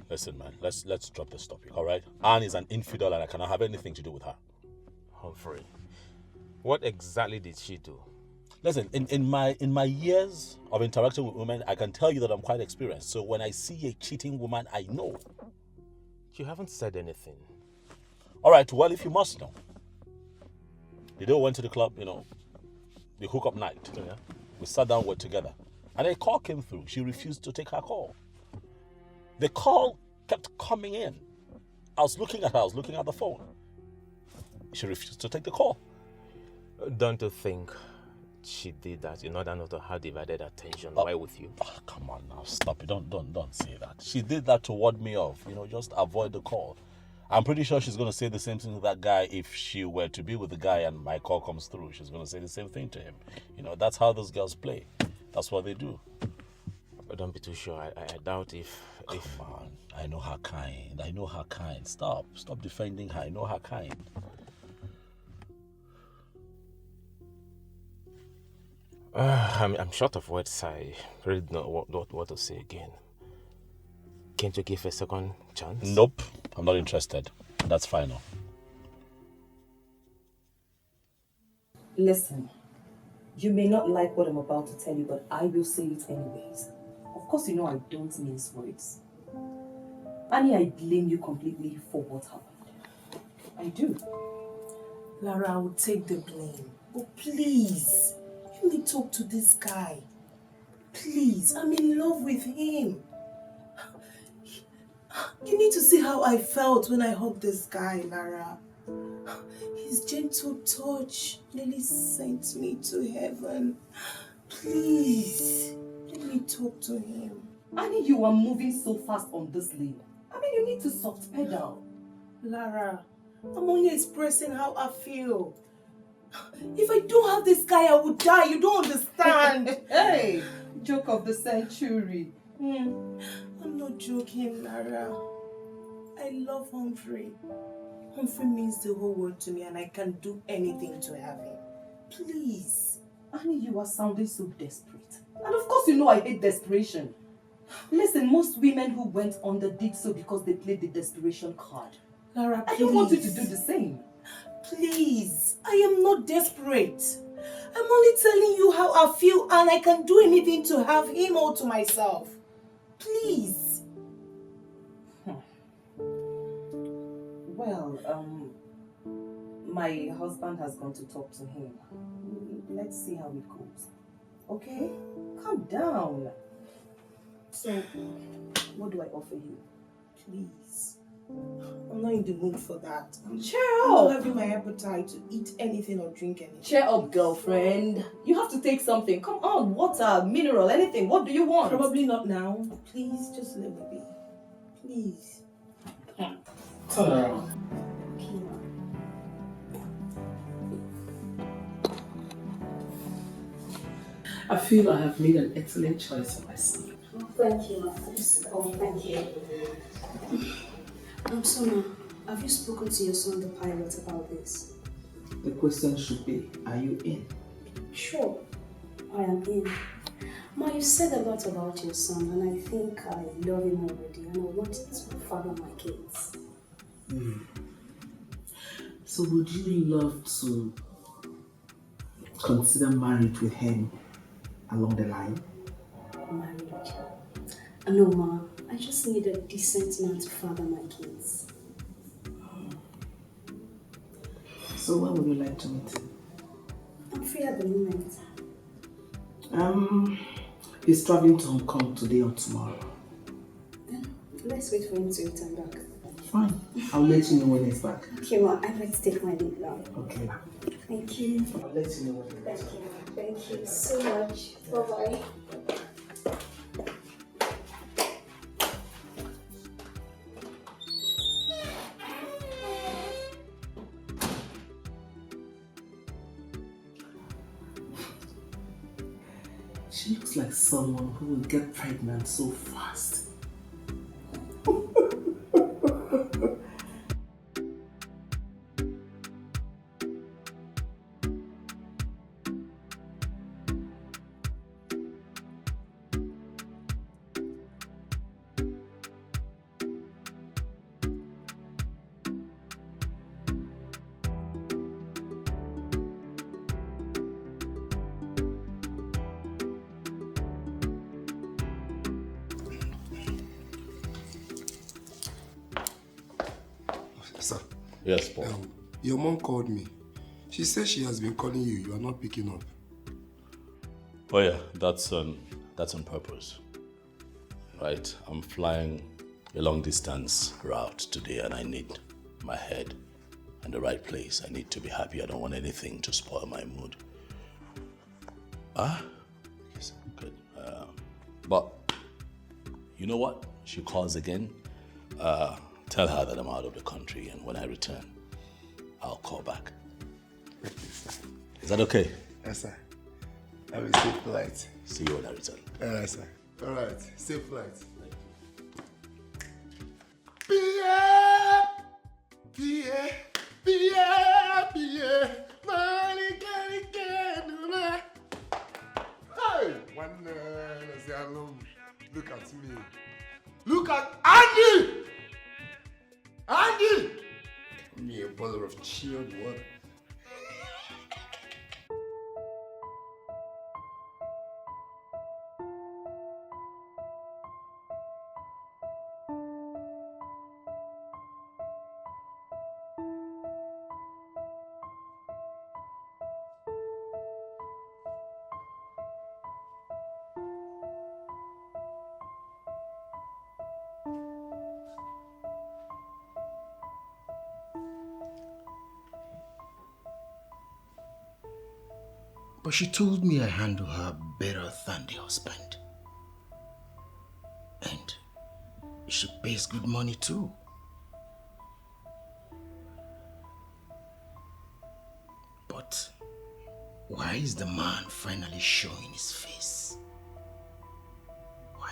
Speaker 3: Listen, man. Let's drop this topic, all right? Anne is an infidel, and I cannot have anything to do with her.
Speaker 5: Humphrey, what exactly did she do?
Speaker 3: Listen, in my years of interacting with women, I can tell you that I'm quite experienced. So when I see a cheating woman, I know.
Speaker 5: You haven't said anything.
Speaker 3: All right. Well, if you must know, the day we went to the club, the hookup night.
Speaker 5: Yeah.
Speaker 3: We sat down, we're together, and a call came through. She refused to take her call. The call kept coming in. I was looking at her, I was looking at the phone. She refused to take the call.
Speaker 5: Don't you think she did that in order not to have divided attention while with you?
Speaker 3: Oh, come on now, stop it. Don't say that. She did that to ward me off, just avoid the call. I'm pretty sure she's going to say the same thing to that guy if she were to be with the guy and my call comes through. She's going to say the same thing to him. That's how those girls play. That's what they do.
Speaker 5: But don't be too sure. I doubt if...
Speaker 3: Come on. I know her kind. Stop defending her. I know her kind.
Speaker 5: I'm short of words. I really don't know what to say again. Can't you give a second chance?
Speaker 3: Nope. I'm not interested. That's final.
Speaker 10: Listen, you may not like what I'm about to tell you, but I will say it anyways. Of course, you know I don't mince words. Annie, I blame you completely for what happened. I do.
Speaker 11: Lara, I will take the blame. But please, let me talk to this guy. Please, I'm in love with him. You need to see how I felt when I hugged this guy, Lara. His gentle touch nearly sent me to heaven. Please, let me talk to him.
Speaker 10: Annie, you are moving so fast on this lane. You need to soft pedal.
Speaker 11: Lara, I'm only expressing how I feel. If I don't have this guy, I would die. You don't understand.
Speaker 10: Hey, joke of the century.
Speaker 11: I'm not joking, Lara. I love Humphrey. Humphrey means the whole world to me and I can do anything to have him. Please.
Speaker 10: Annie, you are sounding so desperate. And of course you know I hate desperation. Listen, most women who went under did so because they played the desperation card.
Speaker 11: Lara, please.
Speaker 10: I don't want you to do the same.
Speaker 11: Please, I am not desperate. I'm only telling you how I feel and I can do anything to have him all to myself. Please.
Speaker 10: Well, my husband has gone to talk to him. Let's see how it goes. Okay? Calm down. So, what do I offer you?
Speaker 11: Please. I'm not in the mood for that.
Speaker 10: Cheer
Speaker 11: I'm
Speaker 10: up!
Speaker 11: not having my appetite to eat anything or drink anything.
Speaker 10: Cheer up, girlfriend. You have to take something. Come on, water, mineral, anything. What do you want?
Speaker 11: Probably not now. Please, just let me be. Please. Turn around.
Speaker 1: I feel I have made an excellent choice for my son.
Speaker 16: Oh, thank you, ma. Oh, thank you. So, ma, have you spoken to your son, the pilot, about this?
Speaker 1: The question should be, are you in?
Speaker 16: Sure, I am in. Ma, you said a lot about your son, and I think I love him already, and I want to father my kids.
Speaker 1: So would you love to consider marriage with him along the line?
Speaker 16: Marriage? No, ma. I just need a decent man to father my kids.
Speaker 1: So when would you like to meet him?
Speaker 16: I'm free at the moment.
Speaker 1: He's traveling to Hong Kong today or tomorrow.
Speaker 16: Then let's wait for him to return back.
Speaker 1: Fine. I'll let you know when he's back.
Speaker 16: Okay, ma. I'd like to take my leave now.
Speaker 1: Okay.
Speaker 16: Thank you.
Speaker 1: I'll let you know when he's back.
Speaker 16: Thank you. Thank you so much. Bye-bye.
Speaker 1: She looks like someone who will get pregnant so fast.
Speaker 8: Sir.
Speaker 3: Yes, Paul.
Speaker 8: Your mom called me. She says she has been calling you. You are not picking up.
Speaker 3: Oh yeah, that's on purpose. Right? I'm flying a long distance route today and I need my head in the right place. I need to be happy. I don't want anything to spoil my mood. Yes, good. But you know what? She calls again. Tell her that I'm out of the country and when I return, I'll call back. Is that okay?
Speaker 8: Yes, sir. Have a safe flight.
Speaker 3: See you when I return.
Speaker 8: All right, sir. All right. Safe flight. Pierre! Pierre! Pierre! Pierre! Hey! Look at me. Look at Andy! Andy! Give me a bottle of chilled water.
Speaker 6: But she told me I handle her better than the husband. And she pays good money too. But why is the man finally showing his face? Why?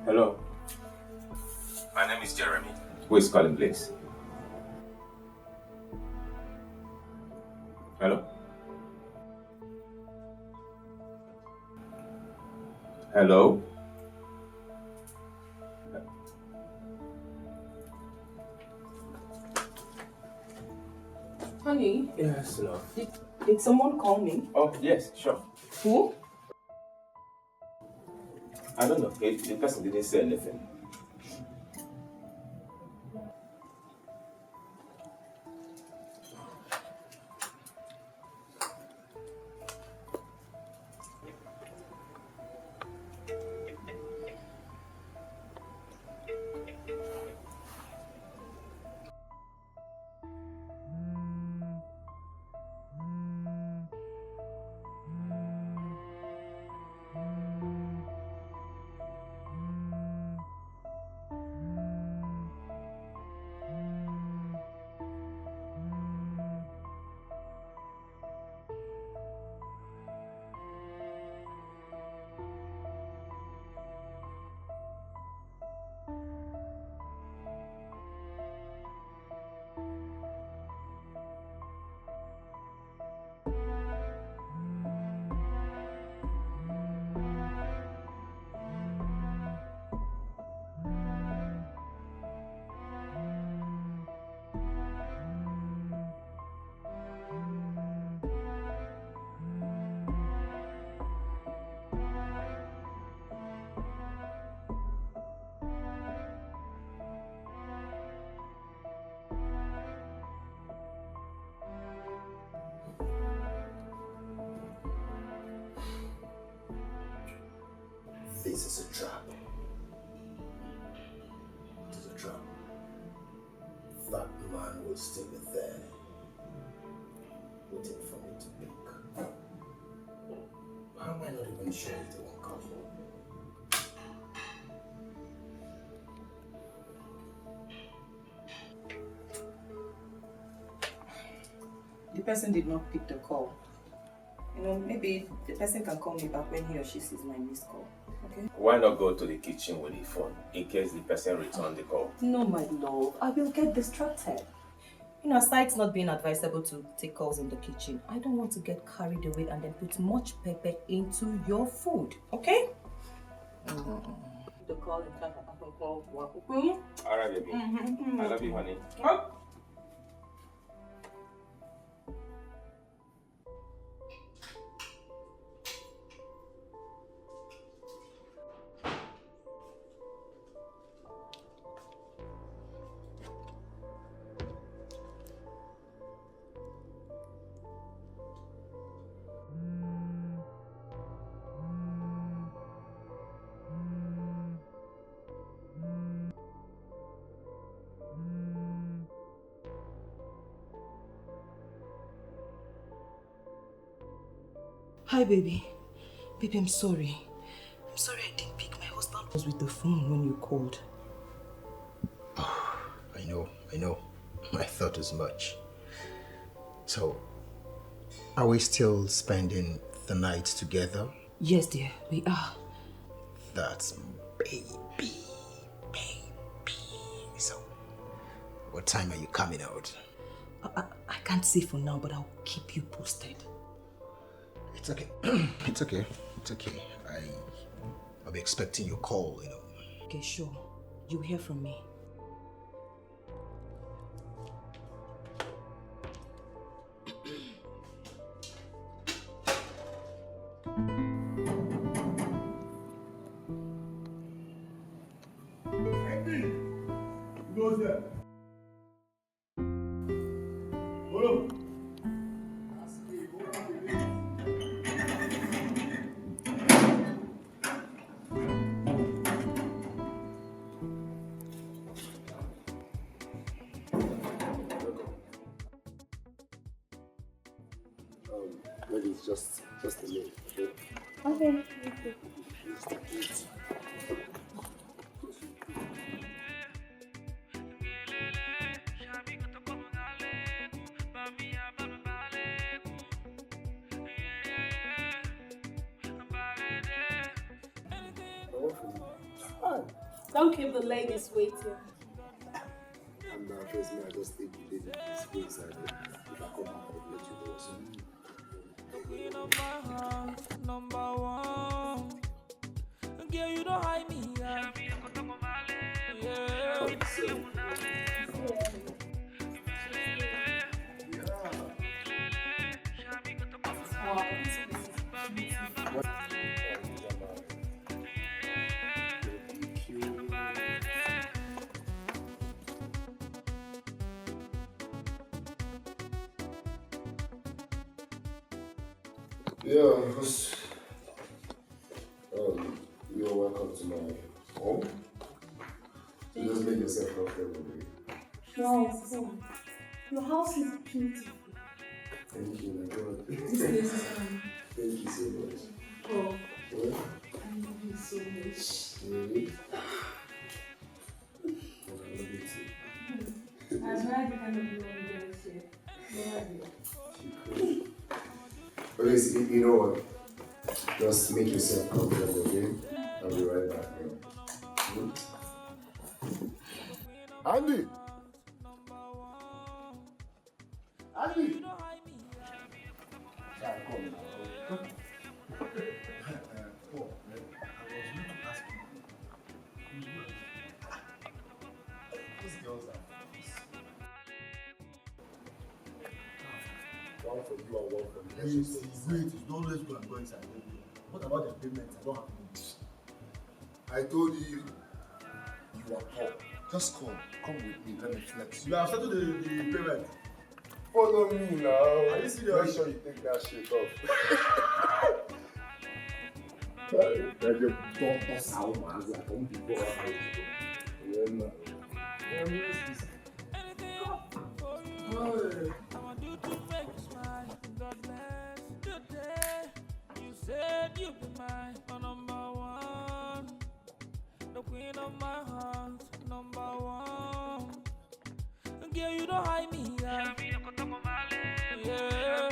Speaker 5: Hello. My name is Jeremy. Who is calling, please? Hello? Hello?
Speaker 10: Honey,
Speaker 5: Yes, love.
Speaker 10: did someone call me?
Speaker 5: Oh, yes, sure.
Speaker 10: Who?
Speaker 5: I don't know. The person didn't say anything.
Speaker 6: This is a trap. It is a trap. That man will still be there, waiting for me to pick. How am I not even sure if they won't come?
Speaker 10: The person did not pick the call. You know, maybe the person can call me back when he or she sees my missed call. Okay?
Speaker 5: Why not go to the kitchen with the phone in case the person returns the call?
Speaker 10: No, my love. I will get distracted. You know, aside it's not being advisable to take calls in the kitchen, I don't want to get carried away and then put much pepper into your food. Okay? The call in time I can call.
Speaker 5: Alright, baby. I love you, honey.
Speaker 10: Hi, baby. Baby, I'm sorry. I'm sorry I didn't pick. My husband was with the phone when you called.
Speaker 6: I know. I thought as much. So, are we still spending the night together?
Speaker 10: Yes, dear, we are.
Speaker 6: That's baby. So, what time are you coming out?
Speaker 10: I can't say for now, but I'll keep you posted.
Speaker 6: It's okay. It's okay. I'll be expecting your call, you know.
Speaker 10: Okay, sure. You'll hear from me.
Speaker 8: Maybe it's just a minute, okay?
Speaker 16: Okay. Don't keep the ladies waiting.
Speaker 8: And first, I just take the baby to school inside. If I come back, I'll let you know. So.
Speaker 17: Queen of my heart, number one. Girl, you don't hide me. Yeah.
Speaker 8: Yeah, just, you're welcome to my home. So just make yourself comfortable, babe.
Speaker 16: Wow, your house is beautiful.
Speaker 8: Thank you, my God.
Speaker 16: This place is fine.
Speaker 8: Thank you so much.
Speaker 16: Oh,
Speaker 8: Yeah?
Speaker 16: I love you so much.
Speaker 8: Really? I love you too.
Speaker 16: I'm glad you kind of know me very shit. No idea.
Speaker 8: Okay, so you know what? Just make yourself comfortable, okay? I'll be right back now. Andy! Andy! Yeah, come now. These girls are one for you and one for me.
Speaker 9: Wait, don't let's go and go inside. What about the payment? I don't have money.
Speaker 8: I told you, you are poor. Just come with me, let me flex.
Speaker 9: You have started the payment.
Speaker 8: Follow me now.
Speaker 9: Are you serious?
Speaker 8: Make sure you take that shit off. That your daughter sounds like some people are yeah, man.
Speaker 17: You said you'd be my number one, the queen of my heart, number one. Girl, you don't hide me, yeah. Yeah.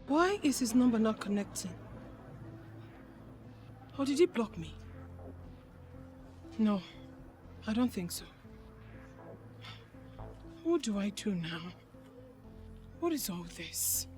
Speaker 2: Why is his number not connecting? Or did he block me? No, I don't think so. What do I do now? What is all this?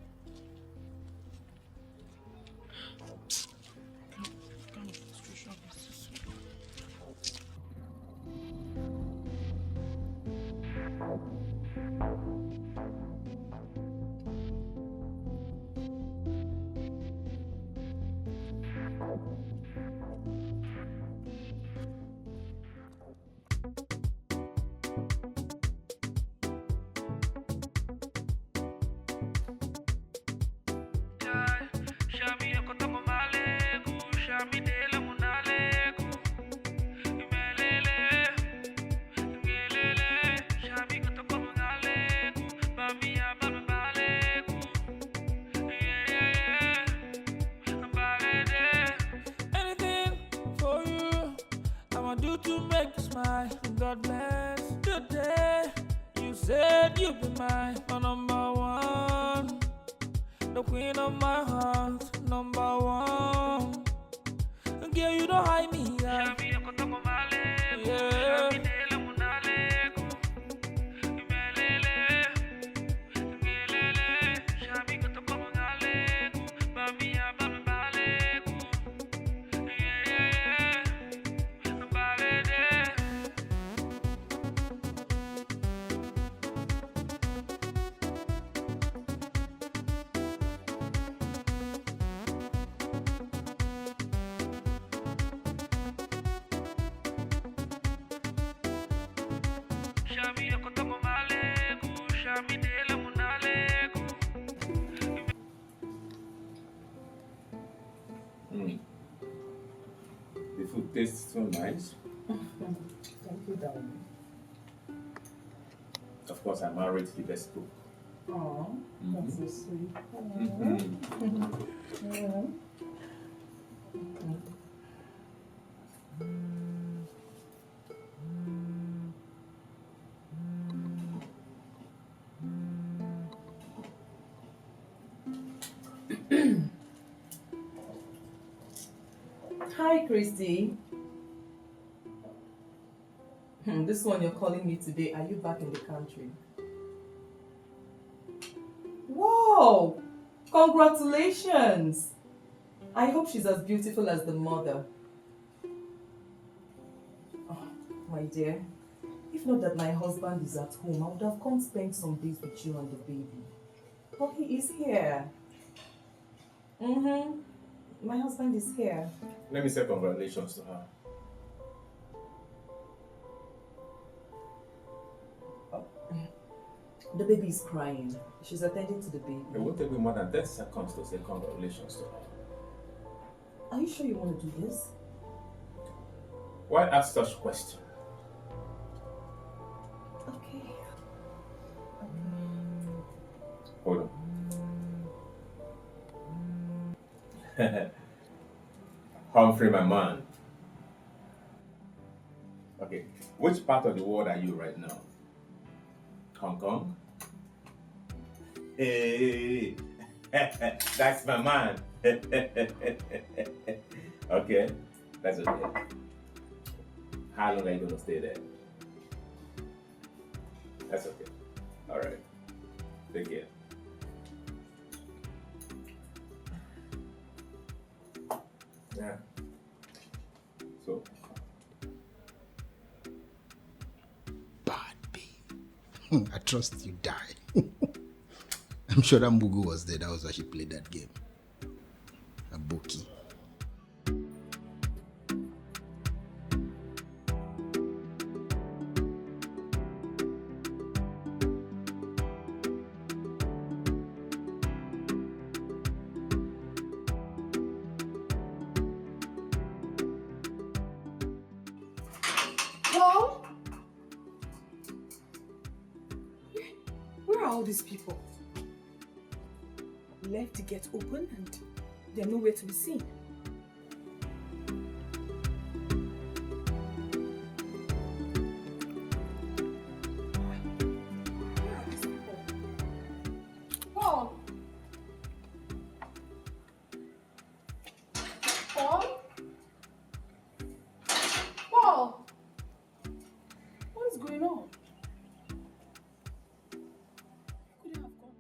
Speaker 2: Anything for you, I'ma do to make you smile. God bless the day you said you'd be my number one, the queen of my heart, number one. Girl, you don't hide me, yeah. Yeah.
Speaker 5: The food tastes so nice.
Speaker 11: Thank you, darling.
Speaker 5: Of course, I married the best cook.
Speaker 11: Oh, that's so sweet. Hi, Christy. This one you're calling me today. Are you back in the country? Wow! Congratulations! I hope she's as beautiful as the mother.
Speaker 10: My dear, if not that my husband is at home, I would have come spend some days with you and the baby. But he is here. My husband is here.
Speaker 5: Let me say congratulations to her.
Speaker 10: The baby is crying. She's attending to the baby.
Speaker 5: It won't take me more than 10 seconds to say congratulations to her.
Speaker 10: Are you sure you want to do this?
Speaker 5: Why ask such question?
Speaker 10: Okay.
Speaker 5: Hold on. Humphrey, my man. Okay, which part of the world are you right now? Hong Kong? Hey, that's my man. Okay, that's okay. How long are you gonna stay there? That's okay. All right. Take care. Yeah. So.
Speaker 6: I trust you die. I'm sure that Mugu was there. That was why she played that game. A bookie.
Speaker 2: Paul? Where are all these people? Left the gate open and they're nowhere to be seen. Paul? Paul? Paul? What is going on? Could you have gone?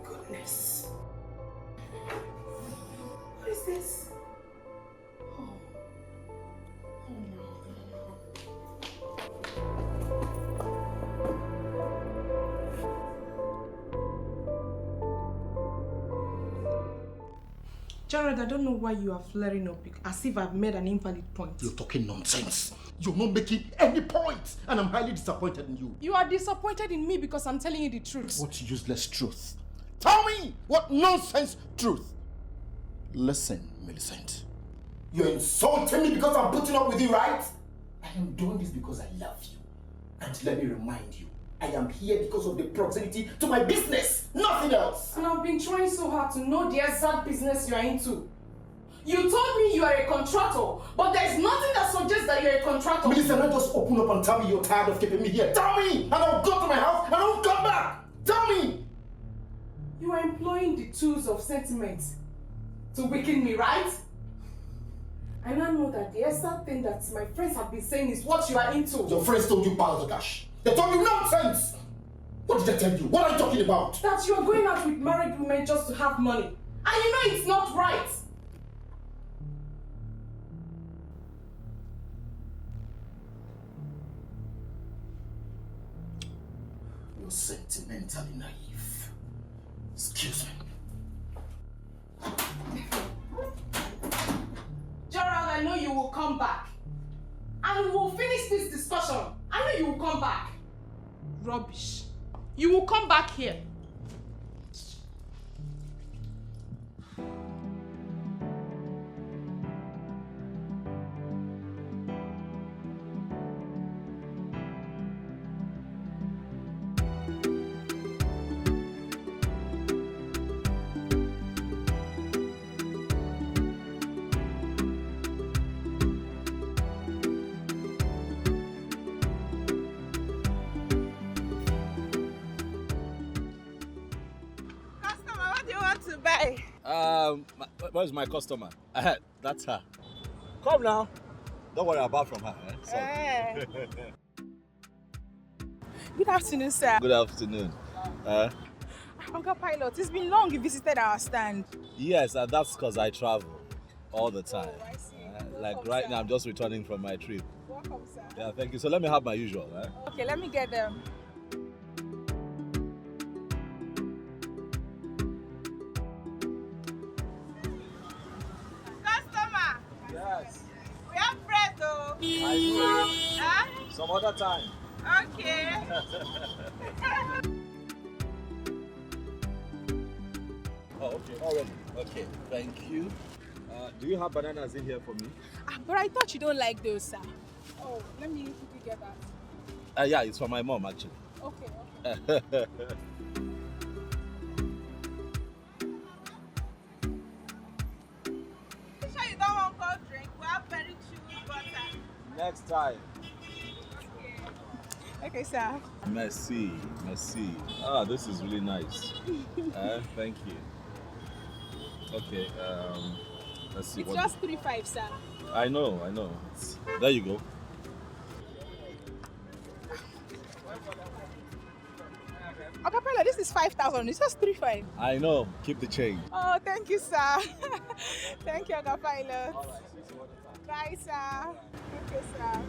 Speaker 2: Goodness. What is this? Oh. Jared, I don't know why you are flaring up as if I've made an invalid point.
Speaker 6: You're talking nonsense. You're not making any point, and I'm highly disappointed in you.
Speaker 2: You are disappointed in me because I'm telling you the truth.
Speaker 6: What useless truth? Tell me what nonsense truth. Listen, Millicent. You're insulting me because I'm putting up with you, right? I am doing this because I love you. And let me remind you, I am here because of the proximity to my business, nothing else.
Speaker 2: And I've been trying so hard to know the exact business you are into. You told me you are a contractor, but there's nothing that suggests that you're a contractor.
Speaker 6: Millicent, not just open up and tell me you're tired of keeping me here. Tell me, and I'll go to my house and I won't come back. Tell me.
Speaker 2: You are employing the tools of sentiment to weaken me, right? And I know that the exact thing that my friends have been saying is what you are into.
Speaker 6: Your friends told you piles of cash. They told you nonsense. What did they tell you? What are you talking about?
Speaker 2: That you are going out with married women just to have money. And you know it's not right.
Speaker 6: mentally naive. Excuse me.
Speaker 2: Gerald, I know you will come back. And we will finish this discussion. I know you will come back. Rubbish. You will come back here.
Speaker 3: Where's my customer? That's her. Come now. Don't worry about from her. Sorry.
Speaker 11: Good afternoon, sir.
Speaker 3: Good afternoon.
Speaker 11: Uncle Pilot, it's been long you visited our stand.
Speaker 3: Yes, that's because I travel all the time. Like right now, I'm just returning from my trip.
Speaker 11: Welcome, sir.
Speaker 3: Yeah, thank you. So let me have my usual.
Speaker 11: Okay, let me get them. Customer!
Speaker 3: Yes.
Speaker 11: We have bread though.
Speaker 3: I do.
Speaker 11: Huh?
Speaker 3: Some other time.
Speaker 11: Okay.
Speaker 3: Oh, okay, already. Okay, thank you. Do you have bananas in here for me?
Speaker 11: But I thought you don't like those, sir. Oh, let me quickly get that.
Speaker 3: Yeah, it's for my mom actually.
Speaker 11: Okay. You sure you don't want cold drink? We have very chewy butter.
Speaker 3: Next time.
Speaker 11: Okay, sir.
Speaker 3: Merci. This is really nice. Thank you. Okay, let's see.
Speaker 11: It's just 3.5, sir.
Speaker 3: I know. There you go.
Speaker 11: Acapella, this is 5,000. It's just 3.5.
Speaker 3: I know. Keep the change.
Speaker 11: Oh, thank you, sir. Thank you, Acapella. Bye, sir. Thank you, sir.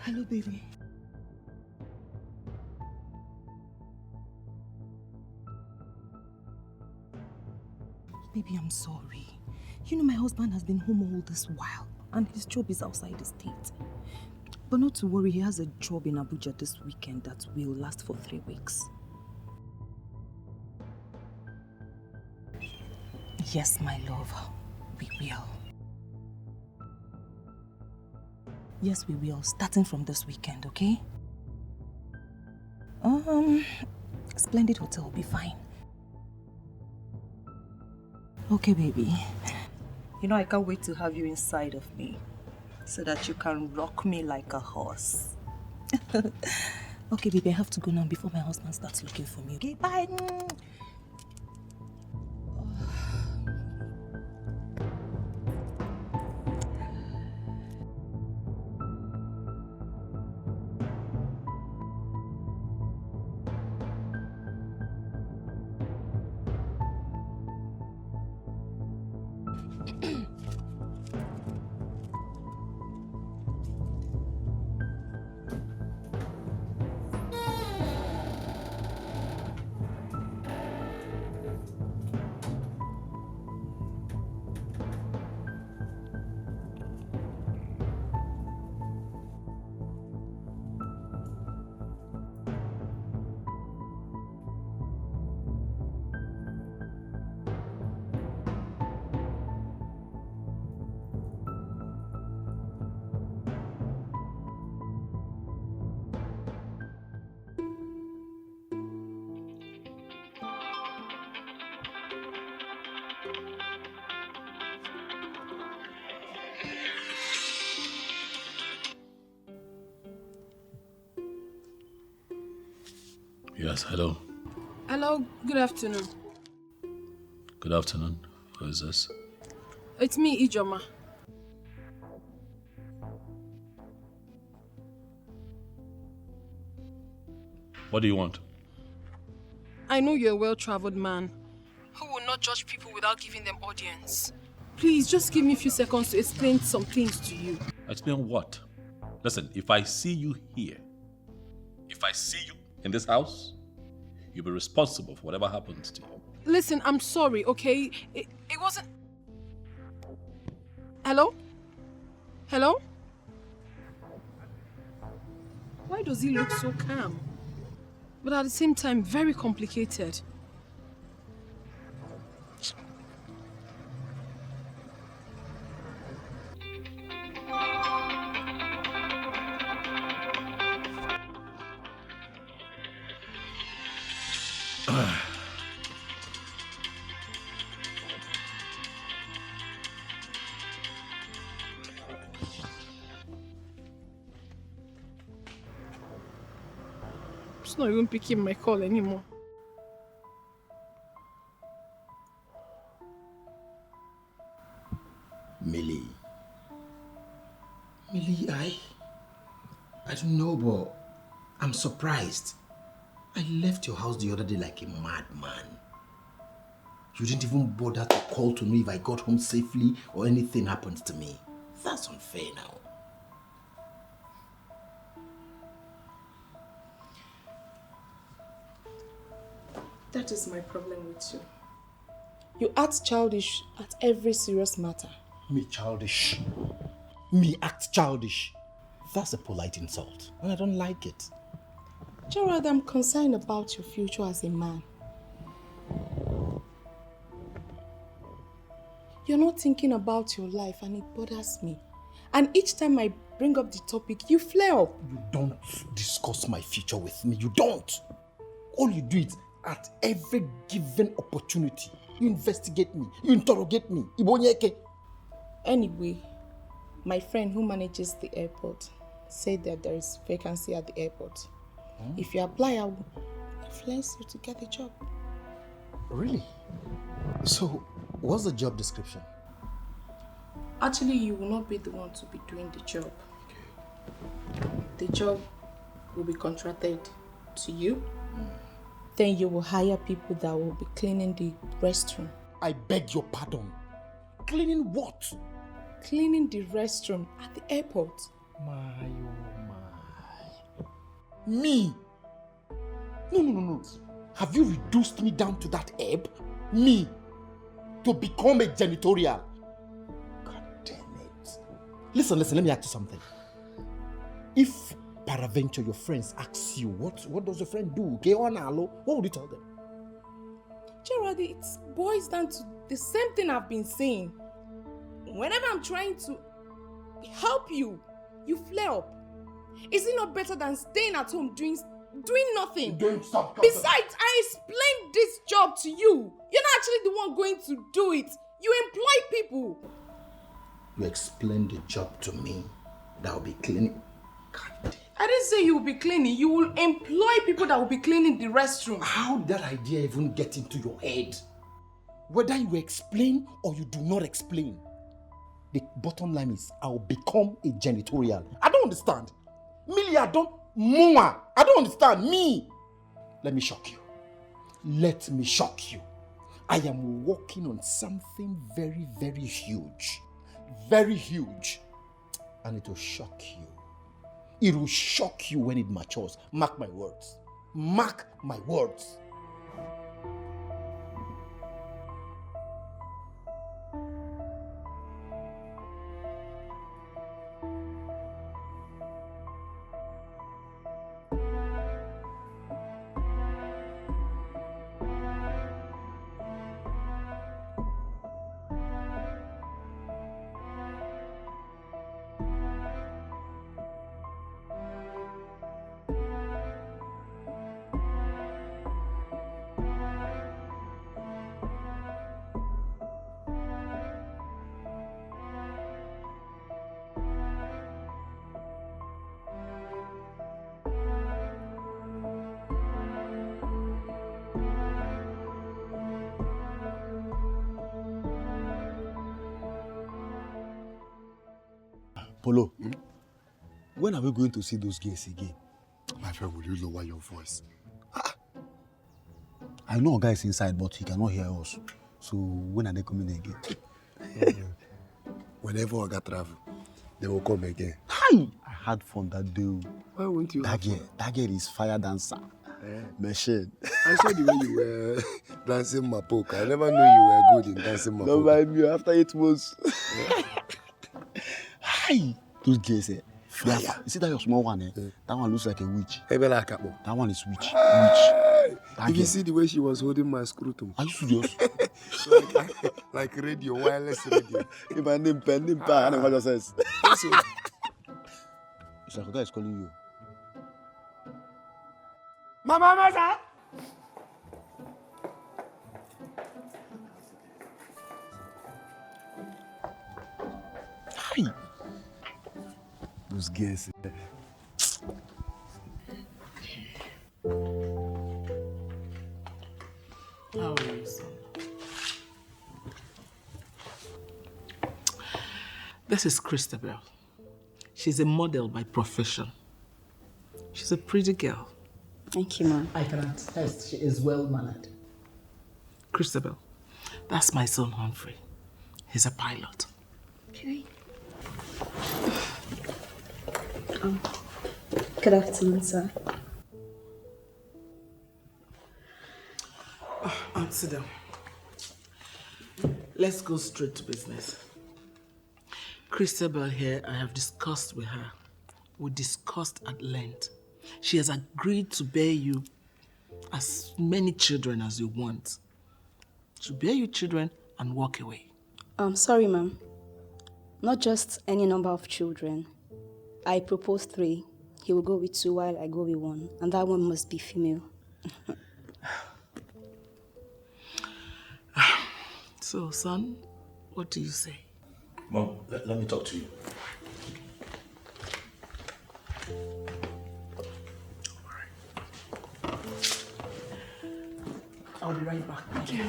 Speaker 4: Hello, baby. Baby, I'm sorry. You know my husband has been home all this while and his job is outside the state. But not to worry, he has a job in Abuja this weekend that will last for 3 weeks. Yes, my love, we will. Yes, we will, starting from this weekend, okay? splendid hotel will be fine. Okay, baby. You know, I can't wait to have you inside of me so that you can rock me like a horse. Okay, baby, I have to go now before my husband starts looking for me. Okay, bye.
Speaker 12: Yes, hello.
Speaker 2: Hello, good afternoon.
Speaker 12: Good afternoon. Who is this?
Speaker 2: It's me, Ijoma.
Speaker 12: What do you want?
Speaker 2: I know you're a well-traveled man who will not judge people without giving them audience. Please, just give me a few seconds to explain some things to you.
Speaker 12: Explain what? Listen, if I see you here, if I see you in this house, you'll be responsible for whatever happens to you.
Speaker 2: Listen, I'm sorry, okay? It wasn't... Hello? Hello? Why does he look so calm? But at the same time, very complicated. It's not even picking my call anymore.
Speaker 6: Millie, I don't know, but I'm surprised. I left your house the other day like a madman. You didn't even bother to call to me if I got home safely or anything happened to me. That's unfair now.
Speaker 1: That is my problem with you. You act childish at every serious matter.
Speaker 6: Me childish. Me act childish. That's a polite insult, and I don't like it.
Speaker 1: Gerard, I'm concerned about your future as a man. You're not thinking about your life, and it bothers me. And each time I bring up the topic, you flare up.
Speaker 6: You don't discuss my future with me. You don't. All you do is at every given opportunity, you investigate me, you interrogate me.
Speaker 1: Anyway, my friend who manages the airport said that there is vacancy at the airport. If you apply, I will influence you to get a job.
Speaker 6: Really? So, what's the job description?
Speaker 1: Actually, you will not be the one to be doing the job. The job will be contracted to you. Then you will hire people that will be cleaning the restroom.
Speaker 6: I beg your pardon. Cleaning what?
Speaker 1: Cleaning the restroom at the airport.
Speaker 6: My, oh my. Me? No. Have you reduced me down to that ebb? Me? To become a janitorial? God damn it. Listen, let me ask you something. If peradventure your friends ask you, what does your friend do? What would you tell them?
Speaker 1: Gerard, it boils down to the same thing I've been saying. Whenever I'm trying to help you, you flare up. Is it not better than staying at home doing
Speaker 2: doing nothing.
Speaker 8: Don't stop.
Speaker 2: Besides, I explained this job to you. You're not actually the one going to do it. You employ people.
Speaker 6: You explained the job to me. That will be cleaning.
Speaker 2: I didn't say you will be cleaning. You will employ people that will be cleaning the restroom.
Speaker 6: How did that idea even get into your head? Whether you explain or you do not explain, the bottom line is I'll become a janitorial. I don't understand. Millie, I don't understand. Me. Let me shock you. Let me shock you. I am working on something very, very huge. Very huge. And it will shock you. It will shock you when it matures. Mark my words. Mark my words.
Speaker 9: Polo, when are we going to see those girls again?
Speaker 8: My friend, will you lower your voice?
Speaker 9: I know a guy is inside, but he cannot hear us. So when are they coming again?
Speaker 8: Whenever Oga travel, they will come again.
Speaker 9: Hi! I had fun that day.
Speaker 8: Why won't you?
Speaker 9: That girl is fire dancer. Machine.
Speaker 8: I saw the way you were dancing mapoka. I never knew you were good in dancing mapoka.
Speaker 9: Don't mind me after 8 months. Hi! Those girls, fire. You see that your small one, That one looks like a witch. That one is witch.
Speaker 8: If you see the way she was holding my scrotum.
Speaker 9: Are you serious?
Speaker 8: like radio, wireless radio.
Speaker 9: If my name pen, I don't know what that says. It's like a guy is calling you.
Speaker 8: Mama, sir.
Speaker 9: Hi! Those girls.
Speaker 1: How are you, son? This is Christabel. She's a model by profession. She's a pretty girl.
Speaker 16: Thank you, Mom.
Speaker 1: I can attest she is well-mannered. Christabel, that's my son Humphrey. He's a pilot.
Speaker 16: Okay. Good afternoon, sir.
Speaker 1: Sit down. Let's go straight to business. Christabel here, I have discussed with her. We discussed at length. She has agreed to bear you as many children as you want. She'll bear you children and walk away.
Speaker 16: Sorry, ma'am. Not just any number of children. I propose 3. He will go with 2 while I go with 1. And that one must be female.
Speaker 1: So, son, what do you say?
Speaker 3: Mom, let me talk to you.
Speaker 1: I'll be right back.
Speaker 16: Okay.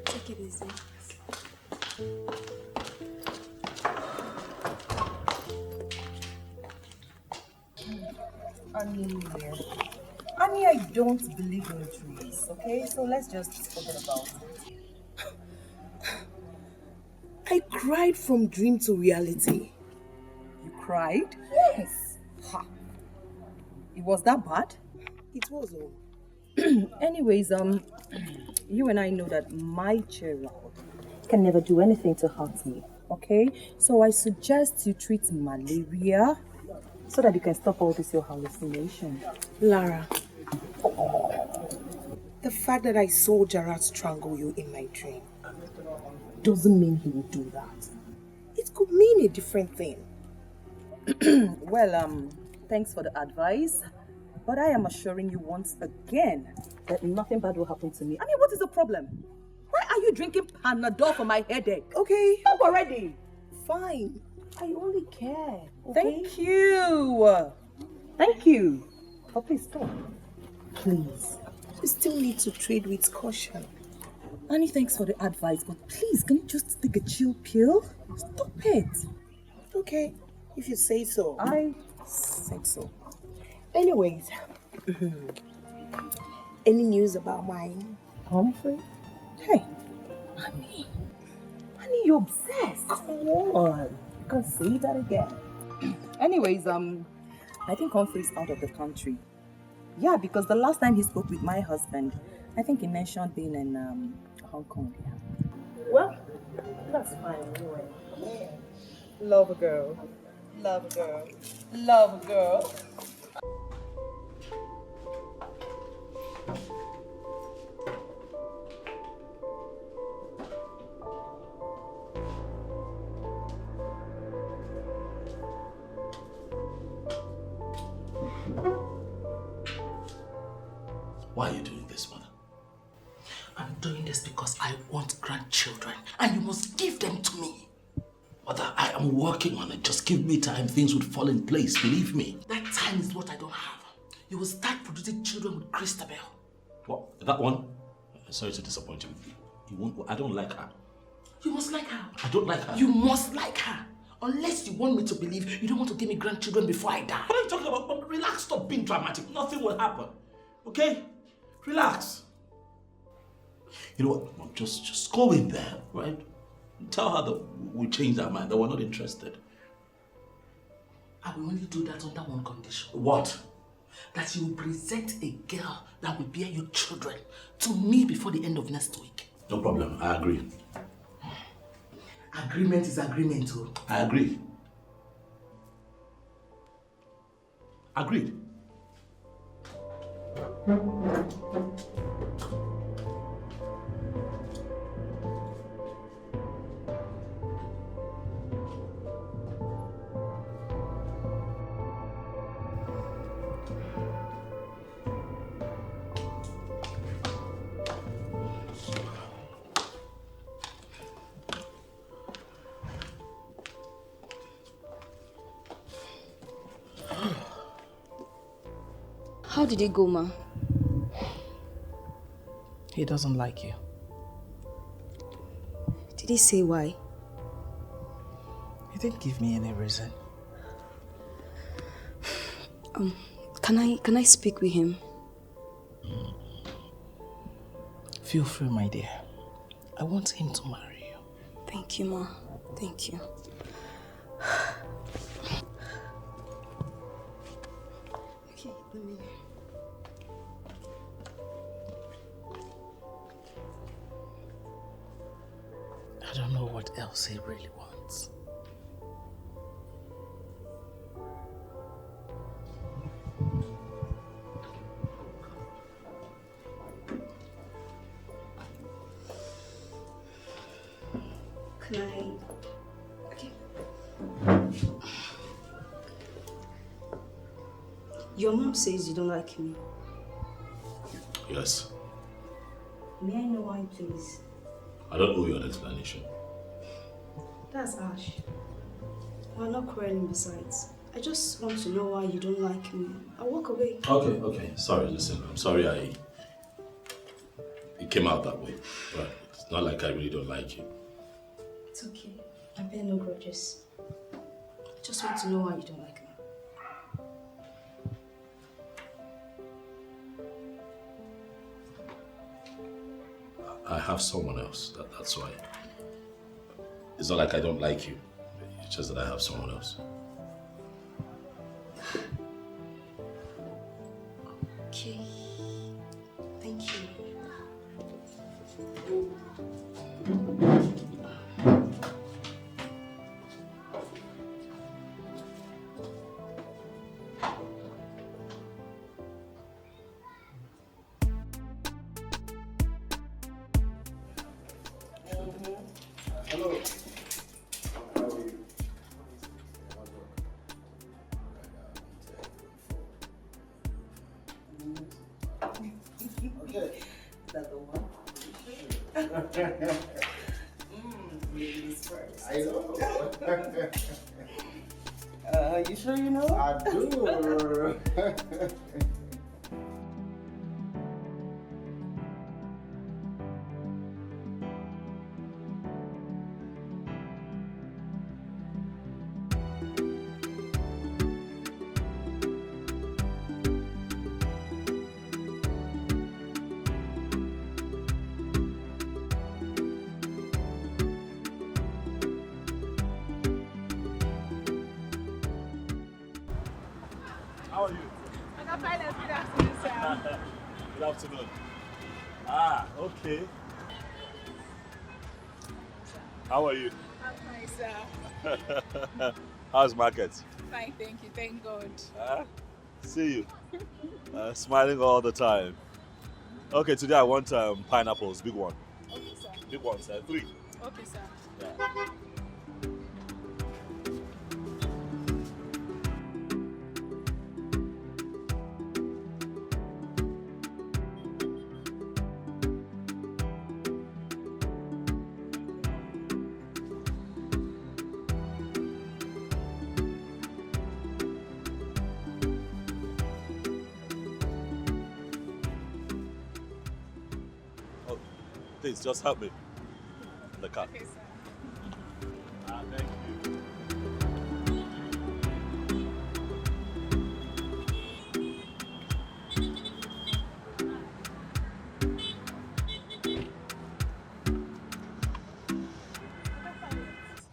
Speaker 16: Take it easy.
Speaker 10: Annie, I don't believe in trees, okay? So let's just forget about it.
Speaker 11: I cried from dream to reality.
Speaker 10: You cried?
Speaker 11: Yes.
Speaker 10: Ha. It was that bad?
Speaker 11: It was all.
Speaker 10: Anyways, you and I know that my child can never do anything to hurt me, okay? So I suggest you treat malaria so that you can stop all this your hallucination.
Speaker 11: Lara, the fact that I saw Gerard strangle you in my dream doesn't mean he will do that. It could mean a different thing.
Speaker 10: Well, thanks for the advice. But I am assuring you once again that nothing bad will happen to me. I mean, what is the problem? Why are you drinking Panadol for my headache? Okay. Stop already.
Speaker 11: Fine. I only care. Okay?
Speaker 10: Thank you. Thank you. Oh, please stop. Please.
Speaker 11: You still need to trade with caution.
Speaker 10: Annie, thanks for the advice, but please, can you just take a chill pill? Stop it.
Speaker 11: Okay, if you say so.
Speaker 10: I said so.
Speaker 11: Anyways, any news about my Humphrey?
Speaker 10: Hey, Annie, you're obsessed.
Speaker 11: Come on.
Speaker 10: You can say that again. Anyways, I think Humphrey's out of the country. Yeah, because the last time he spoke with my husband, I think he mentioned being in Hong Kong. Yeah.
Speaker 11: Well, that's fine anyway. Yeah. Love a girl. Love a girl. Love a girl.
Speaker 1: Why are you doing this, mother? I'm doing this because I want grandchildren and you must give them to me. Mother, I am working on it. Just give me time. Things would fall in place. Believe me. That time is what I don't have. You will start producing children with Christabel.
Speaker 3: What? That one? Sorry to disappoint you. You won't. I don't like her.
Speaker 1: You must like her.
Speaker 3: I don't like her.
Speaker 1: You must like her. Unless you want me to believe you don't want to give me grandchildren before I die.
Speaker 3: What are you talking about? Relax. Stop being dramatic. Nothing will happen. Okay? Relax. You know what? Mom, just go in there, right? Tell her that we changed our mind, that we're not interested.
Speaker 1: I will only do that under one condition.
Speaker 3: What?
Speaker 1: That you will present a girl that will bear your children to me before the end of next week.
Speaker 3: No problem. I agree.
Speaker 1: Agreement is agreement, too.
Speaker 3: I agree. Agreed.
Speaker 16: How did it go, Ma?
Speaker 1: He doesn't like you.
Speaker 16: Did he say why?
Speaker 1: He didn't give me any reason.
Speaker 16: Can I speak with him?
Speaker 1: Feel free, my dear. I want him to marry you.
Speaker 16: Thank you, Ma. Thank you. Okay, let me...
Speaker 1: I don't know what else he really wants.
Speaker 16: Can I... Okay. Your mom says you don't like me.
Speaker 3: Yes.
Speaker 16: May I know why, please?
Speaker 3: I don't owe you an explanation.
Speaker 16: That's harsh. We're not quarreling besides. I just want to know why you don't like me. I'll walk away.
Speaker 3: Okay. Sorry, listen. I'm sorry it came out that way. But it's not like I really don't like you.
Speaker 16: It's okay. I bear no grudges. I just want to know why you don't like me.
Speaker 3: I have someone else. That's why. It's not like I don't like you. It's just that I have someone else.
Speaker 16: Okay. Thank you.
Speaker 8: Hello. How are you?
Speaker 10: Ladies first.
Speaker 6: I know.
Speaker 10: You sure you know?
Speaker 6: I do.
Speaker 3: How are you?
Speaker 11: I'm fine, good afternoon, sir.
Speaker 3: Good afternoon. Ah, okay. How are you?
Speaker 11: I'm fine, sir.
Speaker 3: How's market?
Speaker 11: Fine, thank you, thank God.
Speaker 3: See you. Smiling all the time. Okay, today I want pineapples, big one.
Speaker 11: Okay, sir.
Speaker 3: Big ones, 3.
Speaker 11: Okay, sir.
Speaker 3: Yeah. Please, just help me. The car.
Speaker 11: Okay, sir.
Speaker 3: Thank you.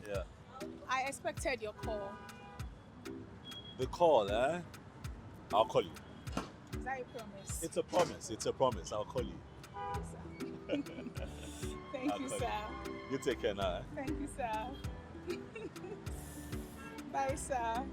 Speaker 3: Yeah.
Speaker 11: I expected your call.
Speaker 3: The call, eh? I'll call you.
Speaker 11: Is that a promise?
Speaker 3: It's a promise. It's a promise. I'll call you.
Speaker 11: Thank
Speaker 3: I'll
Speaker 11: you,
Speaker 3: call
Speaker 11: sir.
Speaker 3: You take care now. Eh?
Speaker 11: Thank you, sir. Bye, sir.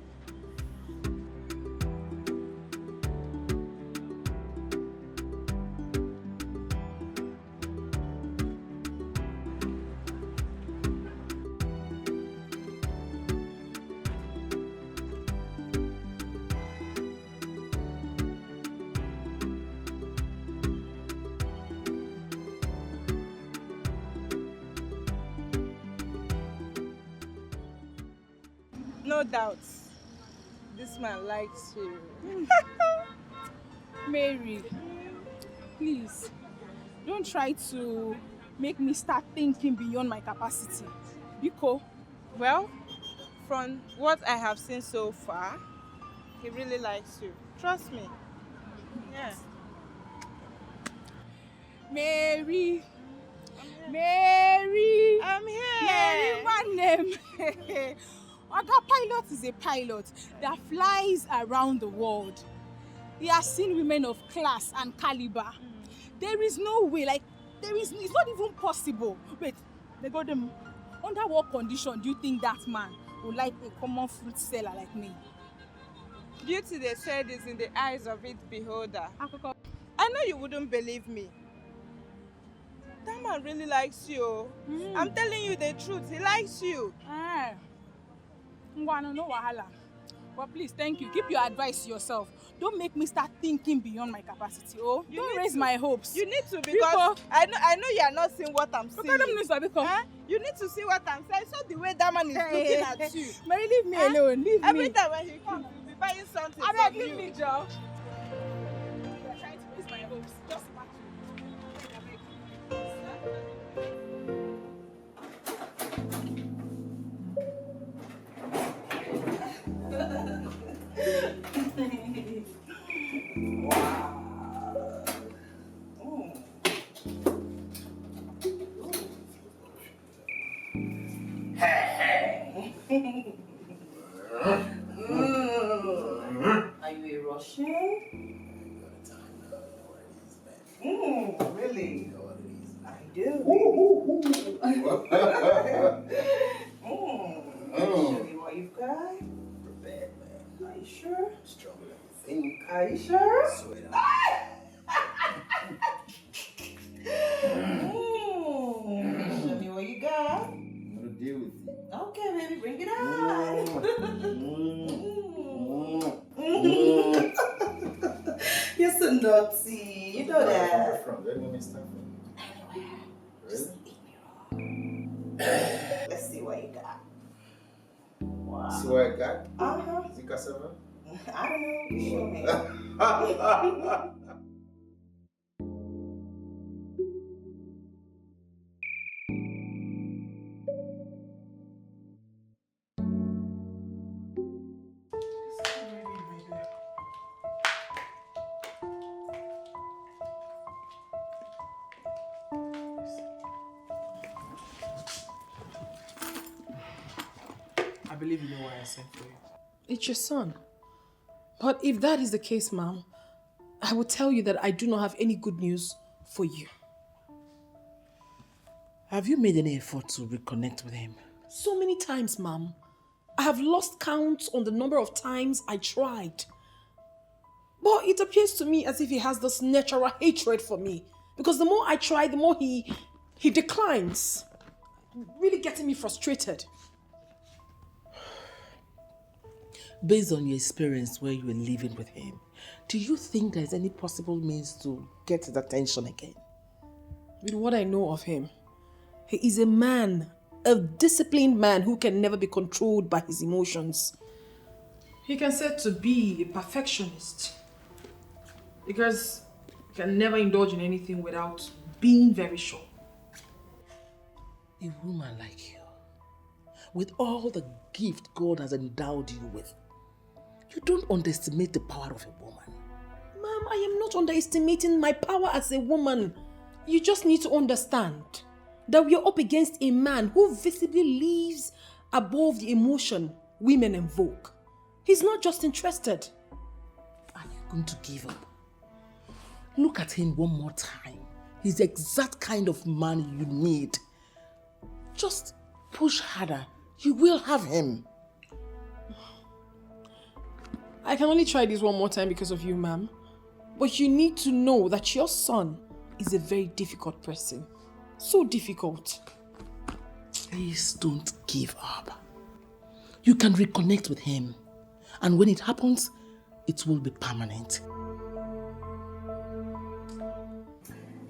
Speaker 11: No doubt, this man likes you. Mary, please, don't try to make me start thinking beyond my capacity. Biko.
Speaker 18: Well, from what I have seen so far, he really likes you. Trust me. Yeah.
Speaker 11: Mary. Mary.
Speaker 18: I'm here.
Speaker 11: Mary, my name. Oga Pilot is a pilot that flies around the world. He has seen women of class and caliber. There is no way, it's not even possible. Wait, they got them. Under what condition do you think that man would like a common fruit seller like me?
Speaker 18: Beauty, they said, is in the eyes of its beholder. I know you wouldn't believe me. That man really likes you. I'm telling you the truth. He likes you.
Speaker 11: No wahala. But please, thank you. Keep your advice to yourself. Don't make me start thinking beyond my capacity. Oh, don't raise my hopes.
Speaker 18: You need to, because I know you are not seeing what I'm seeing. You need to see what I'm saying. I saw the way that man is looking at you.
Speaker 11: Mary, leave me alone. Leave
Speaker 18: Every
Speaker 11: me.
Speaker 18: time when he comes, he'll be buying something
Speaker 11: I
Speaker 18: from
Speaker 11: beg,
Speaker 18: you.
Speaker 11: leave me, Joe. You're trying to raise my hopes. Just back.
Speaker 10: Are you a Russian? Really? I do. Show me what you've got. Are you sure?
Speaker 6: Stronger than you think.
Speaker 10: Are you sure?
Speaker 6: Swear
Speaker 10: Show me what you got.
Speaker 6: I'm gonna deal with you.
Speaker 10: Okay, baby, bring it on. You're so naughty. You know that.
Speaker 6: From where do you want me to start from?
Speaker 10: Anywhere.
Speaker 6: Really?
Speaker 9: work, huh?
Speaker 10: Uh-huh.
Speaker 9: Is it cassava?
Speaker 10: I don't know. You show me.
Speaker 1: I believe you know why I sent for you.
Speaker 2: It's your son. But if that is the case, ma'am, I will tell you that I do not have any good news for you.
Speaker 1: Have you made any effort to reconnect with him?
Speaker 2: So many times, ma'am. I have lost count on the number of times I tried. But it appears to me as if he has this natural hatred for me. Because the more I try, the more he declines. Really getting me frustrated.
Speaker 1: Based on your experience where you were living with him, do you think there's any possible means to get his attention again?
Speaker 2: With what I know of him, he is a man, a disciplined man who can never be controlled by his emotions. He can said to be a perfectionist because he can never indulge in anything without being very sure.
Speaker 1: A woman like you, with all the gift God has endowed you with, you don't underestimate the power of a woman.
Speaker 2: Ma'am, I am not underestimating my power as a woman. You just need to understand that we are up against a man who visibly lives above the emotion women invoke. He's not just interested.
Speaker 1: Are you going to give up? Look at him one more time. He's the exact kind of man you need. Just push harder. You will have him.
Speaker 2: I can only try this one more time because of you, ma'am. But you need to know that your son is a very difficult person. So difficult.
Speaker 1: Please don't give up. You can reconnect with him. And when it happens, it will be permanent.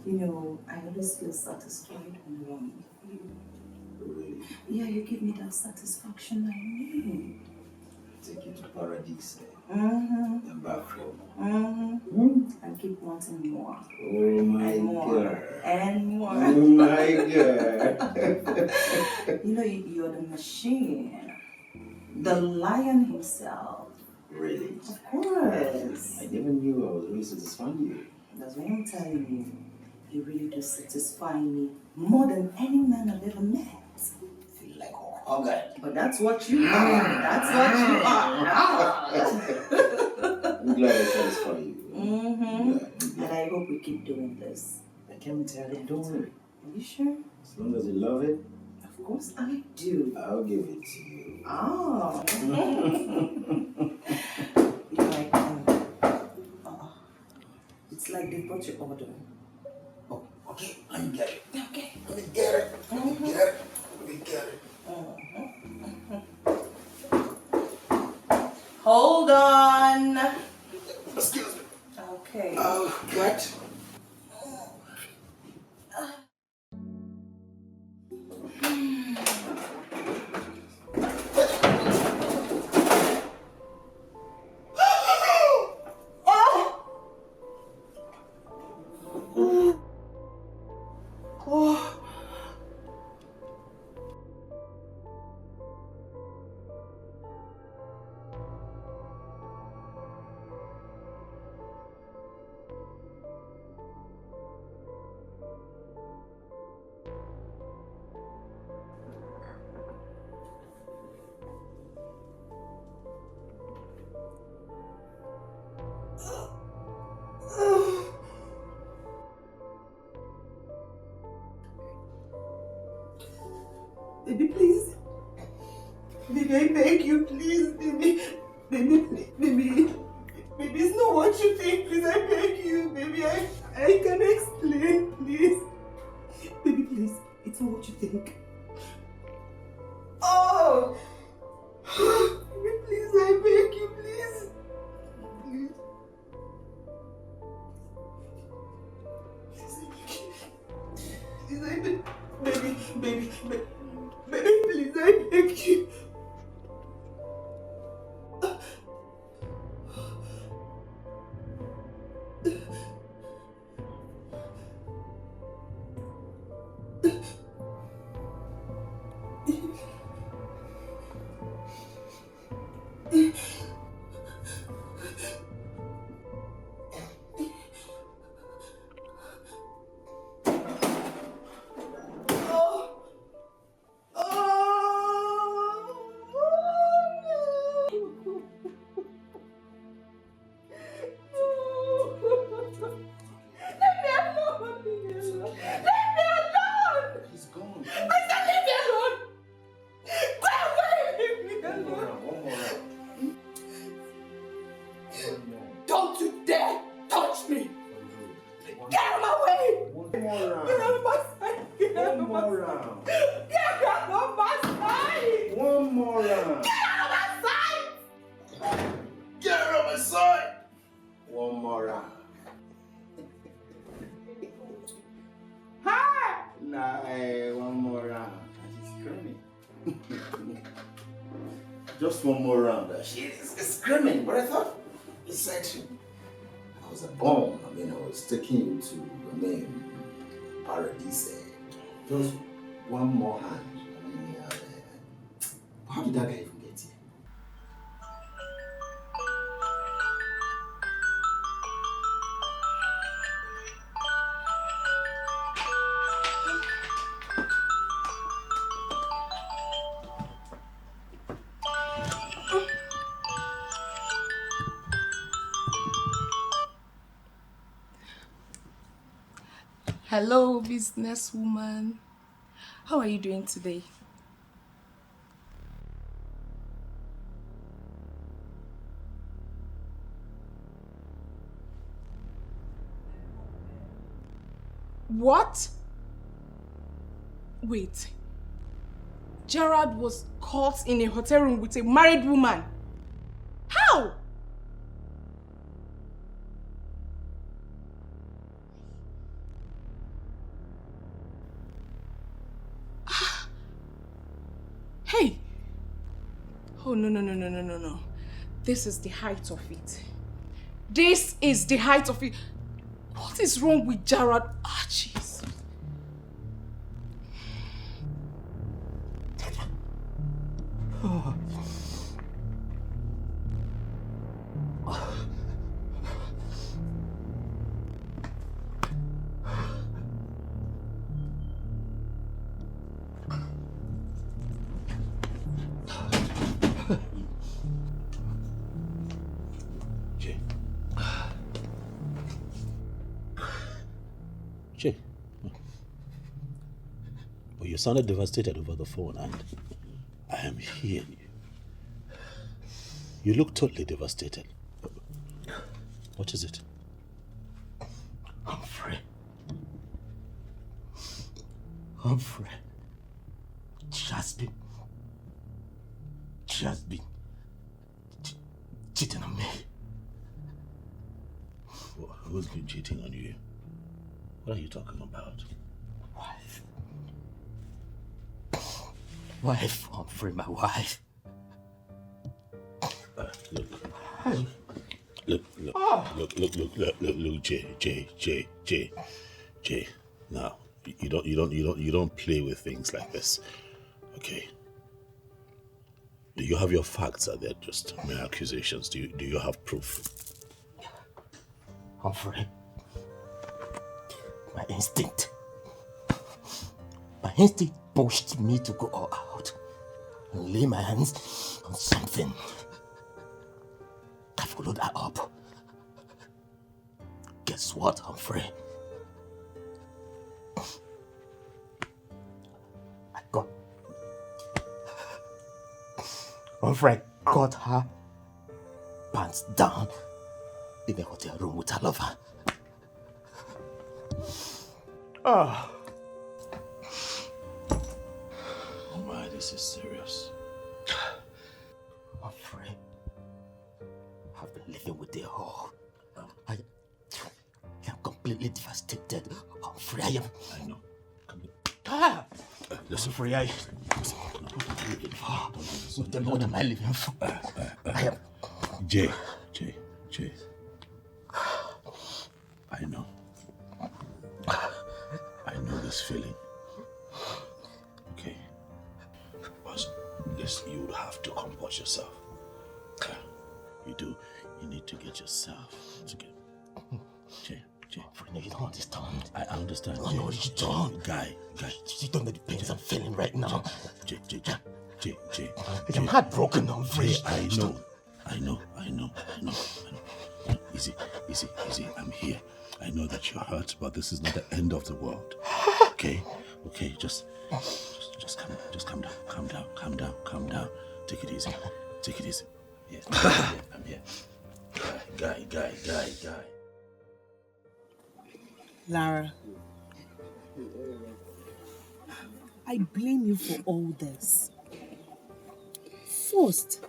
Speaker 10: You know, I always feel satisfied when I'm with you. Really? Yeah, you give me that satisfaction I need.
Speaker 9: Take you to paradise.
Speaker 10: Mm-hmm.
Speaker 9: And back home.
Speaker 10: Mm-hmm. And keep wanting more.
Speaker 9: Oh my
Speaker 10: and more.
Speaker 9: God.
Speaker 10: And more.
Speaker 9: Oh my God.
Speaker 10: You know, you're the machine. The lion himself.
Speaker 9: Really?
Speaker 10: Of course.
Speaker 9: I never knew I was really satisfying you.
Speaker 10: That's what I'm telling you. You really do satisfy me more than any man I've ever met.
Speaker 9: Feel like okay.
Speaker 10: But that's what you are. That's what you are.
Speaker 9: I'm glad I satisfy you.
Speaker 10: Mm-hmm.
Speaker 9: I'm glad.
Speaker 10: And I hope we keep doing this.
Speaker 9: I can't tell you, don't worry.
Speaker 10: Are you sure?
Speaker 9: As long as you love it,
Speaker 10: of course I do.
Speaker 9: I'll give it to you.
Speaker 10: Oh. It's like they brought your order.
Speaker 9: Oh, okay. Let me get it.
Speaker 10: Okay.
Speaker 9: Let me get it. Let me get it. Let me get it.
Speaker 10: Hold on.
Speaker 9: Excuse me.
Speaker 10: Okay.
Speaker 9: Oh, what?
Speaker 10: Baby, please. Baby, I beg you, please, baby. Baby, please, baby. Baby, it's not what you think, please. I beg you, baby. I can explain, please. Baby, please. It's not what you think. Oh! Baby, please, I beg you, please. Please. Please, I beg. Baby, baby, baby. Baby, please, I beg you.
Speaker 6: One more round.
Speaker 18: Get out of my sight!
Speaker 6: One more round.
Speaker 18: Get out of my sight!
Speaker 6: Get out of my sight! One more round.
Speaker 18: Hi!
Speaker 6: Nah, one more round. She's screaming. Just one more round. She's screaming. But I thought he said I was a bomb. I mean, I was taking you to, paradise. Just one more hand. I mean, how did that guy even get here?
Speaker 19: Hello, businesswoman. How are you doing today? What? Wait. Gerard was caught in a hotel room with a married woman. How? Hey! Oh, no. This is the height of it. This is the height of it. What is wrong with Gerard? Ah, jeez.
Speaker 6: Oh.
Speaker 3: Jay. Well, you sounded devastated over the phone, and I am hearing you. You look totally devastated. What is it?
Speaker 6: Humphrey, she has been cheating on me.
Speaker 3: Who's been cheating on you? What are you talking about?
Speaker 6: Wife, Humphrey, my wife.
Speaker 3: Look, Jay. Now, you don't play with things like this, okay? Do you have your facts? Are they just mere accusations? Do you have proof?
Speaker 6: Humphrey, my instinct pushed me to go all out and lay my hands on something. I followed her up. Guess what, Humphrey? Humphrey got her pants down in a hotel room with her lover.
Speaker 3: Oh my, this is serious.
Speaker 6: Humphrey, I've been living with the whore. I am completely devastated. Humphrey, I know.
Speaker 3: Listen,
Speaker 6: Humphrey, what am I living for? I am.
Speaker 3: Jay. I know. I know this feeling. Okay. But listen, you have to compose yourself. You do. You need to get yourself together. Jay.
Speaker 6: No, you don't understand.
Speaker 3: I understand.
Speaker 6: No, you don't.
Speaker 3: Guy.
Speaker 6: You don't know the pains I'm feeling right now.
Speaker 3: Jay.
Speaker 6: I'm heartbroken, Humphrey.
Speaker 3: I know. Easy. I'm here. I know that you're hurt, but this is not the end of the world. Okay? Just calm down. Take it easy. Yes, I'm here. Guy.
Speaker 18: Lara,
Speaker 10: I blame you for all this. First,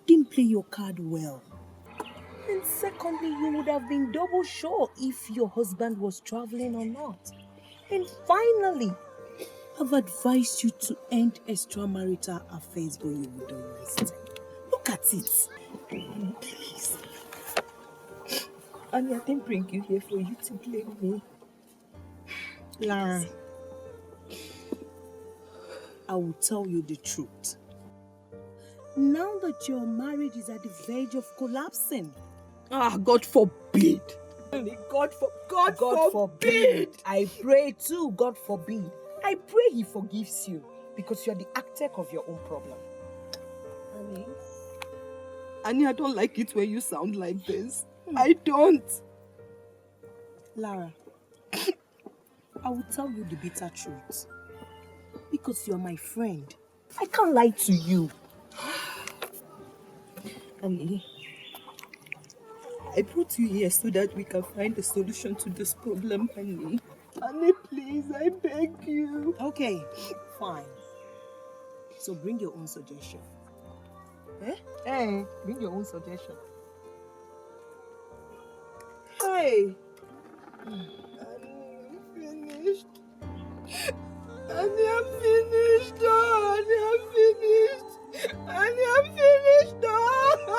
Speaker 10: you didn't play your card well. And secondly, you would have been double sure if your husband was traveling or not. And finally, I've advised you to end extramarital affairs when you wouldn't listen. Look at it. Please. Annie, I didn't bring you here for you to blame me. Lara, I will tell you the truth. Now that your marriage is at the verge of collapsing. God forbid. God forbid. I pray too, God forbid. I pray he forgives you because you're the architect of your own problem. Annie, I don't like it when you sound like this. I don't. Lara, I will tell you the bitter truth. Because you're my friend. I can't lie to you. Annie, I brought you here so that we can find a solution to this problem, Annie. Annie, please, I beg you. Okay, fine. So bring your own suggestion. Hey, bring your own suggestion. Hey. Annie, I'm finished. Annie, I'm finished. Oh, Annie, I'm finished. Annie, I'm finished. Oh,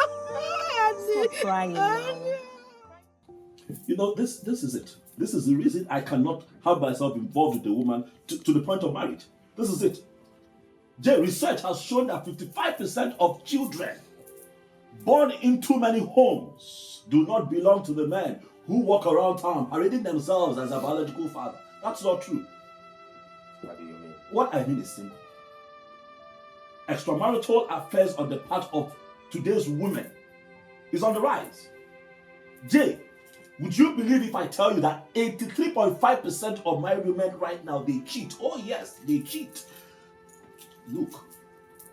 Speaker 10: Annie. Stop crying now.
Speaker 3: You know, this is it. This is the reason I cannot have myself involved with a woman to the point of marriage. This is it. Research has shown that 55% of children born in too many homes do not belong to the men who walk around town parading themselves as a biological father. That's not true.
Speaker 5: What do you mean?
Speaker 3: What I mean is simple. Extramarital affairs on the part of today's women is on the rise. Jay, would you believe if I tell you that 83.5% of married women right now, they cheat? Oh yes, they cheat. Look,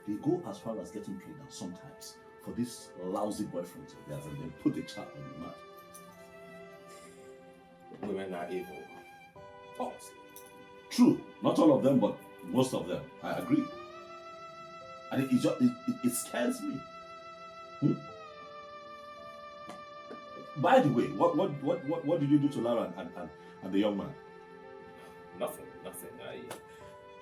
Speaker 3: they go as far as getting pregnant sometimes for this lousy boyfriend of theirs and then put the child in the mouth.
Speaker 5: Women are evil.
Speaker 3: Oh, true. Not all of them, but most of them. I agree. And it scares me. By the way, what did you do to Lara and the young man?
Speaker 5: Nothing.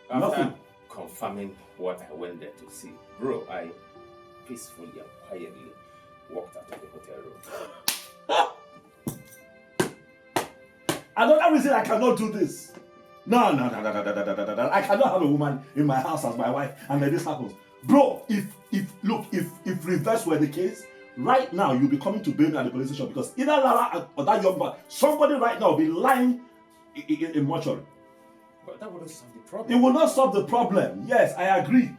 Speaker 3: Nothing.
Speaker 5: Confirming what I went there to see, bro, I peacefully and quietly walked out of the hotel room.
Speaker 3: Another reason I cannot do this. No. I cannot have a woman in my house as my wife and then this happens. Bro, if reverse were the case, right now you'll be coming to bail me at the police station because either Lara or that young man, somebody right now will be lying in mortuary.
Speaker 5: But that wouldn't solve the problem.
Speaker 3: It will not solve the problem. Yes, I agree.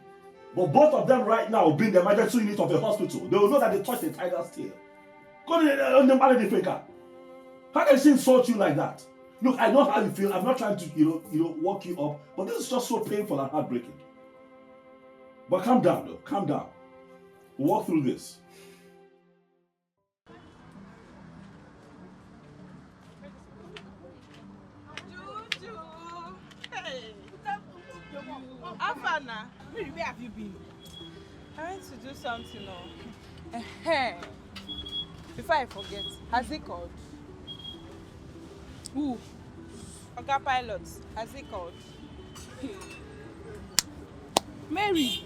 Speaker 3: But both of them right now will be in the emergency unit of the hospital. They will know that they touched the tiger's tail. Go to the marry the faker. How can she insult you like that? Look, I know how you feel. I'm not trying to, walk you up. But this is just so painful and heartbreaking. But calm down, though. Calm down. We'll walk through this.
Speaker 18: Afana, where have you been? I went to do something now. Before I forget, has he called? Who? Oga Pilot, has he called?
Speaker 19: Mary,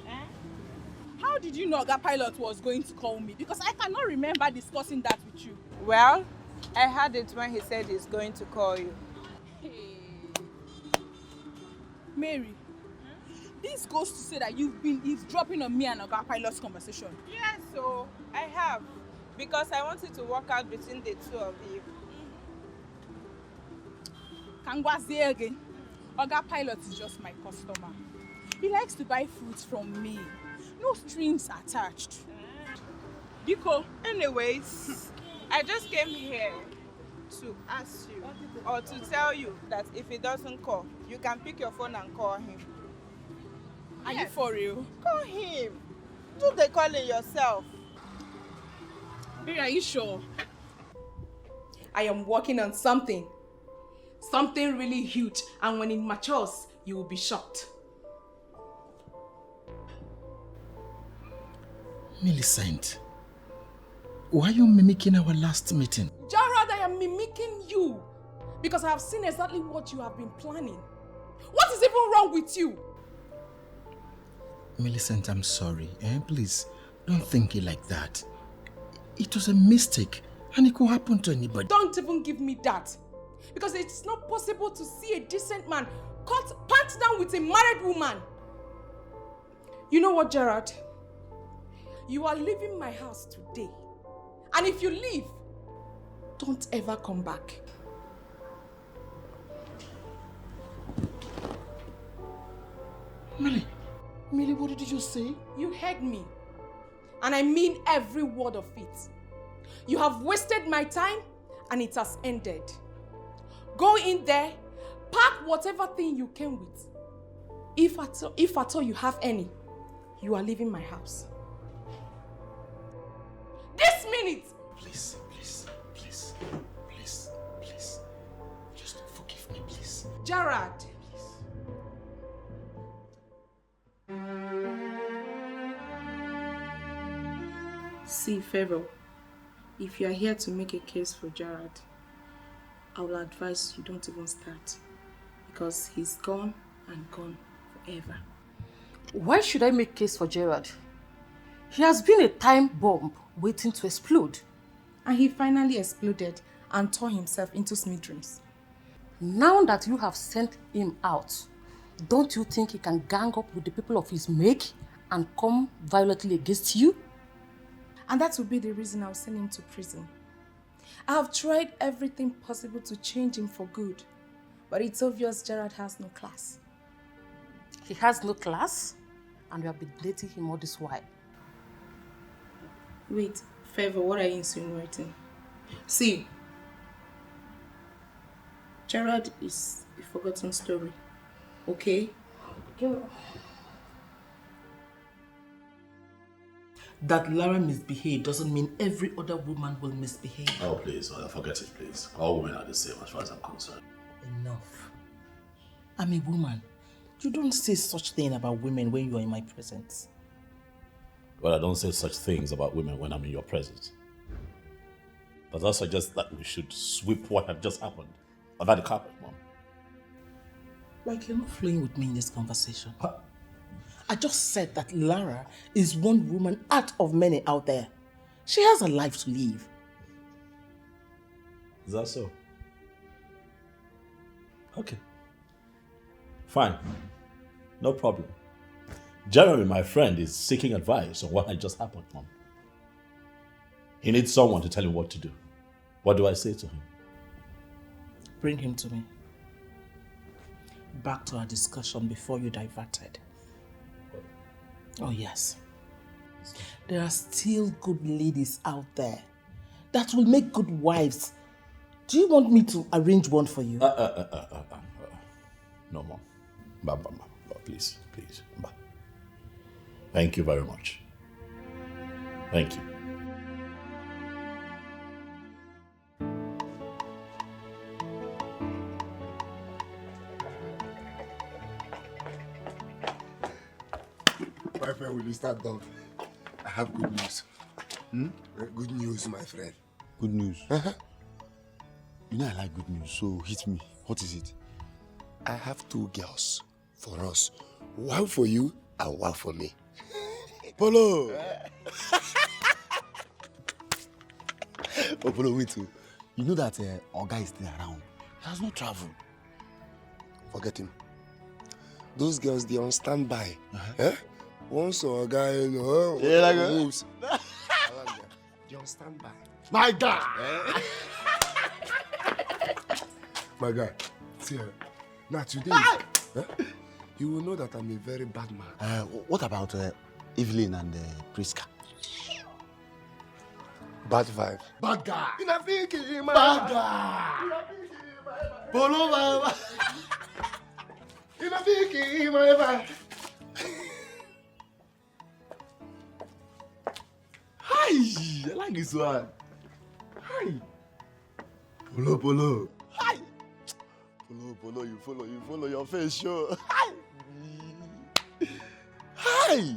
Speaker 19: how did you know Oga Pilot was going to call me? Because I cannot remember discussing that with you.
Speaker 18: Well, I heard it when he said he's going to call you.
Speaker 19: Mary, this goes to say that you've been eavesdropping on me and Oga Pilot's conversation.
Speaker 18: Yes, so I have. Because I wanted to work out between the two of you.
Speaker 19: Kangwazi again. Oga Pilot is just my customer. He likes to buy fruits from me. No strings attached.
Speaker 18: Biko, anyways, I just came here to ask you or to tell you that if he doesn't call, you can pick your phone and call him.
Speaker 19: Are you for real?
Speaker 18: Call him. Do the calling yourself.
Speaker 19: Baby, are you sure? I am working on something. Something really huge, and when it matures, you will be shocked.
Speaker 6: Millicent, why are you mimicking our last meeting?
Speaker 19: Gerard, I am mimicking you because I have seen exactly what you have been planning. What is even wrong with you?
Speaker 6: Millicent, I'm sorry. Please, don't think it like that. It was a mistake and it could happen to anybody.
Speaker 19: Don't even give me that. Because it's not possible to see a decent man cut pants down with a married woman. You know what, Gerard? You are leaving my house today. And if you leave, don't ever come back.
Speaker 1: Millie, what did you just say?
Speaker 19: You heard me. And I mean every word of it. You have wasted my time and it has ended. Go in there, pack whatever thing you came with. If at all you have any, you are leaving my house. This minute!
Speaker 6: Please. Just forgive me, please.
Speaker 19: Gerard. See, Pharaoh, if you are here to make a case for Gerard, I will advise you don't even start. Because he's gone and gone forever.
Speaker 1: Why should I make case for Gerard? He has been a time bomb waiting to explode.
Speaker 19: And he finally exploded and tore himself into smithereens.
Speaker 1: Now that you have sent him out, don't you think he can gang up with the people of his make and come violently against you?
Speaker 19: And that will be the reason I'll send him to prison. I have tried everything possible to change him for good. But it's obvious Gerard has no class.
Speaker 1: He has no class? And you have been dating him all this while.
Speaker 19: Wait, Favor, what are you insinuating? See, Gerard is a forgotten story, okay?
Speaker 1: That Lara misbehaved doesn't mean every other woman will misbehave.
Speaker 12: Oh, please, forget it, please. All women are the same as far as I'm concerned.
Speaker 1: Enough. I'm a woman. You don't say such thing about women when you are in my presence.
Speaker 12: Well, I don't say such things about women when I'm in your presence. But that suggests that we should sweep what had just happened under the carpet, Mom.
Speaker 1: Like you're not flowing with me in this conversation. Huh? I just said that Lara is one woman out of many out there. She has a life to live.
Speaker 12: Is that so? Okay. Fine. No problem. Jeremy, my friend, is seeking advice on what had just happened, Mom. He needs someone to tell him what to do. What do I say to him?
Speaker 1: Bring him to me. Back to our discussion before you diverted. Oh yes. There are still good ladies out there that will make good wives. Do you want me to arrange one for you?
Speaker 12: No, Mom. Please. Thank you very much. Thank you.
Speaker 8: My friend, will you start down? I have good news. Good news, my friend.
Speaker 9: Good news? You know I like good news, so hit me. What is it?
Speaker 8: I have 2 girls for us. One for you and one for me.
Speaker 9: Polo! Oh, Polo, wait. You know that Oga is still around. He has not traveled.
Speaker 8: Forget him. Those girls, they're on standby. Once Oga, moves. They're on standby.
Speaker 9: My God!
Speaker 8: My guy, see her. Now today, you will know that I'm a very bad man.
Speaker 9: What about Evelyn and Priska?
Speaker 8: Bad vibe.
Speaker 9: Bad guy.
Speaker 8: Bad guy.
Speaker 9: Polo, Hi, I like this one. Hi.
Speaker 8: Polo.
Speaker 9: Hi. Polo, you follow your face, sure. Hi. Hi.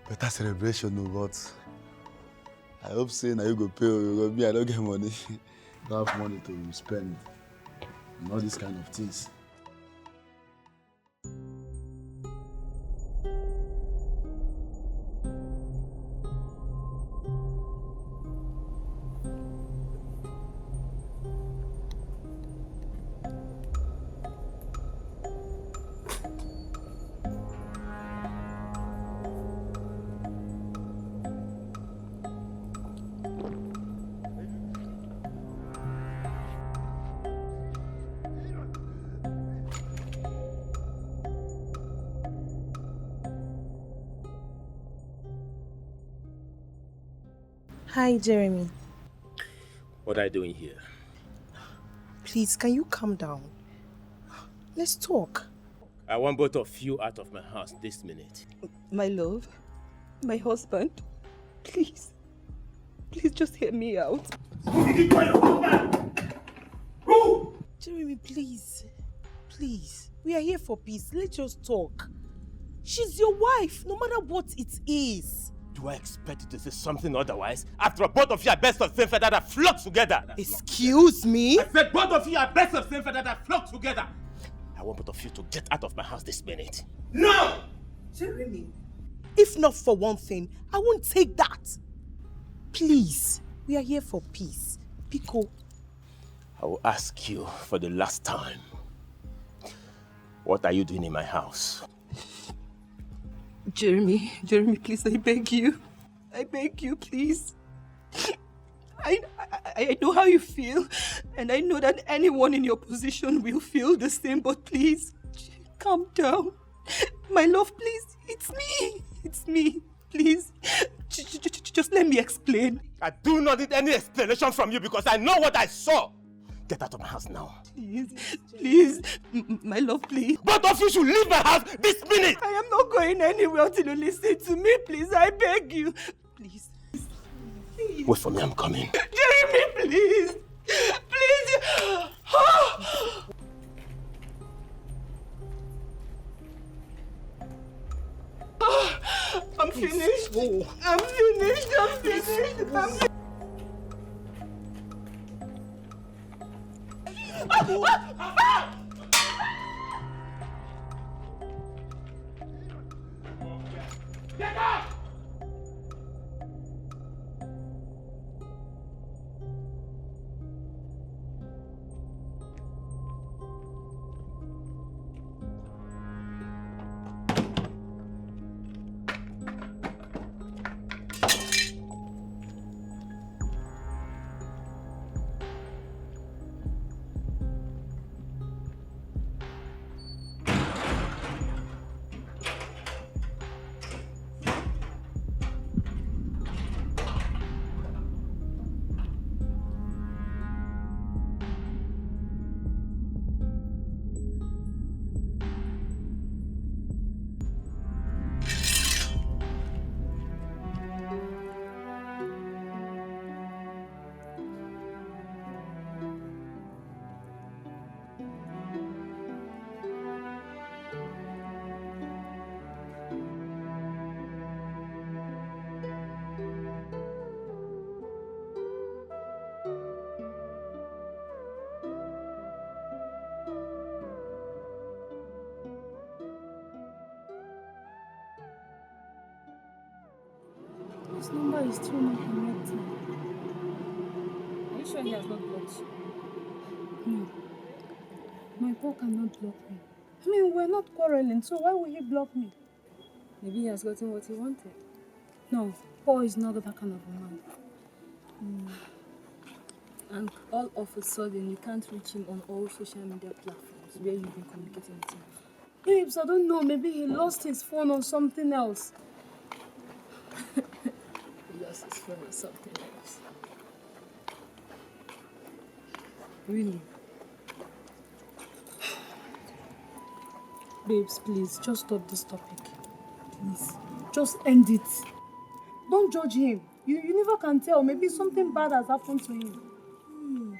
Speaker 9: But better celebration, no, but I hope saying that you go pay or you go me, I don't get money. I don't have money to spend on all these kind of things.
Speaker 18: Hi, Jeremy.
Speaker 5: What are you doing here?
Speaker 18: Please, can you calm down? Let's talk.
Speaker 5: I want both of you out of my house this minute.
Speaker 4: My love, my husband, please. Please just hear me out.
Speaker 18: Jeremy, please. Please. We are here for peace. Let's just talk. She's your wife, no matter what it is.
Speaker 5: Do I expect you to say something otherwise? After all, both of you are best of same feather that flock together.
Speaker 18: Excuse me?
Speaker 5: I said both of you are best of same feather that flock together. I want both of you to get out of my house this minute. No!
Speaker 18: Jeremy. If not for one thing, I won't take that. Please, we are here for peace. Pico.
Speaker 5: I will ask you for the last time. What are you doing in my house?
Speaker 4: Jeremy, please, I beg you. I beg you, please. I know how you feel, and I know that anyone in your position will feel the same, but please, calm down. My love, please, it's me, please. Just let me explain.
Speaker 5: I do not need any explanation from you because I know what I saw. Get out of my house now.
Speaker 4: Please, my love, please.
Speaker 5: Both of you should leave my house this minute.
Speaker 4: I am not going anywhere until you listen to me, please. I beg you. Please.
Speaker 5: Wait for me, I'm coming.
Speaker 4: Jeremy, please. Please. I'm finished. I'm finished.
Speaker 5: Get out!
Speaker 20: This number is too much connected. Are you sure he has not blocked you? No. My Paul cannot block me. I mean, we're not quarreling, so why would he block me? Maybe he has gotten what he wanted. No, Paul is not that kind of a man. And all of a sudden, you can't reach him on all social media platforms where you've been communicating with him. Babes, I don't know. Maybe he lost his phone or something else. He lost his phone or something else. Really? Babes, please, just stop this topic. Please. Just end it. Don't judge him. You never can tell. Maybe something bad has happened to him.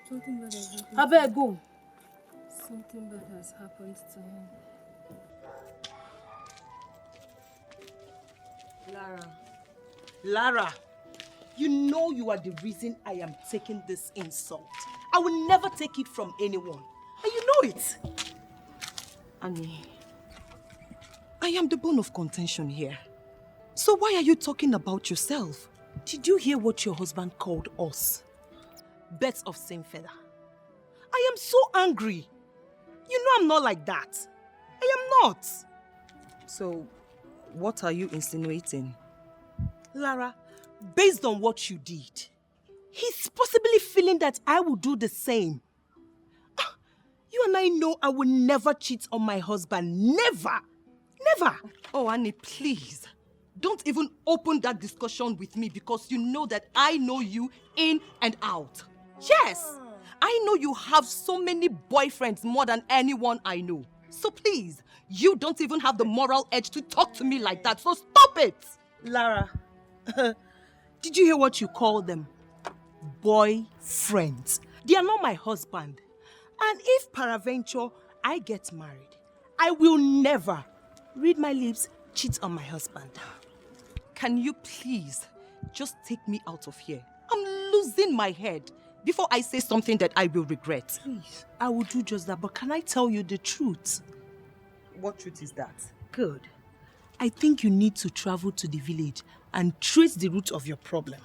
Speaker 20: Something bad has happened. I better go. Something bad has happened to him.
Speaker 18: Lara.
Speaker 4: Lara, you know you are the reason I am taking this insult. I will never take it from anyone. And you know it. Annie, I am the bone of contention here. So why are you talking about yourself? Did you hear what your husband called us? Birds of same feather. I am so angry. You know I'm not like that. I am not. So, what are you insinuating? Lara, based on what you did, he's possibly feeling that I will do the same. You and I know I will never cheat on my husband. Never. Never. Oh, Annie, please. Don't even open that discussion with me because you know that I know you in and out. Yes. I know you have so many boyfriends more than anyone I know. So please, you don't even have the moral edge to talk to me like that. So stop it. Lara, did you hear what you call them? Boyfriends. They are not my husband. And if peradventure I get married, I will never, read my lips, cheat on my husband. Can you please just take me out of here? I'm losing my head before I say something that I will regret. Please, I will do just that, but can I tell you the truth? What truth is that? Good. I think you need to travel to the village and trace the root of your problem.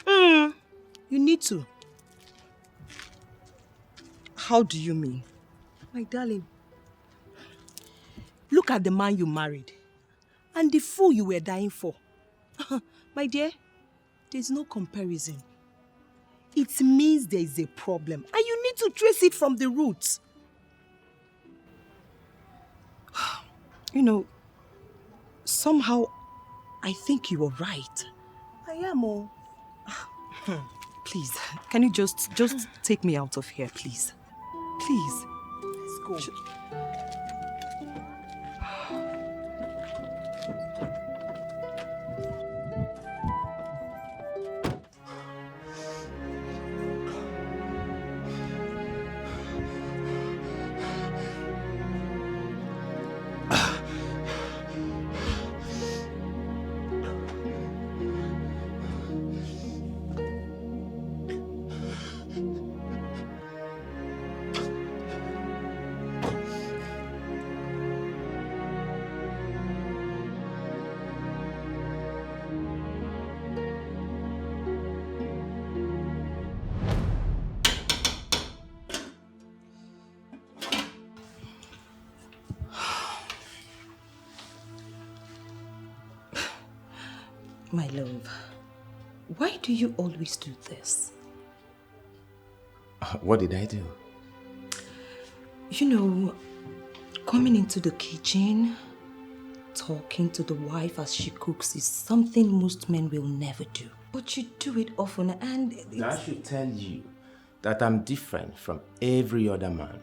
Speaker 4: You need to. How do you mean? My darling, look at the man you married and the fool you were dying for. My dear, there's no comparison. It means there is a problem and you need to trace it from the roots. You know, somehow I think you are right. I am, oh. Please, can you just take me out of here, please? Please. Let's go. My love, why do you always do this?
Speaker 5: What did I do?
Speaker 4: You know, coming into the kitchen, talking to the wife as she cooks is something most men will never do. But you do it often and
Speaker 5: That should tell you that I'm different from every other man.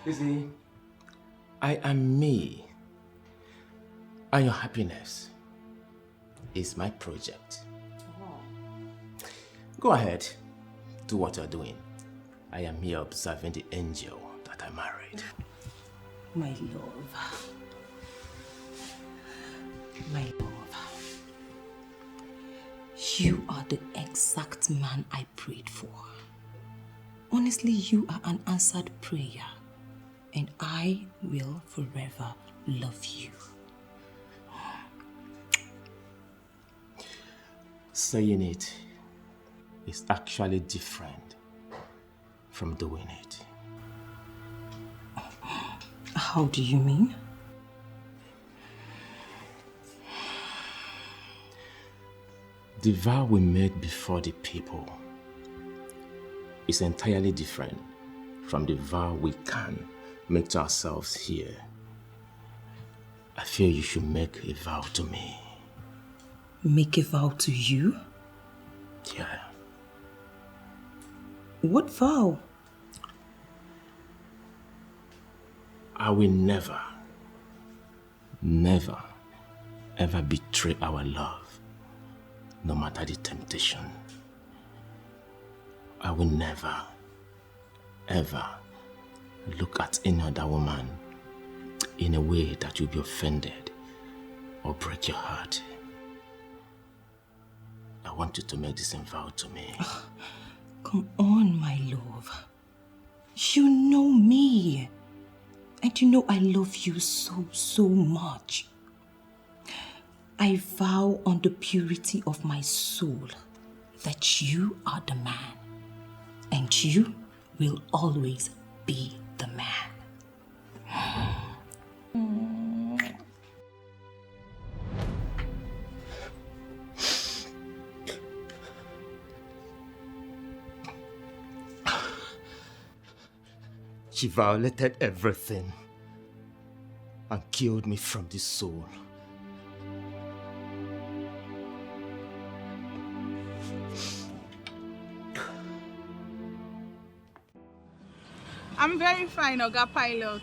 Speaker 5: You see, I am me. And your happiness is my project. Go ahead, do what you're doing. I am here observing the angel that I married.
Speaker 4: My love. My love. You are the exact man I prayed for. Honestly, you are an answered prayer. And I will forever love you.
Speaker 5: Saying it is actually different from doing it.
Speaker 4: How do you mean?
Speaker 5: The vow we made before the people is entirely different from the vow we can make to ourselves here. I feel you should make a vow to me.
Speaker 4: Make a vow to you?
Speaker 5: Yeah.
Speaker 4: What vow?
Speaker 5: I will never, never, ever betray our love, no matter the temptation. I will never, ever look at any other woman in a way that you'll be offended or break your heart, I want you to make this vow to me.
Speaker 15: Come on, my love. You know me. And you know I love you so much. I vow on the purity of my soul that you are the man. And you will always be the man.
Speaker 5: She violated everything and killed me from the soul.
Speaker 18: I'm very fine, Oga Pilot.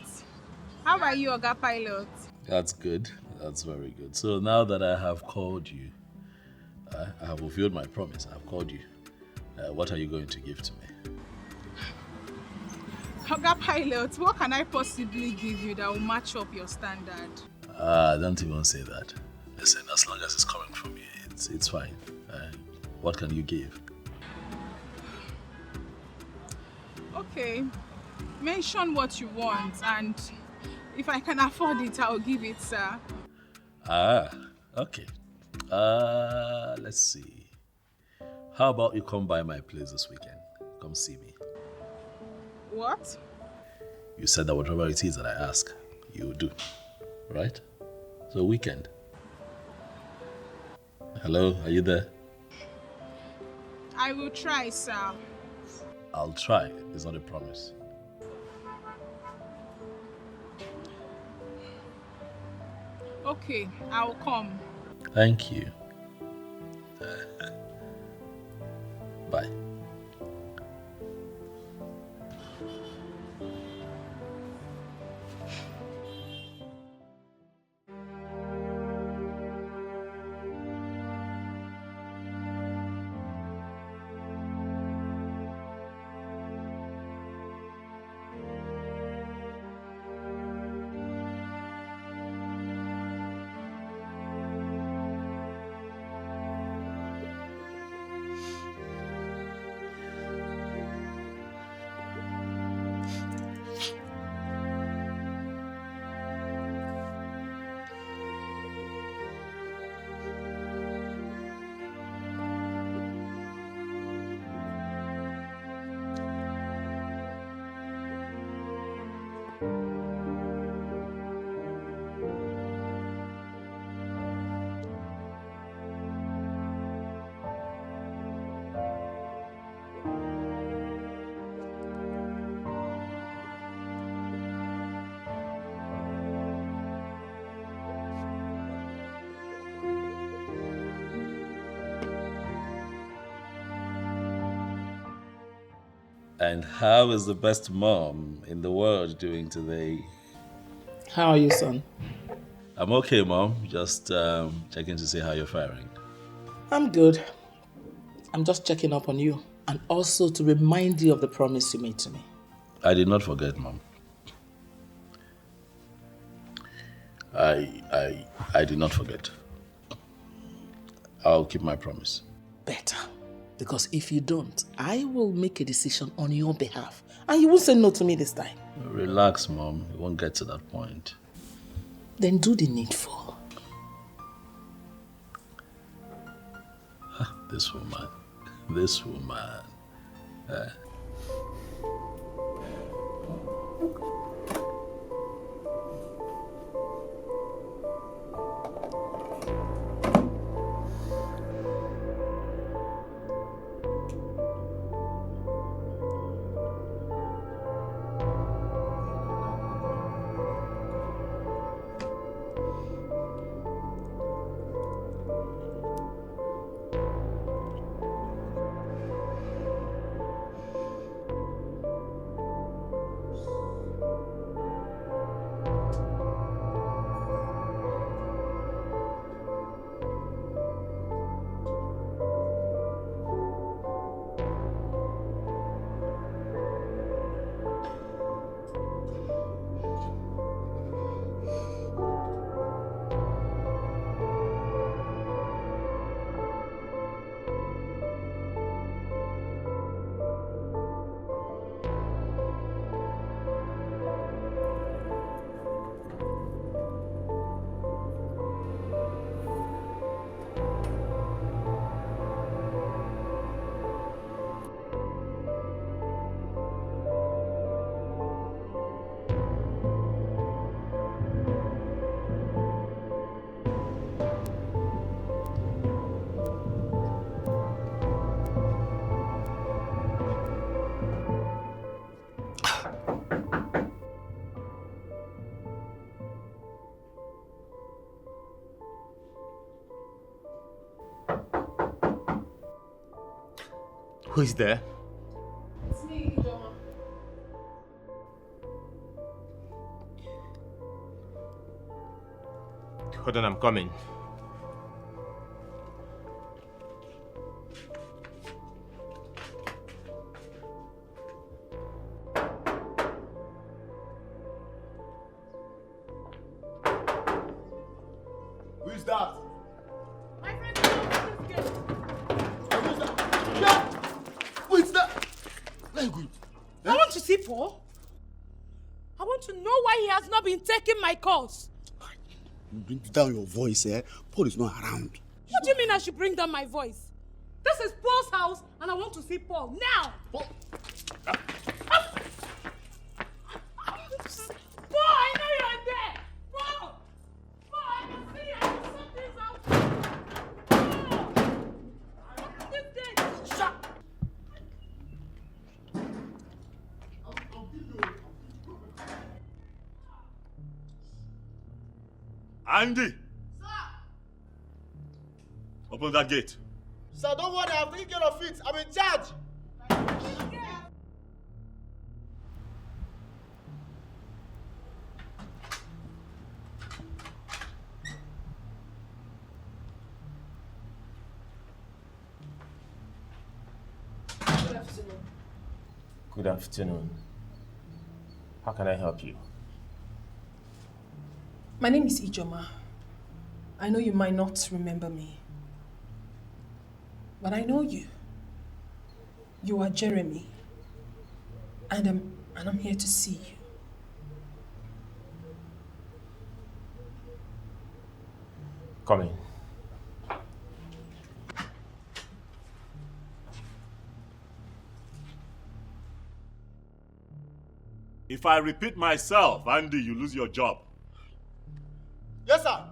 Speaker 18: How are you, Oga Pilot?
Speaker 12: That's good. That's very good. So now that I have called you, I have fulfilled my promise. I've called you. What are you going to give to me?
Speaker 18: Oga Pilot, what can I possibly give you that will match up your standard?
Speaker 12: Don't even say that. Listen, as long as it's coming from you, it's fine. What can you give?
Speaker 18: Okay, mention what you want, and if I can afford it, I'll give it, sir.
Speaker 12: Okay. Let's see. How about you come by my place this weekend? Come see me.
Speaker 18: What?
Speaker 12: You said that whatever it is that I ask, you will do. Right? So weekend. Hello, are you there?
Speaker 18: I will try, sir.
Speaker 12: I'll try. It's not a promise.
Speaker 18: Okay, I'll come.
Speaker 12: Thank you. Bye. And how is the best mom in the world doing today?
Speaker 1: How are you, son?
Speaker 12: I'm okay, Mom. Just checking to see how you're faring.
Speaker 1: I'm good. I'm just checking up on you and also to remind you of the promise you made to me.
Speaker 12: I did not forget, Mom. I did not forget. I'll keep my promise.
Speaker 1: Better. Because if you don't, I will make a decision on your behalf. And you won't say no to me this time.
Speaker 12: Relax, Mom. It won't get to that point.
Speaker 1: Then do the needful.
Speaker 12: This woman. This woman.
Speaker 5: Who is there?
Speaker 19: It's me, Ijoma.
Speaker 5: Hold on, I'm coming.
Speaker 8: Who is that?
Speaker 19: My friend, open this gate.
Speaker 8: Who is that? Yeah! Who is that? Very good.
Speaker 1: I want to see Paul. I want to know why he has not been taking my calls.
Speaker 9: You bring down your voice, eh? Paul is not around.
Speaker 1: What do you mean I should bring down my voice? This is Paul's house and I want to see Paul now. Paul, I know you're there. Paul, I can see you. I can sort things out. Paul, open this gate. Shut.
Speaker 12: Andy! Sir! Open that gate.
Speaker 8: Sir, don't worry, I've taken care of it. I'm in charge.
Speaker 19: Good afternoon.
Speaker 5: Good afternoon. How can I help you?
Speaker 2: My name is Ijoma. I know you might not remember me, but I know you. You are Jeremy, and I'm here to see you.
Speaker 5: Come in.
Speaker 12: If I repeat myself, Andy, you lose your job.
Speaker 8: Yes, sir.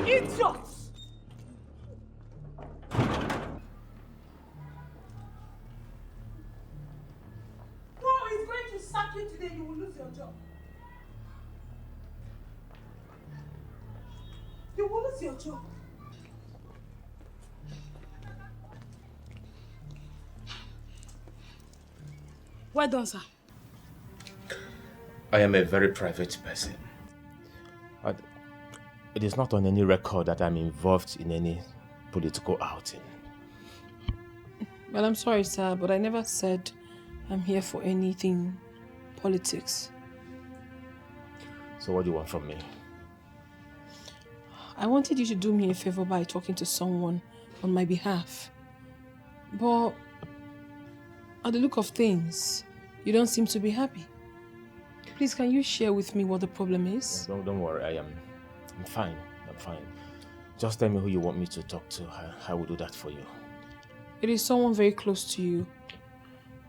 Speaker 1: Idiots! Paul is going to sack you today. You will lose your job. You will lose your job. Well done, sir.
Speaker 5: I am a very private person. It is not on any record that I'm involved in any political outing.
Speaker 2: Well, I'm sorry, sir, but I never said I'm here for anything politics.
Speaker 5: So what do you want from me?
Speaker 2: I wanted you to do me a favor by talking to someone on my behalf. But at the look of things, you don't seem to be happy. Please, can you share with me what the problem is?
Speaker 5: Don't worry, I'm fine. I'm fine. Just tell me who you want me to talk to. I will do that for you.
Speaker 2: It is someone very close to you.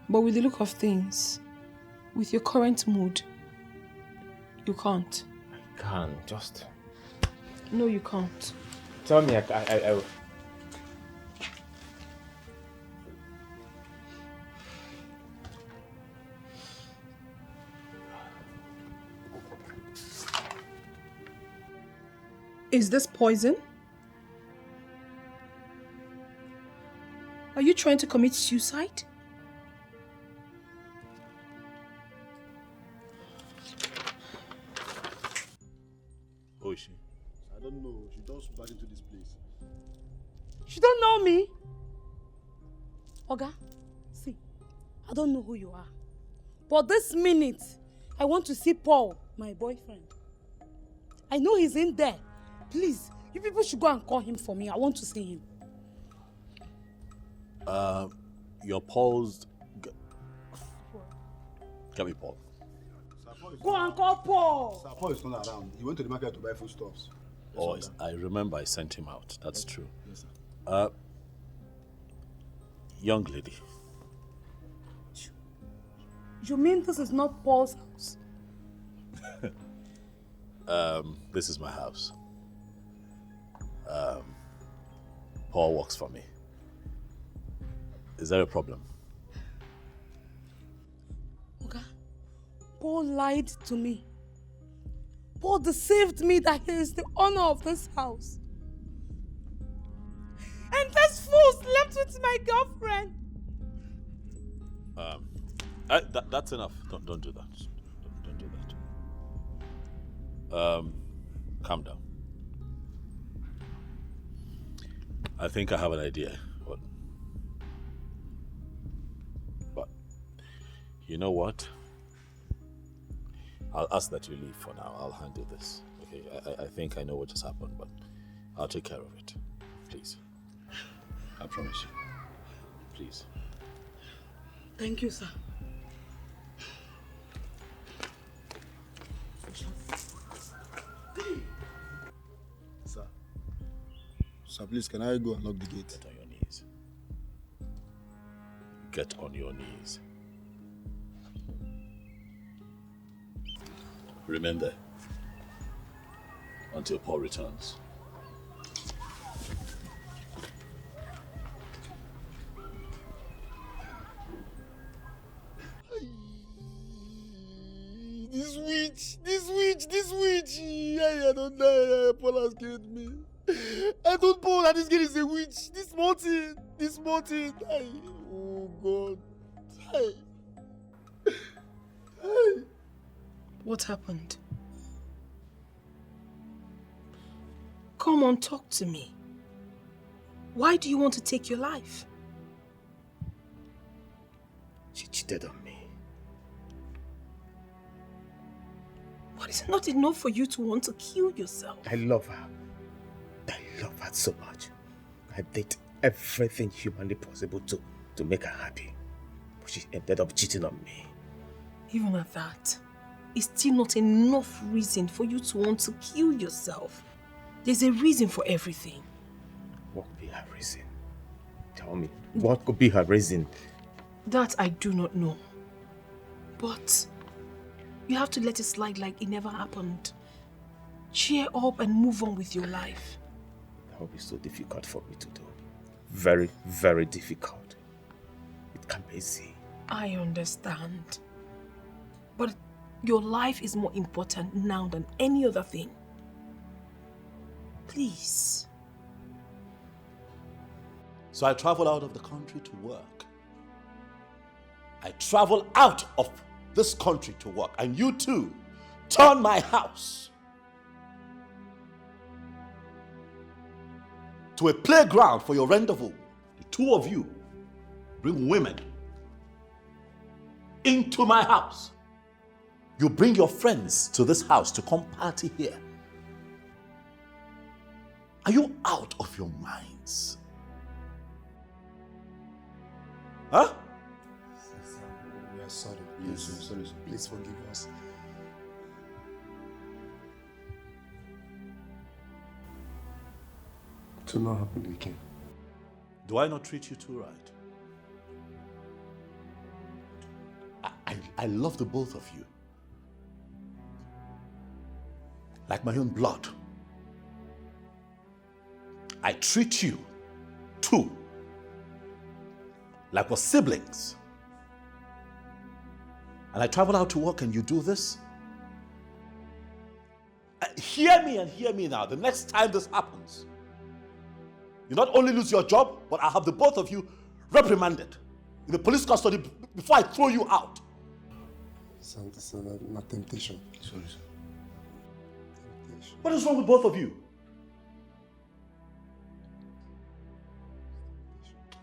Speaker 2: But with the look of things, with your current mood, you can't.
Speaker 5: I can't. Just...
Speaker 2: No, you can't.
Speaker 5: Tell me, I
Speaker 2: Is this poison? Are you trying to commit suicide?
Speaker 12: Who is she?
Speaker 9: I don't know. She just got into this place.
Speaker 1: She don't know me. Oga, see, I don't know who you are. But this minute, I want to see Paul, my boyfriend. I know he's in there. Please, you people should go and call him for me. I want to see him.
Speaker 12: Your Paul's... Get me Paul.
Speaker 1: Go and call Paul.
Speaker 9: Sir Paul is not around. He went to the market to buy foodstuffs.
Speaker 12: Oh, I remember I sent him out. That's true.
Speaker 9: Yes, sir.
Speaker 12: Young lady.
Speaker 1: You mean this is not Paul's house?
Speaker 12: This is my house. Paul works for me. Is there a problem?
Speaker 1: Okay. Paul lied to me.
Speaker 18: Paul deceived me that he is the owner of this house. And this fool slept with my girlfriend.
Speaker 3: That's enough. Don't do that. Don't do that. Calm down. I think I have an idea. But you know what? I'll ask that you leave for now. I'll handle this. Okay, I think I know what just happened, but I'll take care of it. Please. I promise you. Please.
Speaker 18: Thank you, sir.
Speaker 9: Sir, please, can I go and lock the gate?
Speaker 3: Get on your knees. Get on your knees. Remain there until Paul returns.
Speaker 9: This witch! I don't die. Paul has killed me. I told Paul that this girl is a witch. This mountain. Oh God.
Speaker 2: What happened? Come on, talk to me. Why do you want to take your life?
Speaker 5: She cheated on me.
Speaker 2: But it's not enough for you to want to kill yourself.
Speaker 5: I love her. I love her so much. I did everything humanly possible to make her happy. But she ended up cheating on me.
Speaker 2: Even at that, it's still not enough reason for you to want to kill yourself. There's a reason for everything.
Speaker 5: What could be her reason? Tell me, what could be her reason?
Speaker 2: That I do not know. But you have to let it slide like it never happened. Cheer up and move on with your life.
Speaker 5: That will be so difficult for me to do. Very, very difficult. It can't be easy.
Speaker 2: I understand. But your life is more important now than any other thing. Please.
Speaker 3: So I travel out of the country to work. I travel out of this country to work. And you too turn my house to a playground for your rendezvous. The two of you bring women into my house. You bring your friends to this house to come party here. Are you out of your minds? Huh?
Speaker 8: We are sorry. Please forgive us. It will not happen again.
Speaker 3: Do I not treat you too right? I love the both of you. Like my own blood. I treat you too like we're siblings. And I travel out to work and you do this? Hear me and hear me now. The next time this happens, you not only lose your job, but I'll have the both of you reprimanded in the police custody before I throw you out.
Speaker 8: It's not temptation. Sorry, sir.
Speaker 3: What is wrong with both of you?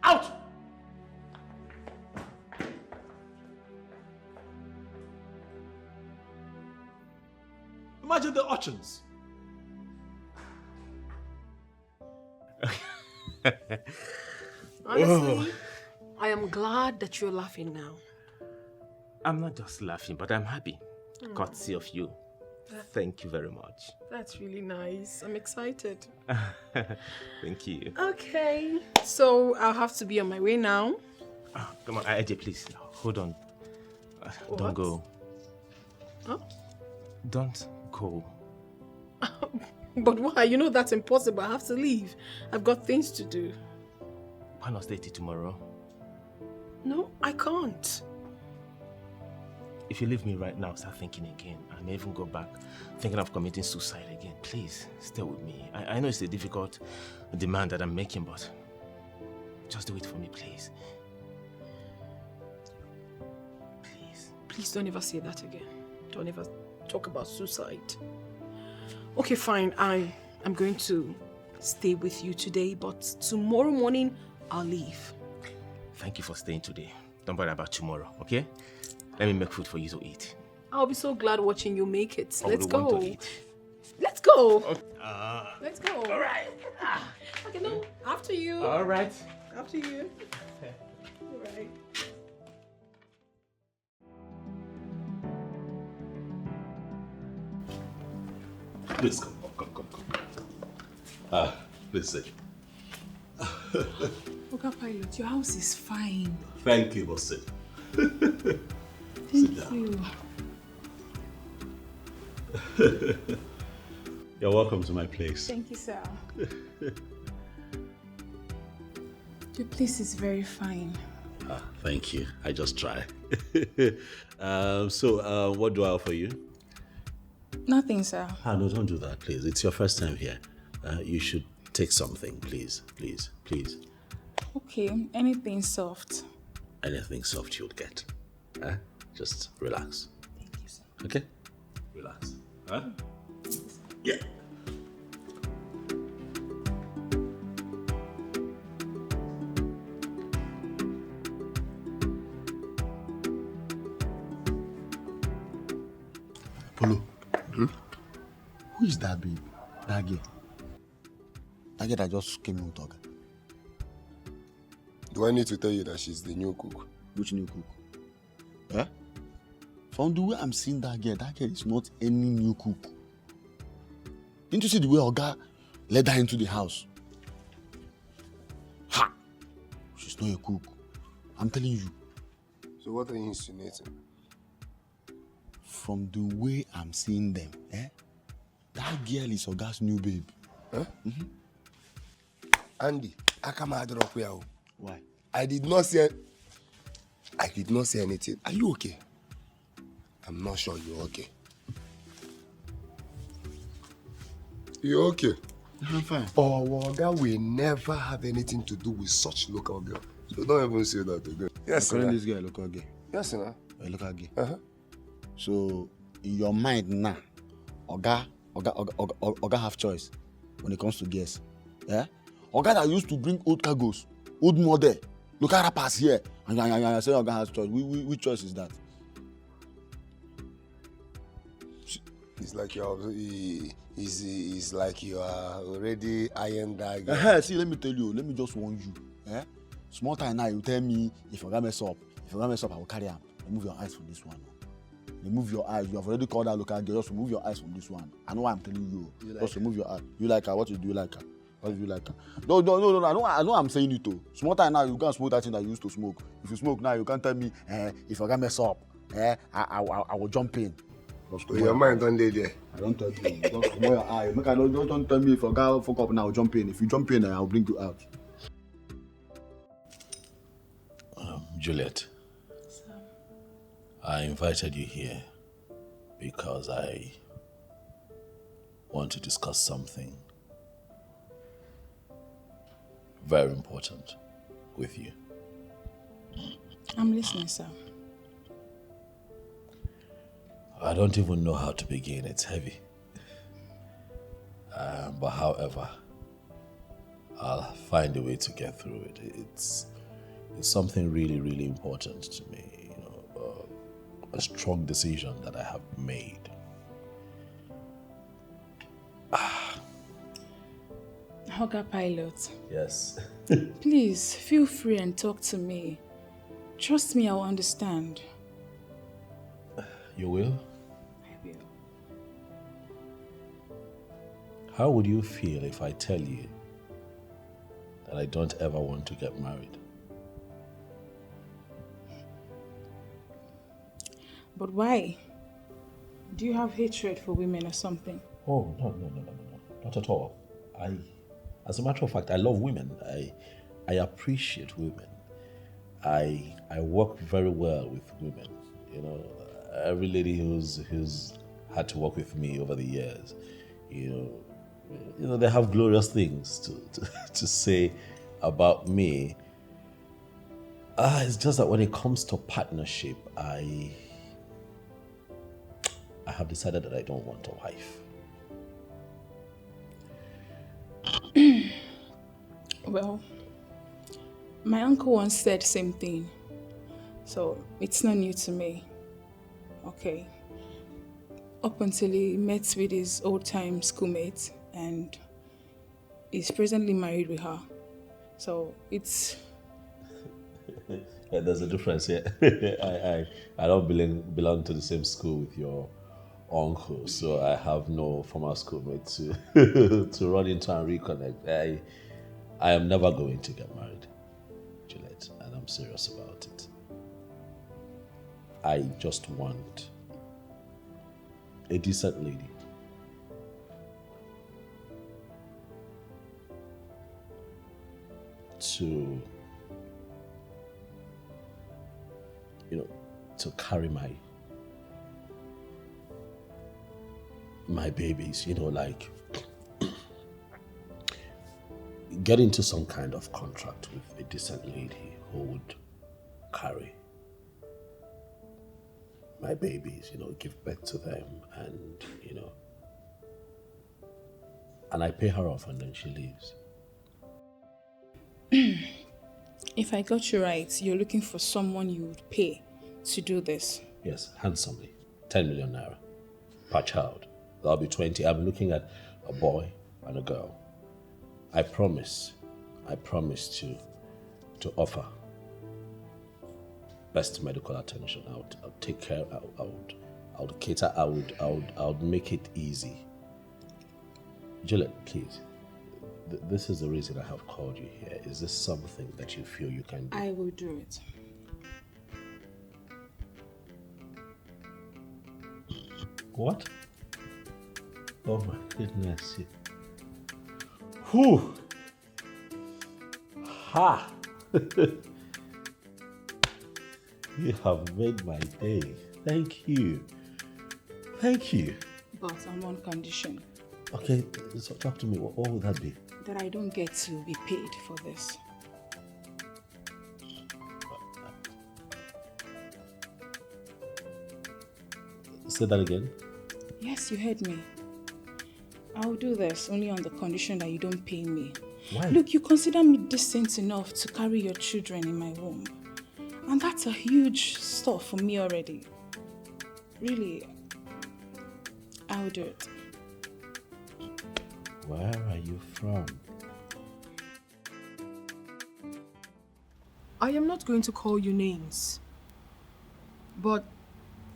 Speaker 3: Out! Imagine the urchins.
Speaker 2: Honestly, I am glad that you're laughing now.
Speaker 5: I'm not just laughing, but I'm happy. Courtesy of you. Thank you very much.
Speaker 2: That's really nice. I'm excited.
Speaker 5: Thank you.
Speaker 2: Okay, so I'll have to be on my way now.
Speaker 5: Come on, AJ, please. Hold on. Don't
Speaker 2: What?
Speaker 5: go.
Speaker 2: Huh?
Speaker 5: Don't go.
Speaker 2: But why? You know that's impossible. I have to leave. I've got things to do.
Speaker 5: Why not stay till tomorrow?
Speaker 2: No, I can't.
Speaker 5: if you leave me right now, start thinking again, I may even go back thinking of committing suicide again. Please, stay with me. I know it's a difficult demand that I'm making, but just do it for me, please.
Speaker 2: Please don't ever say that again. Don't ever talk about suicide. Okay, fine. I'm going to stay with you today, but tomorrow morning, I'll leave.
Speaker 5: Thank you for staying today. Don't worry about tomorrow, okay? Let me make food for you to eat.
Speaker 2: I'll be so glad watching you make it.
Speaker 5: I
Speaker 2: Let's
Speaker 5: would want
Speaker 2: go.
Speaker 5: to eat.
Speaker 2: Let's go.
Speaker 5: Okay.
Speaker 2: Let's go. All right. Okay, no. After you.
Speaker 5: All right.
Speaker 2: After you. All right.
Speaker 12: Please come. Lizzy.
Speaker 19: Oga Pilot, your house is fine.
Speaker 12: Thank you, boss.
Speaker 19: Thank you.
Speaker 12: You're welcome to my place.
Speaker 19: Thank you, sir. Your place is very fine.
Speaker 12: Thank you. I just try. So, what do I offer you?
Speaker 19: Nothing, sir.
Speaker 12: No, don't do that, please. It's your first time here. You should take something, please. Please, please.
Speaker 19: Okay, anything soft.
Speaker 12: Anything soft you'll get. Just relax.
Speaker 19: Thank you, sir.
Speaker 12: Okay? Relax. Yeah.
Speaker 9: Polo. Who is that babe? That girl? That girl that just came in talking.
Speaker 8: Do I need to tell you that she's the new cook?
Speaker 9: Which new cook? Eh? From the way I'm seeing that girl is not any new cook. Didn't you see the way Oga led her into the house? Ha! She's not a cook. I'm telling you.
Speaker 8: So what are you insinuating?
Speaker 9: From the way I'm seeing them, that girl is Oga's new babe.
Speaker 8: Huh?
Speaker 9: Mm-hmm.
Speaker 8: Andy, I come out of here.
Speaker 9: Why?
Speaker 8: I did not say anything. Are you okay? I'm not sure you're okay. You're okay?
Speaker 9: I'm fine.
Speaker 8: Oh, well, that will never have anything to do with such local girl. So don't even say that again. Yes,
Speaker 9: calling
Speaker 8: sir.
Speaker 9: this girl a local girl.
Speaker 8: Yes, sir.
Speaker 9: A local girl.
Speaker 8: Uh-huh.
Speaker 9: So, in your mind now, Oga have choice when it comes to girls. Yeah? Oga that used to bring old cargoes, old model, local rappers here, and you say Oga has choice. Which choice is that?
Speaker 8: It's like you are already iron that guy.
Speaker 9: See, let me tell you. Let me just warn you. Small time now, you tell me if Oga mess up. If Oga mess up, I will carry him. Remove your eyes from this one. Remove your eyes. You have already called that local girl. Just remove your eyes from this one. I know what I'm telling you. Just remove your eyes. You like her? What do you like her? What do you like her? No. I know I'm saying it too. Small time now, you can't smoke that thing that you used to smoke. If you smoke now, you can't tell me if Oga mess up. I will jump in.
Speaker 8: Your mind don't lay there.
Speaker 9: I don't tell you. Just remove your eye. Don't tell me if Oga fuck up now, I'll jump in. If you jump in, I'll bring you out.
Speaker 12: Juliet, I invited you here because I want to discuss something very important with you.
Speaker 19: I'm listening, sir.
Speaker 12: I don't even know how to begin. It's heavy. But however, I'll find a way to get through it. It's something really, really important to me. A strong decision that I have made.
Speaker 19: Oga Pilot.
Speaker 12: Yes.
Speaker 19: Please, feel free and talk to me. Trust me, I'll understand.
Speaker 12: You will?
Speaker 19: I will.
Speaker 12: How would you feel if I tell you that I don't ever want to get married?
Speaker 19: But why? Do you have hatred for women or something?
Speaker 12: Oh, no. Not at all. As a matter of fact, I love women. I appreciate women. I work very well with women. every lady who's had to work with me over the years, they have glorious things to say about me. It's just that when it comes to partnership, I have decided that I don't want a wife.
Speaker 19: Well, my uncle once said the same thing, so it's not new to me. Okay. Up until he met with his old-time schoolmate, and he's presently married with her. So it's...
Speaker 12: Yeah, there's a difference here. I don't belong to the same school with your uncle, so I have no former schoolmate to run into and reconnect. I am never going to get married, Juliet, and I'm serious about it. I just want a decent lady. To carry my babies, like get into some kind of contract with a decent lady who would carry my babies, give birth to them, and and I pay her off and then she leaves.
Speaker 19: If I got you right, you're looking for someone you would pay to do this.
Speaker 12: Yes, handsomely. 10 million naira per child. That'll be 20. I'm looking at a boy and a girl. I promise to offer best medical attention. I'll take care. I would cater. I would make it easy. Juliet, please. This is the reason I have called you here. Is this something that you feel you can do?
Speaker 19: I will do it.
Speaker 12: What? Oh my goodness. Whew. Ha! You have made my day. Thank you. Thank you.
Speaker 19: But on one condition.
Speaker 12: Okay, so talk to me. What would that be?
Speaker 19: That I don't get to be paid for this.
Speaker 12: Say that again.
Speaker 19: Yes, you heard me. I'll do this only on the condition that you don't pay me.
Speaker 12: Why?
Speaker 19: Look, you consider me decent enough to carry your children in my womb. And that's a huge stuff for me already. Really, I'll do it.
Speaker 12: Where are you from?
Speaker 2: I am not going to call you names. But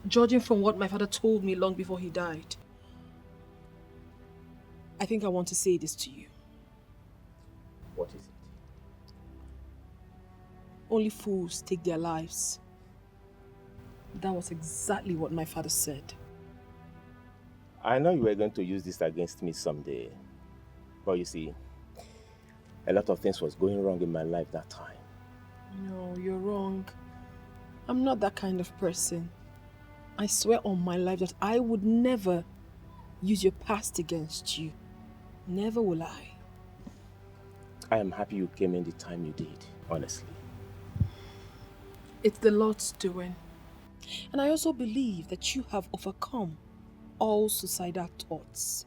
Speaker 2: judging from what my father told me long before he died, I think I want to say this to you.
Speaker 5: What is it?
Speaker 2: Only fools take their lives. That was exactly what my father said.
Speaker 5: I know you were going to use this against me someday. But you see, a lot of things was going wrong in my life that time.
Speaker 2: No, you're wrong. I'm not that kind of person. I swear on my life that I would never use your past against you. Never will I.
Speaker 5: I am happy you came in the time you did, honestly.
Speaker 2: It's the Lord's doing. And I also believe that you have overcome all suicidal thoughts.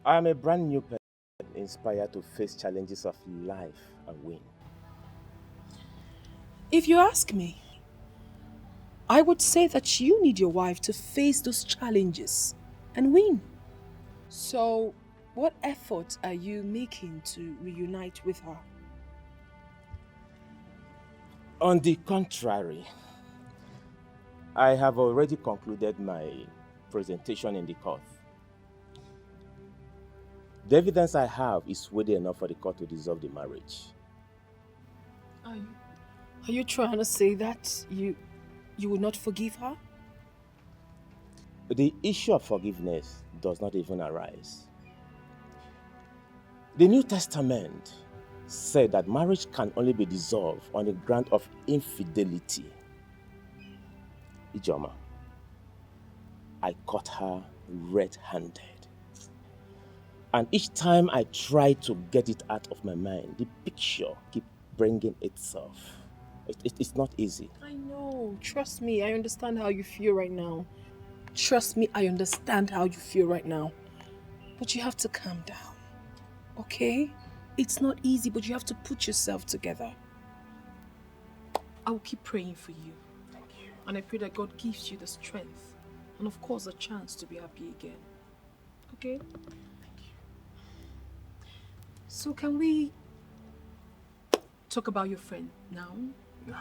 Speaker 5: I am a brand new person, inspired to face challenges of life and win.
Speaker 2: If you ask me, I would say that you need your wife to face those challenges and win. So, what effort are you making to reunite with her?
Speaker 5: On the contrary, I have already concluded my presentation in the court. The evidence I have is weighty enough for the court to dissolve the marriage.
Speaker 2: Are you trying to say that you will not forgive her?
Speaker 5: The issue of forgiveness does not even arise. The New Testament said that marriage can only be dissolved on the ground of infidelity. Ijoma, I caught her red-handed. And each time I try to get it out of my mind, the picture keeps bringing itself. It's not easy.
Speaker 2: I know. Trust me, I understand how you feel right now. Trust me, I understand how you feel right now. But you have to calm down, okay? It's not easy, but you have to put yourself together. I will keep praying for you.
Speaker 5: Thank you.
Speaker 2: And I pray that God gives you the strength and of course a chance to be happy again. Okay?
Speaker 5: Thank you.
Speaker 2: So can we talk about your friend now?
Speaker 5: No.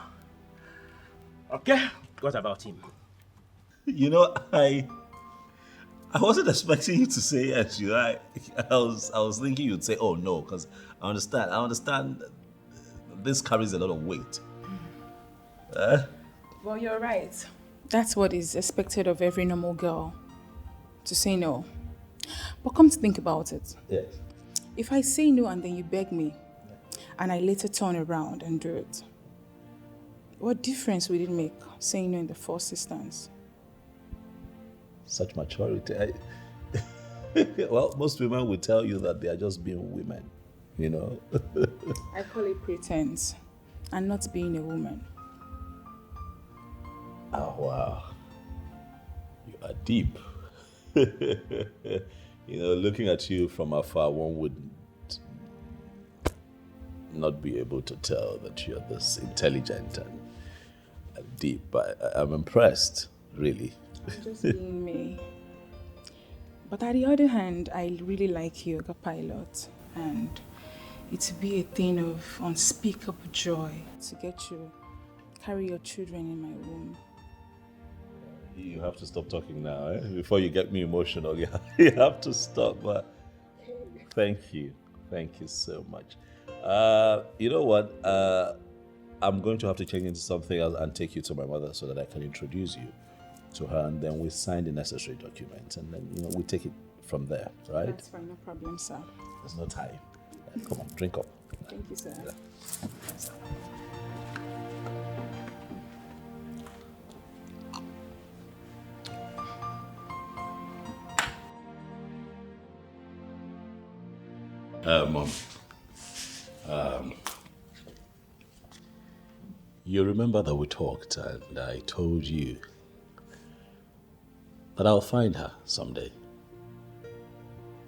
Speaker 5: Okay, what about him?
Speaker 12: You know, I wasn't expecting you to say yes. You know, I was thinking you'd say, "Oh no," because I understand. This carries a lot of weight.
Speaker 19: Well, you're right. That's what is expected of every normal girl, to say no. But come to think about it.
Speaker 12: Yes.
Speaker 19: If I say no and then you beg me, and I later turn around and do it, what difference would it make saying no in the first instance?
Speaker 12: Such maturity. Well, most women will tell you that they are just being women, you know.
Speaker 19: I call it pretense and not being a woman.
Speaker 12: Oh, wow. You are deep. You know, looking at you from afar, one would not be able to tell that you're this intelligent and deep. But I'm impressed, really.
Speaker 19: Just being me. But on the other hand, I really like you, a pilot, and it would be a thing of unspeakable joy to get to carry your children in my womb.
Speaker 12: You have to stop talking now, eh? Before you get me emotional. You have to stop. But thank you so much. You know what? I'm going to have to change into something else and take you to my mother so that I can introduce you to her, and then we sign the necessary documents, and then we take it from there, right?
Speaker 19: That's fine, no problem, sir.
Speaker 12: There's no time. Come on, drink up.
Speaker 19: Thank you, sir.
Speaker 12: Yeah. Mom, you remember that we talked and I told you that I'll find her someday.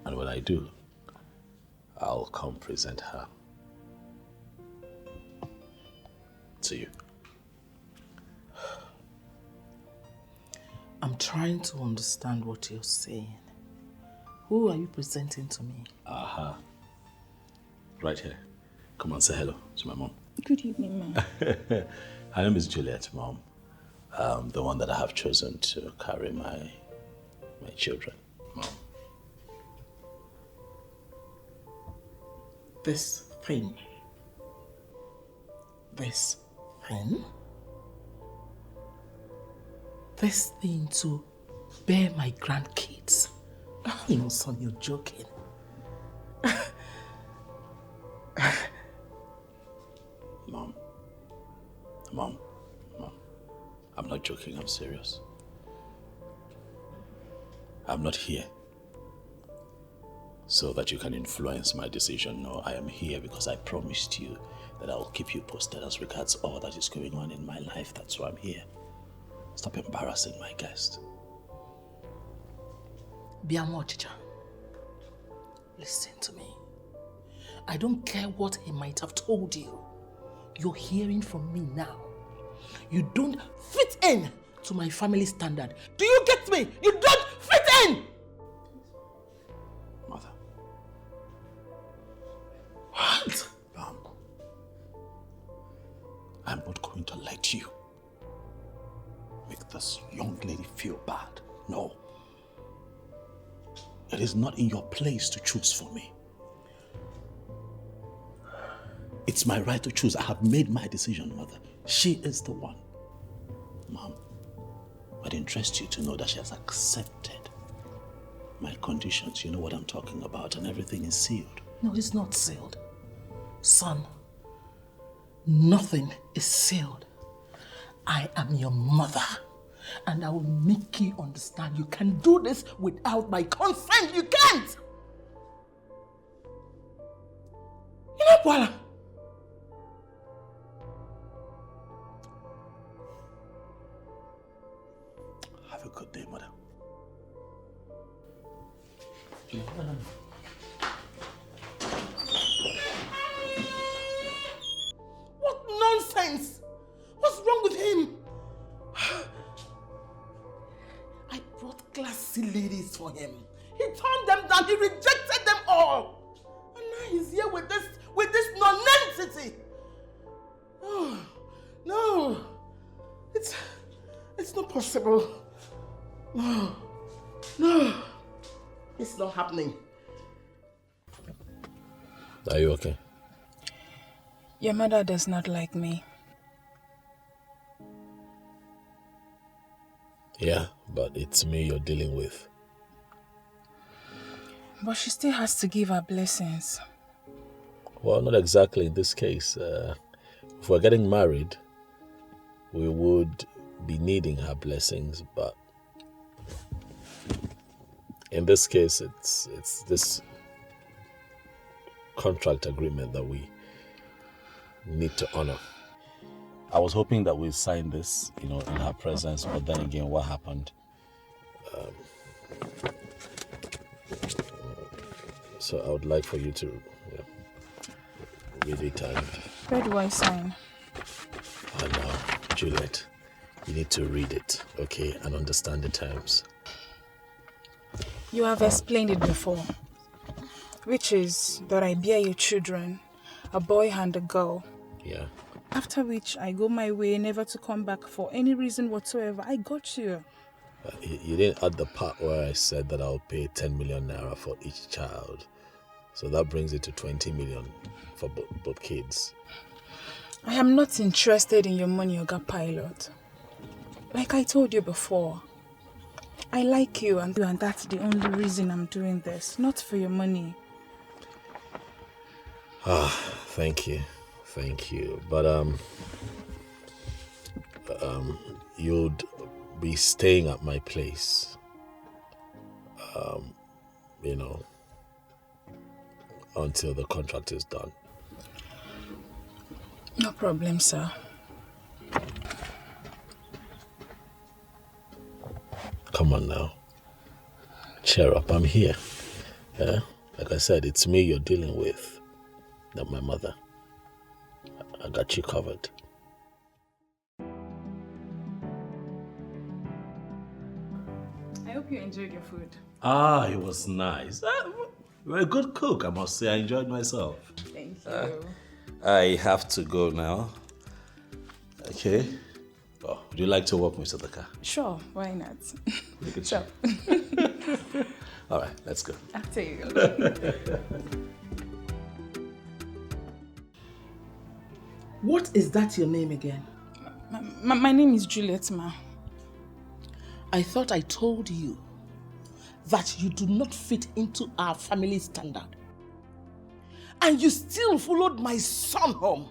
Speaker 12: And when I do, I'll come present her to you.
Speaker 1: I'm trying to understand what you're saying. Who are you presenting to me?
Speaker 12: Aha. Right here. Come on, say hello to my mom.
Speaker 19: Good evening, ma'am.
Speaker 12: Her name is Juliet, Mom. The one that I have chosen to carry my children, Mom.
Speaker 1: This thing. This thing? This thing to bear my grandkids. You know, son, you're joking.
Speaker 12: Mom, I'm not joking, I'm serious. I'm not here so that you can influence my decision. No, I am here because I promised you that I will keep you posted as regards all that is going on in my life. That's why I'm here. Stop embarrassing my guest.
Speaker 1: Biamo Chicha, listen to me. I don't care what he might have told you. You're hearing from me now. You don't fit in to my family standard. Do you get me? You don't fit in!
Speaker 12: Mother.
Speaker 1: What?
Speaker 12: Mom. I'm not going to let you make this young lady feel bad. No. It is not in your place to choose for me. It's my right to choose. I have made my decision, Mother. She is the one. Mom, it interests you to know that she has accepted my conditions. You know what I'm talking about, and everything is sealed.
Speaker 1: No, it's not sealed. Son, nothing is sealed. I am your mother, And I will make you understand you can do this without my consent. You can't! You know, Paula?
Speaker 12: Have a good day, mother.
Speaker 1: What nonsense! What's wrong with him? I brought classy ladies for him. He turned them down. He rejected them all. And now he's here with this nonentity. Oh, no. It's not possible. No. No. It's not happening.
Speaker 12: Are you okay?
Speaker 19: Your mother does not like me.
Speaker 12: Yeah, but it's me you're dealing with.
Speaker 19: But she still has to give her blessings.
Speaker 12: Well, not exactly in this case. If we're getting married, we would be needing her blessings, but in this case, it's this contract agreement that we need to honor. I was hoping that we'd sign this, in her presence, but then again, what happened? So I would like for you to read it and...
Speaker 19: Where do I sign?
Speaker 12: Oh no, Juliet, you need to read it, okay, and understand the terms.
Speaker 19: You have explained it before, which is that I bear you children, a boy and a girl.
Speaker 12: Yeah.
Speaker 19: After which I go my way, never to come back for any reason whatsoever. I got you.
Speaker 12: You didn't add the part where I said that I'll pay 10 million naira for each child. So that brings it to 20 million for both kids.
Speaker 19: I am not interested in your money, Oga Pilot. Like I told you before, I like you and that's the only reason I'm doing this, not for your money.
Speaker 12: Thank you. But you'd be staying at my place, until the contract is done.
Speaker 19: No problem, sir.
Speaker 12: Come on now. Cheer up, I'm here. Yeah? Like I said, it's me you're dealing with, not my mother. I got you covered.
Speaker 19: I hope you enjoyed your food.
Speaker 12: It was nice. You're a good cook, I must say. I enjoyed myself.
Speaker 19: Thank you.
Speaker 12: I have to go now. Okay. Oh, would you like to walk me to the car?
Speaker 19: Sure, why not?
Speaker 12: Sure. All right, let's go.
Speaker 19: After you.
Speaker 1: What is that your name again?
Speaker 19: My name is Juliet, ma.
Speaker 1: I thought I told you that you do not fit into our family standard. And you still followed my son home.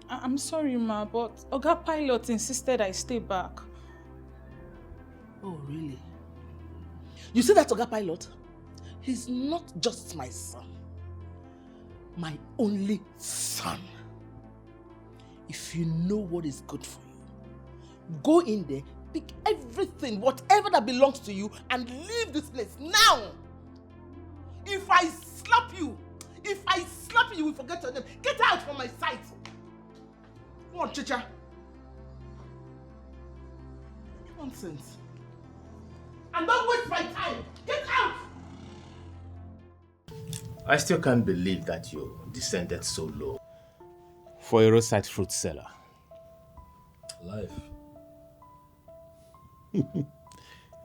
Speaker 19: I'm sorry, ma, but Oga Pilot insisted I stay back.
Speaker 1: Oh, really? You see that Oga Pilot? He's not just my son. My only son. If you know what is good for you, go in there, pick everything, whatever that belongs to you, and leave this place now. If I slap you, you will forget your name. Get out from my sight. Come on, Chicha. Nonsense. And don't waste my time. Get out.
Speaker 5: I still can't believe that you descended so low for a roadside fruit seller.
Speaker 12: Life.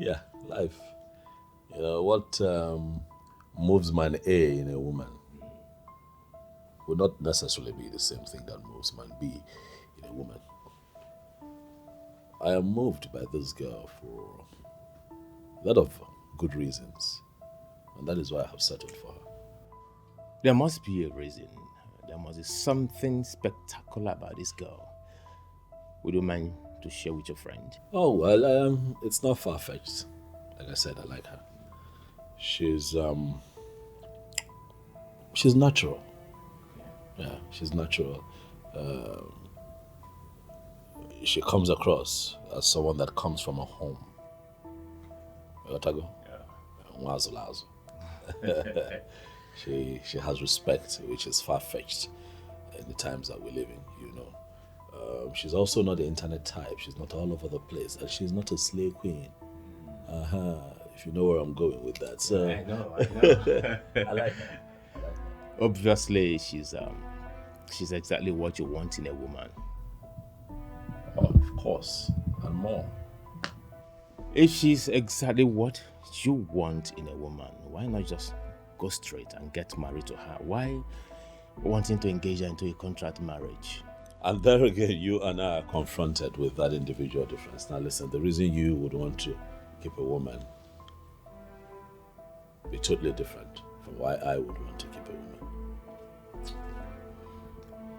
Speaker 12: Yeah, life. You know, what moves man A in a woman would not necessarily be the same thing that moves man B in a woman. I am moved by this girl for a lot of good reasons, and that is why I have settled for her.
Speaker 5: There must be a reason. There must be something spectacular about this girl. Would you mind to share with your friend?
Speaker 12: Oh, well, it's not far-fetched. Like I said, I like her. She's natural. Yeah, she's natural. She comes across as someone that comes from a home. Otago? Yeah. She has respect, which is far-fetched in the times that we live in, you know. She's also not the internet type. She's not all over the place. And she's not a slave queen. If you know where I'm going with that. So
Speaker 5: I know.
Speaker 12: I like her.
Speaker 5: Obviously, she's exactly what you want in a woman.
Speaker 12: Oh, of course, and more.
Speaker 5: If she's exactly what you want in a woman, why not just go straight and get married to her? Why wanting to engage her into a contract marriage?
Speaker 12: And there again, you and I are confronted with that individual difference. Now listen, the reason you would want to keep a woman be totally different from why I would want to keep a woman.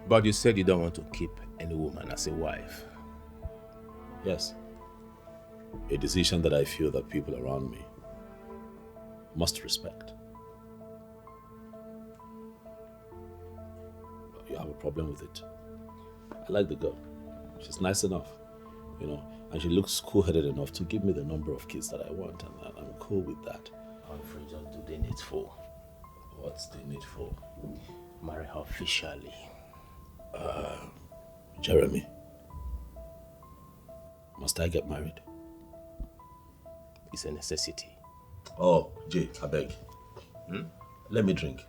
Speaker 5: But you said you don't want to keep any woman as a wife.
Speaker 12: Yes. A decision that I feel that people around me must respect. But you have a problem with it. I like the girl. She's nice enough, you know, and she looks cool-headed enough to give me the number of kids that I want, and I'm cool with that.
Speaker 5: Humphrey, just do the needful.
Speaker 12: What's the needful?
Speaker 5: Marry her officially.
Speaker 12: Jeremy, must I get married?
Speaker 5: It's a necessity.
Speaker 12: Oh, Jay, I beg. Let me drink.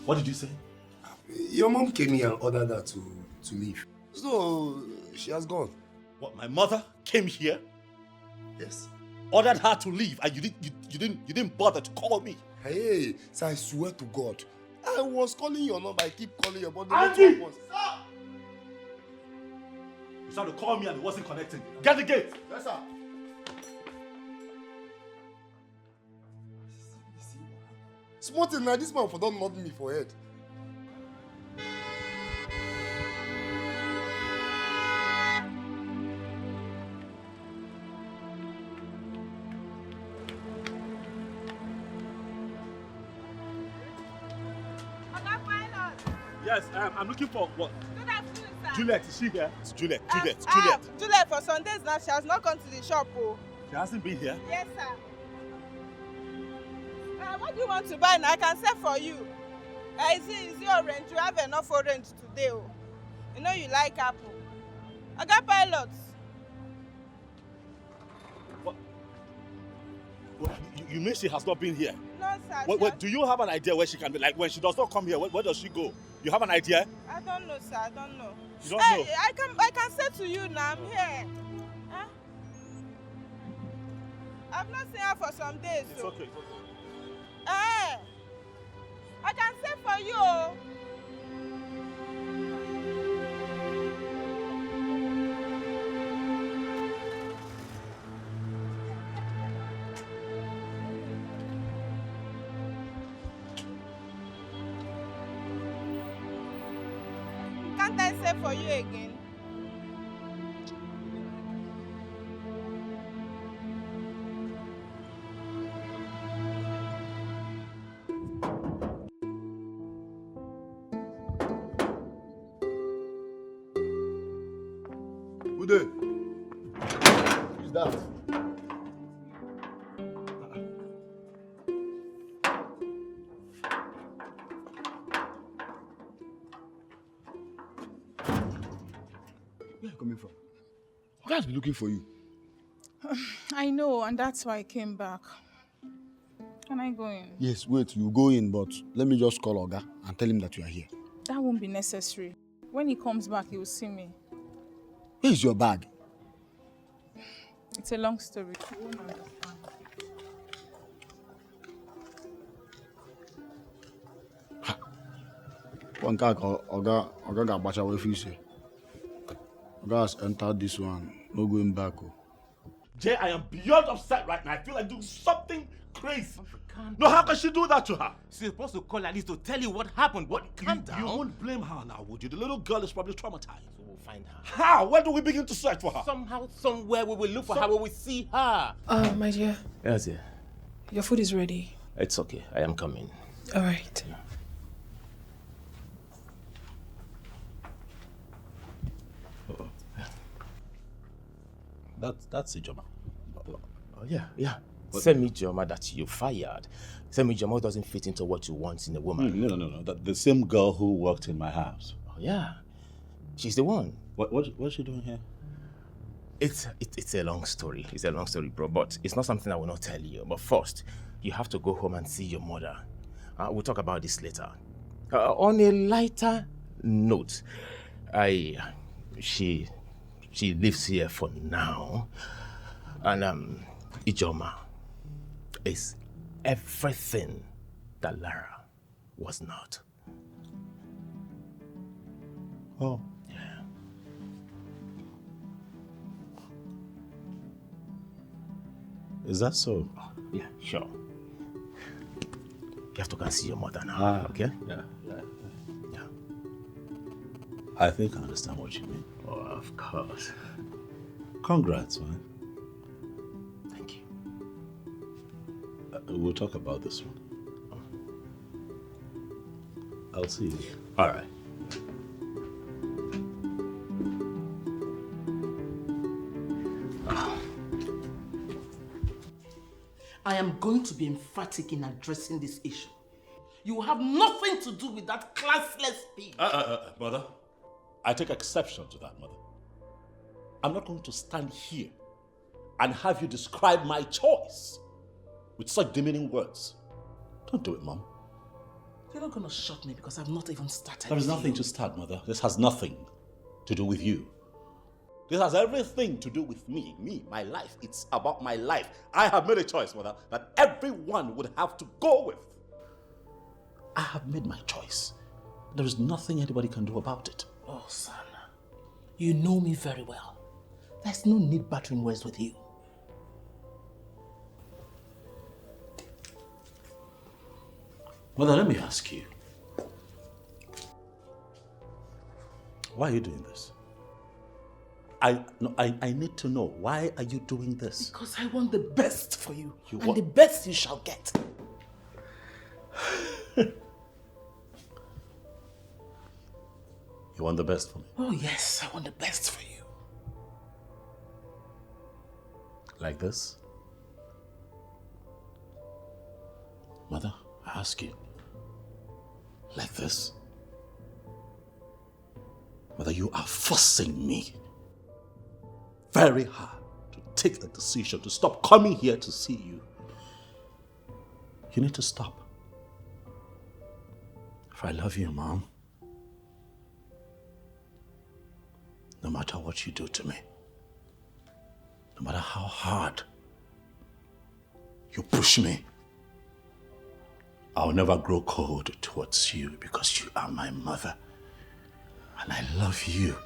Speaker 12: What did you say?
Speaker 8: Your mom came here and ordered her to leave. So, she has gone.
Speaker 12: What, my mother came here?
Speaker 8: Yes.
Speaker 12: Ordered her to leave, and you didn't bother to call me.
Speaker 8: Hey, so I swear to God, I was calling your number. I keep calling your body.
Speaker 12: Andy! Stop! You tried to call me and it wasn't connecting. Get the gate!
Speaker 8: Yes, sir. Small thing now, this man for don't nod me for head.
Speaker 12: Yes, I'm looking for what?
Speaker 18: Good afternoon, sir.
Speaker 12: Juliet, is she here? It's Juliet. Juliet.
Speaker 18: Juliet, for some days now, she has not come to the shop. Oh.
Speaker 12: She hasn't been here?
Speaker 18: Yes, sir. What do you want to buy now? I can sell for you. Is it orange? You have enough orange today. Oh. You know you like apple. I got pilots.
Speaker 12: You mean she has not been here?
Speaker 18: No, sir.
Speaker 12: Do you have an idea where she can be? Like when she does not come here, where does she go? You have an idea?
Speaker 18: I don't know, sir. I don't know.
Speaker 12: You don't know?
Speaker 18: I can say to you now. I'm here. Huh? I've not seen her for some days.
Speaker 12: It's okay. It's okay.
Speaker 18: I can say for you. Oh. Can't I say for you again?
Speaker 9: that? Where are you coming from? Oga has been looking for you.
Speaker 20: I know, and that's why I came back. Can I go in?
Speaker 9: Yes, wait, you go in, but let me just call Oga and tell him that you are here.
Speaker 20: That won't be necessary. When he comes back, he will see me.
Speaker 9: Where is your bag?
Speaker 20: It's a long story. You won't understand.
Speaker 9: One guy called Oga got bacha away for you, say. Oga has entered this one. No going back. Oh.
Speaker 3: Jay, I am beyond upset right now. I feel like doing something crazy. No, how can she do that to her?
Speaker 5: She's supposed to call at least to tell you what happened, but calm down.
Speaker 3: You won't blame her now, would you? The little girl is probably traumatized.
Speaker 5: So we'll find her.
Speaker 3: How? Where do we begin to search for her?
Speaker 5: Somehow, somewhere we will look for her, we will see her.
Speaker 2: My dear,
Speaker 5: Yes, dear.
Speaker 2: your food is ready.
Speaker 5: It's okay. I am coming.
Speaker 2: All right.
Speaker 3: That's Ijoma.
Speaker 5: Oh, yeah. Send me Joma that you fired. Send me Joma doesn't fit into what you want in a woman.
Speaker 3: No. The same girl who worked in my house.
Speaker 5: Oh, yeah. She's the one.
Speaker 3: What's she doing here?
Speaker 5: It's a long story. It's a long story, bro. But it's not something I will not tell you. But first, you have to go home and see your mother. We'll talk about this later. On a lighter note, she lives here for now, and Ijoma is everything that Lara was not.
Speaker 3: Oh.
Speaker 5: Yeah.
Speaker 3: Is that so?
Speaker 5: Yeah, sure. You have to go and see your mother now, okay?
Speaker 3: Yeah. I think I understand what you mean.
Speaker 5: Oh, of course.
Speaker 3: Congrats, man.
Speaker 5: Thank you.
Speaker 3: We'll talk about this one. I'll see you.
Speaker 5: All right.
Speaker 1: I am going to be emphatic in addressing this issue. You will have nothing to do with that classless pig.
Speaker 3: Mother, I take exception to that, Mother. I'm not going to stand here and have you describe my choice with such demeaning words. Don't do it, Mom.
Speaker 1: You're not going to shut me because I've not even started.
Speaker 3: There is nothing to start, Mother. This has nothing to do with you. This has everything to do with me, my life. It's about my life. I have made a choice, Mother, that everyone would have to go with. I have made my choice. There is nothing anybody can do about it.
Speaker 1: Oh, son, you know me very well. There's no need battering words with you.
Speaker 3: Mother, let me ask you. Why are you doing this? I need to know. Why are you doing this?
Speaker 1: Because I want the best for you.
Speaker 3: You
Speaker 1: and
Speaker 3: want
Speaker 1: the best you shall get.
Speaker 3: You want the best for me?
Speaker 1: Oh yes, I want the best for you.
Speaker 3: Like this? Mother, I ask you. Like this? Mother, you are forcing me very hard to take the decision to stop coming here to see you. You need to stop. If I love you, Mom, no matter what you do to me, no matter how hard you push me, I'll never grow cold towards you because you are my mother. And I love you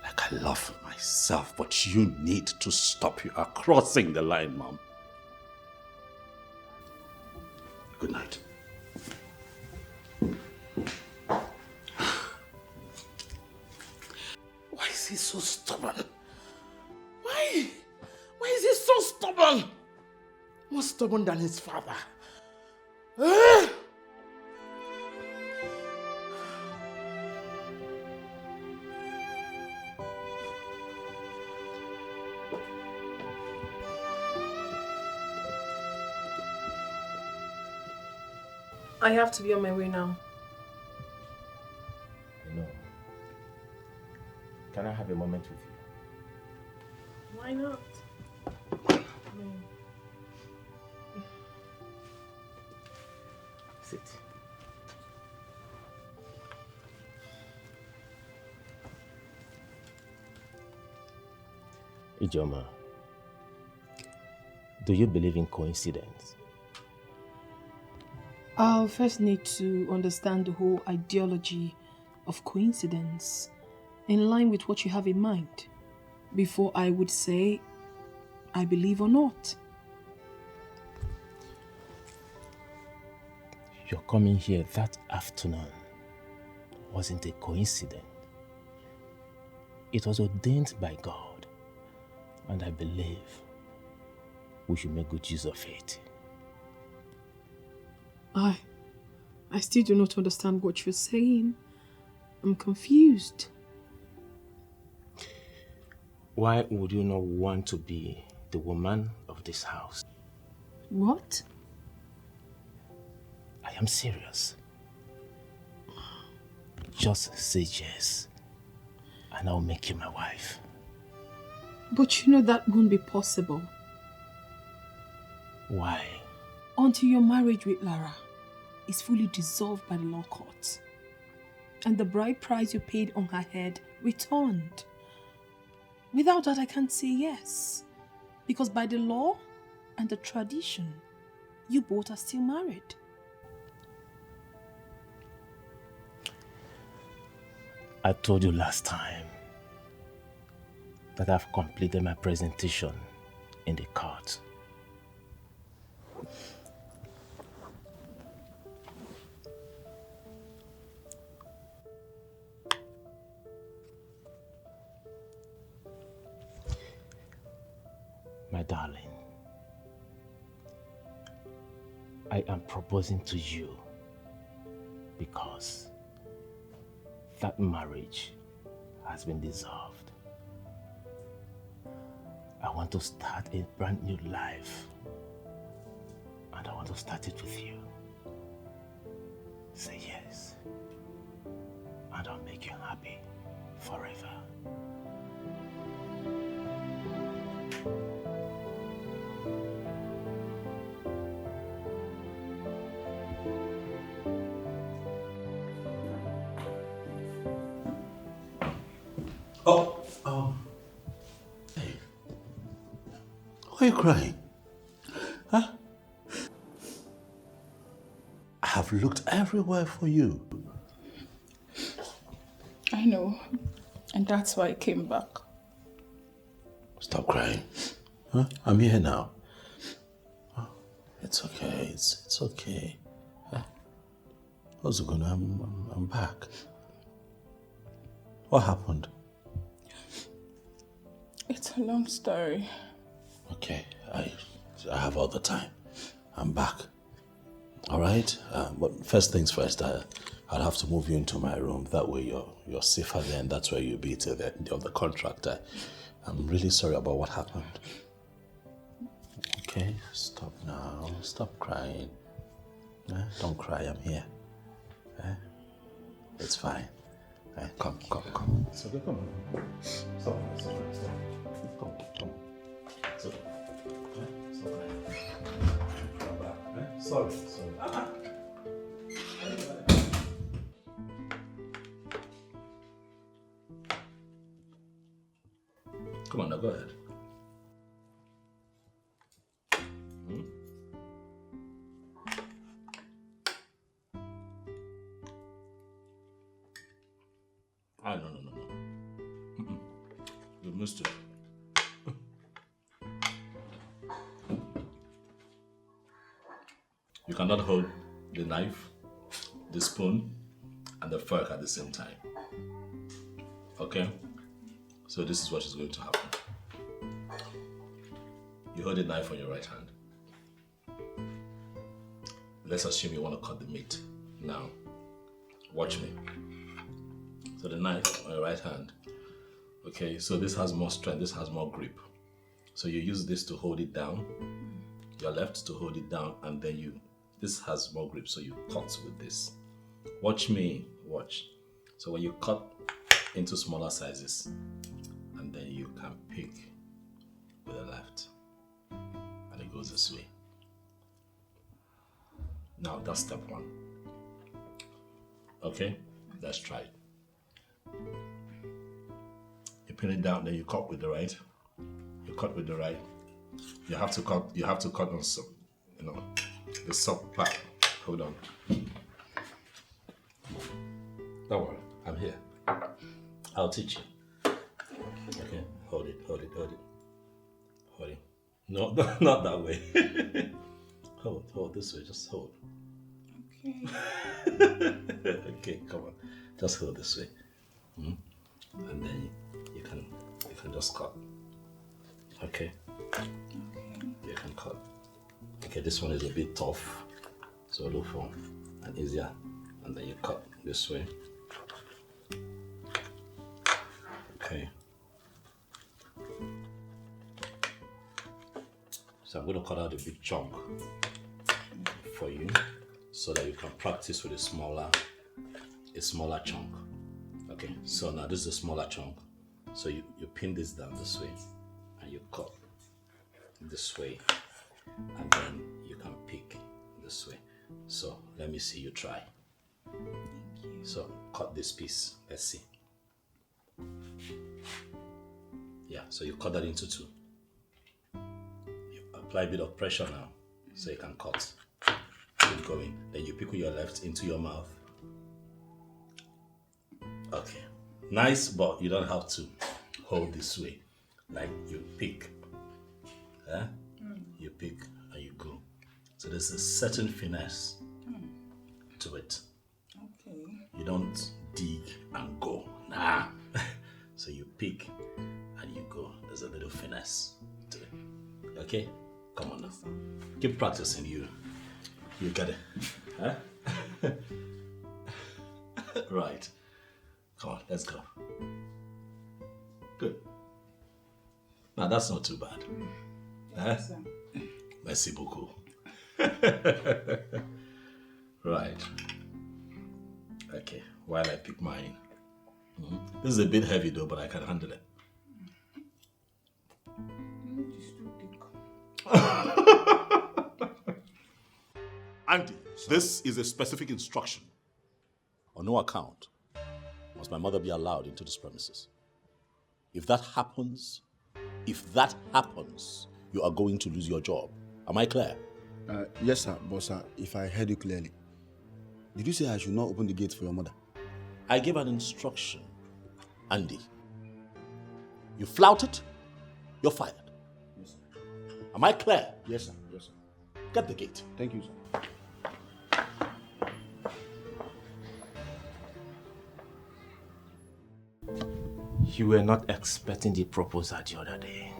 Speaker 3: like I love myself, but you need to stop. You are crossing the line, Mom. Good night.
Speaker 1: Why is he so stubborn? Why? Why is he so stubborn? More stubborn than his father.
Speaker 2: I have to be on my way now.
Speaker 5: No. Can I have a moment with you?
Speaker 2: Why not?
Speaker 5: Sit. Ijoma, do you believe in coincidence?
Speaker 2: I'll first need to understand the whole ideology of coincidence in line with what you have in mind before I would say I believe or not.
Speaker 5: Your coming here that afternoon wasn't a coincidence. It was ordained by God, and I believe we should make good use of it.
Speaker 2: I still do not understand what you're saying. I'm confused.
Speaker 5: Why would you not want to be the woman of this house?
Speaker 2: What?
Speaker 5: I am serious. Just say yes, and I'll make you my wife.
Speaker 2: But you know that won't be possible.
Speaker 5: Why?
Speaker 2: Until your marriage with Lara is fully dissolved by the law court and the bride price you paid on her head returned. Without that, I can't say yes. Because by the law and the tradition, you both are still married.
Speaker 5: I told you last time that I've completed my presentation in the court. My darling, I am proposing to you because that marriage has been dissolved. I want to start a brand new life, and I want to start it with you. Say yes, and I'll make you happy forever.
Speaker 12: Hey, why are you crying? Huh? I have looked everywhere for you.
Speaker 19: I know. And that's why I came back.
Speaker 12: Stop crying. Huh? I'm here now. Oh, it's okay. It's okay. Huh? What's going on? I'm back. What happened?
Speaker 19: It's a long story.
Speaker 12: Okay, I have all the time. I'm back. All right? But first things first, I'll have to move you into my room. That way you're safer there, and that's where you'll be till the end of the contract. I'm really sorry about what happened. Okay, stop now. Stop crying. Don't cry, I'm here. It's fine. Come. It's okay, come on. Stop. Come. It's okay. Stop crying. Come back. Sorry. Come on, now go ahead. No. You missed it. You cannot hold the knife, the spoon, and the fork at the same time. Okay? So this is what is going to happen. You hold the knife on your right hand. Let's assume you want to cut the meat. Now, watch me. So the knife on your right hand. Okay, so this has more strength, this has more grip. So you use this to hold it down, your left to hold it down, and then
Speaker 3: This has more grip, so you cut with this. Watch me, watch. So when you cut into smaller sizes, and then you can pick with the left, and it goes this way. Now that's step one. Okay, let's try it. You pin it down, then you cut with the right. You cut with the right. You have to cut on some, the soft part. Hold on. Don't worry, I'm here. I'll teach you. Okay, hold it. Hold it. No, not that way. Hold this way, just hold.
Speaker 19: Okay.
Speaker 3: Okay, come on. Just hold this way. And then you can just cut. Okay? You can cut. Okay, this one is a bit tough. So look for an easier. And then you cut this way. Okay. So I'm going to cut out a big chunk for you so that you can practice with a smaller chunk. Okay, so now this is a smaller chunk. So you pin this down this way and you cut this way and then you can pick this way. So let me see you try. Thank you. So cut this piece, let's see. Yeah, so you cut that into two. You apply a bit of pressure now so you can cut. Keep going. Then you pick with your left into your mouth. Okay. Nice, but you don't have to hold this way. Like you pick. You pick and you go. So there's a certain finesse to it.
Speaker 19: Okay.
Speaker 3: You don't dig and go. Nah. So you pick and you go. There's a little finesse to it. Okay? Come on now. Keep practicing. You get it. Huh? Right. Come on, let's go. Good. Now that's not too bad.
Speaker 19: Yes, sir.
Speaker 3: Merci beaucoup. Right. Okay, while I pick mine. This is a bit heavy though, but I can handle it. Auntie, this is a specific instruction. On no account must my mother be allowed into this premises. If that happens, you are going to lose your job. Am I clear?
Speaker 9: Yes, sir. But, sir, if I heard you clearly, did you say I should not open the gate for your mother?
Speaker 3: I gave an instruction. Andy, you flout it, you're fired.
Speaker 9: Yes, sir.
Speaker 3: Am I clear?
Speaker 9: Yes, sir. Yes, sir.
Speaker 3: Get the gate.
Speaker 9: Thank you, sir.
Speaker 5: You were not expecting the proposal the other day.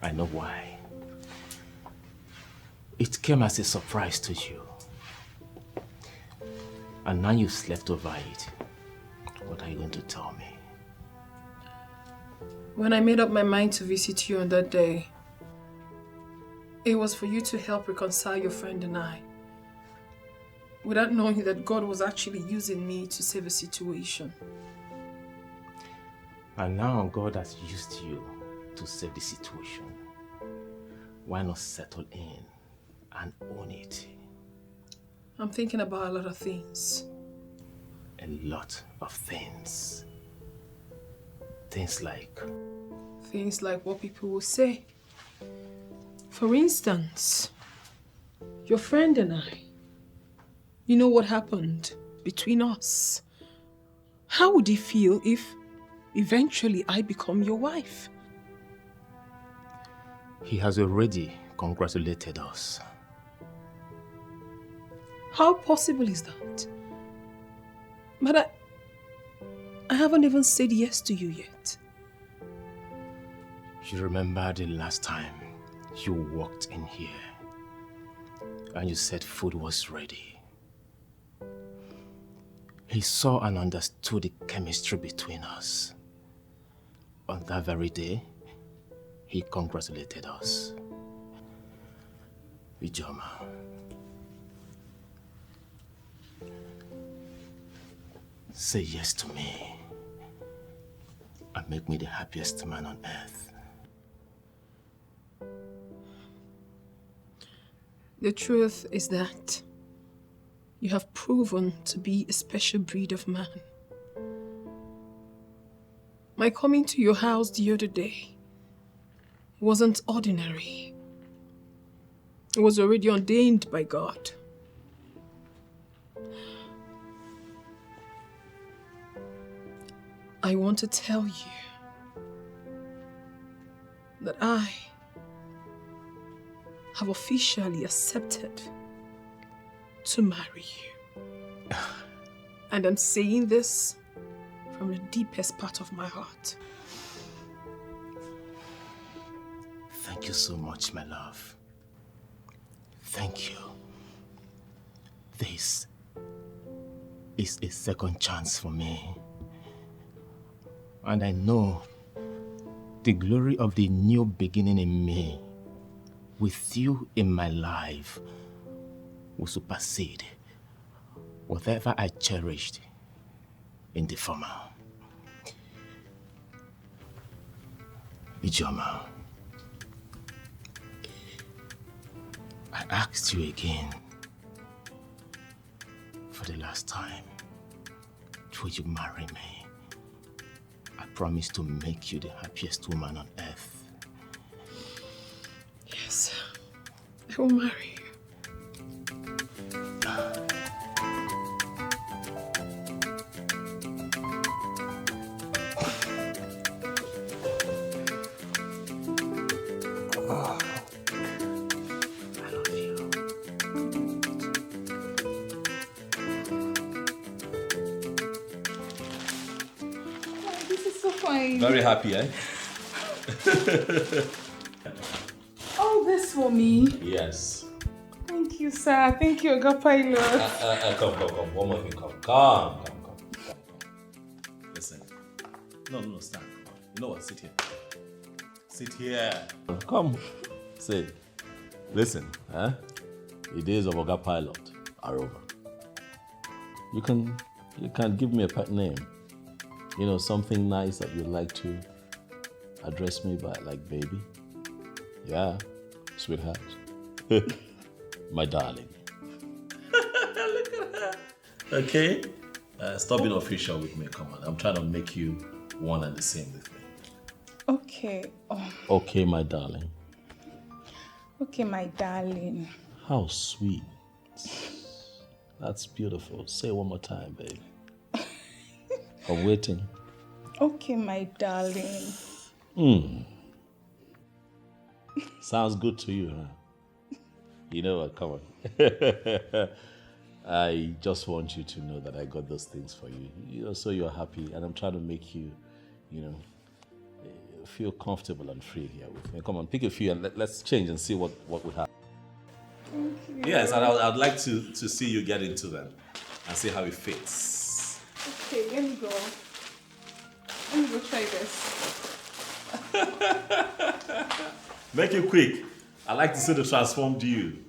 Speaker 5: I know why. It came as a surprise to you. And now you slept over it. What are you going to tell me?
Speaker 19: When I made up my mind to visit you on that day, it was for you to help reconcile your friend and I, without knowing that God was actually using me to save a situation.
Speaker 5: And now God has used you to save the situation. Why not settle in and own it?
Speaker 19: I'm thinking about a lot of things.
Speaker 5: A lot of things. Things like?
Speaker 19: Things like what people will say. For instance, your friend and I, you know what happened between us. How would you feel if eventually I become your wife?
Speaker 5: He has already congratulated us.
Speaker 19: How possible is that? But I haven't even said yes to you yet.
Speaker 5: You remember the last time you walked in here and you said food was ready. He saw and understood the chemistry between us. On that very day, he congratulated us. Ijoma. Say yes to me and make me the happiest man on earth.
Speaker 2: The truth is that you have proven to be a special breed of man. My coming to your house the other day wasn't ordinary. It was already ordained by God. I want to tell you that I have officially accepted to marry you. And I'm saying this from the deepest part of my heart.
Speaker 5: Thank you so much, my love. Thank you. This is a second chance for me. And I know the glory of the new beginning in me, with you in my life, will supersede whatever I cherished in the former. Ijoma, I asked you again, for the last time, would you marry me? I promise to make you the happiest woman on earth.
Speaker 2: Yes, I will marry you.
Speaker 12: Very happy, eh?
Speaker 19: Oh, this for me.
Speaker 12: Yes.
Speaker 19: Thank you, sir. Thank you, Oga Pilot.
Speaker 12: Come. One more thing, come. Listen. No, stand. You know what? Sit here. Sit here. Come. Say. Listen, huh? The days of Oga Pilot are over. You can give me a pet name. You know, something nice that you'd like to address me by, like baby. Yeah, sweetheart. My darling. Look at her. Okay? Stop being official with me, come on. I'm trying to make you one and the same with me.
Speaker 19: Okay. Oh,
Speaker 12: Okay, my darling.
Speaker 19: okay, my darling.
Speaker 12: How sweet. That's beautiful. Say it one more time, baby. I'm waiting.
Speaker 19: Okay, my darling.
Speaker 12: Sounds good to you, huh? You know what? Come on. I just want you to know that I got those things for you. You know, so you're happy, and I'm trying to make you, you know, feel comfortable and free here with me. Come on, pick a few and let's change and see what we have.
Speaker 19: Thank you.
Speaker 12: Yes, and I'd like to see you get into them and see how it fits.
Speaker 19: Okay, let me go. Let me go try this.
Speaker 12: Make it quick. I like to see the transformed you.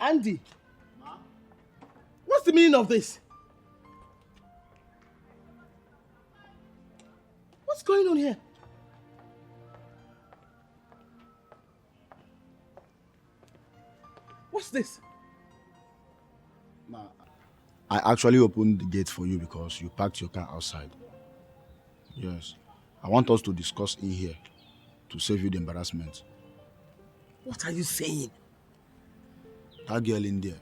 Speaker 1: Andy, what's the meaning of this? What's going on here? What's this?
Speaker 9: I actually opened the gate for you because you parked your car outside. Yes. I want us to discuss in here to save you the embarrassment.
Speaker 1: What are you saying?
Speaker 9: That girl in there,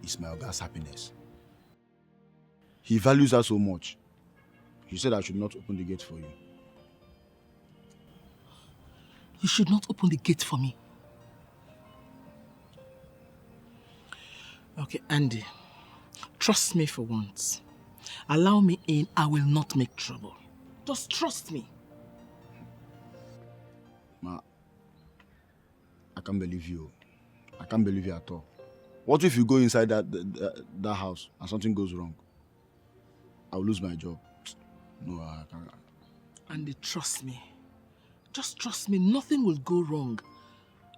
Speaker 9: is my Oga's happiness. He values her so much. He said I should not open the gate for you.
Speaker 1: You should not open the gate for me. Okay, Andy. Trust me for once. Allow me in, I will not make trouble. Just trust me.
Speaker 9: Ma, I can't believe you. I can't believe you at all. What if you go inside that house and something goes wrong? I'll lose my job. No, I can't.
Speaker 1: Andy, trust me. Just trust me, nothing will go wrong.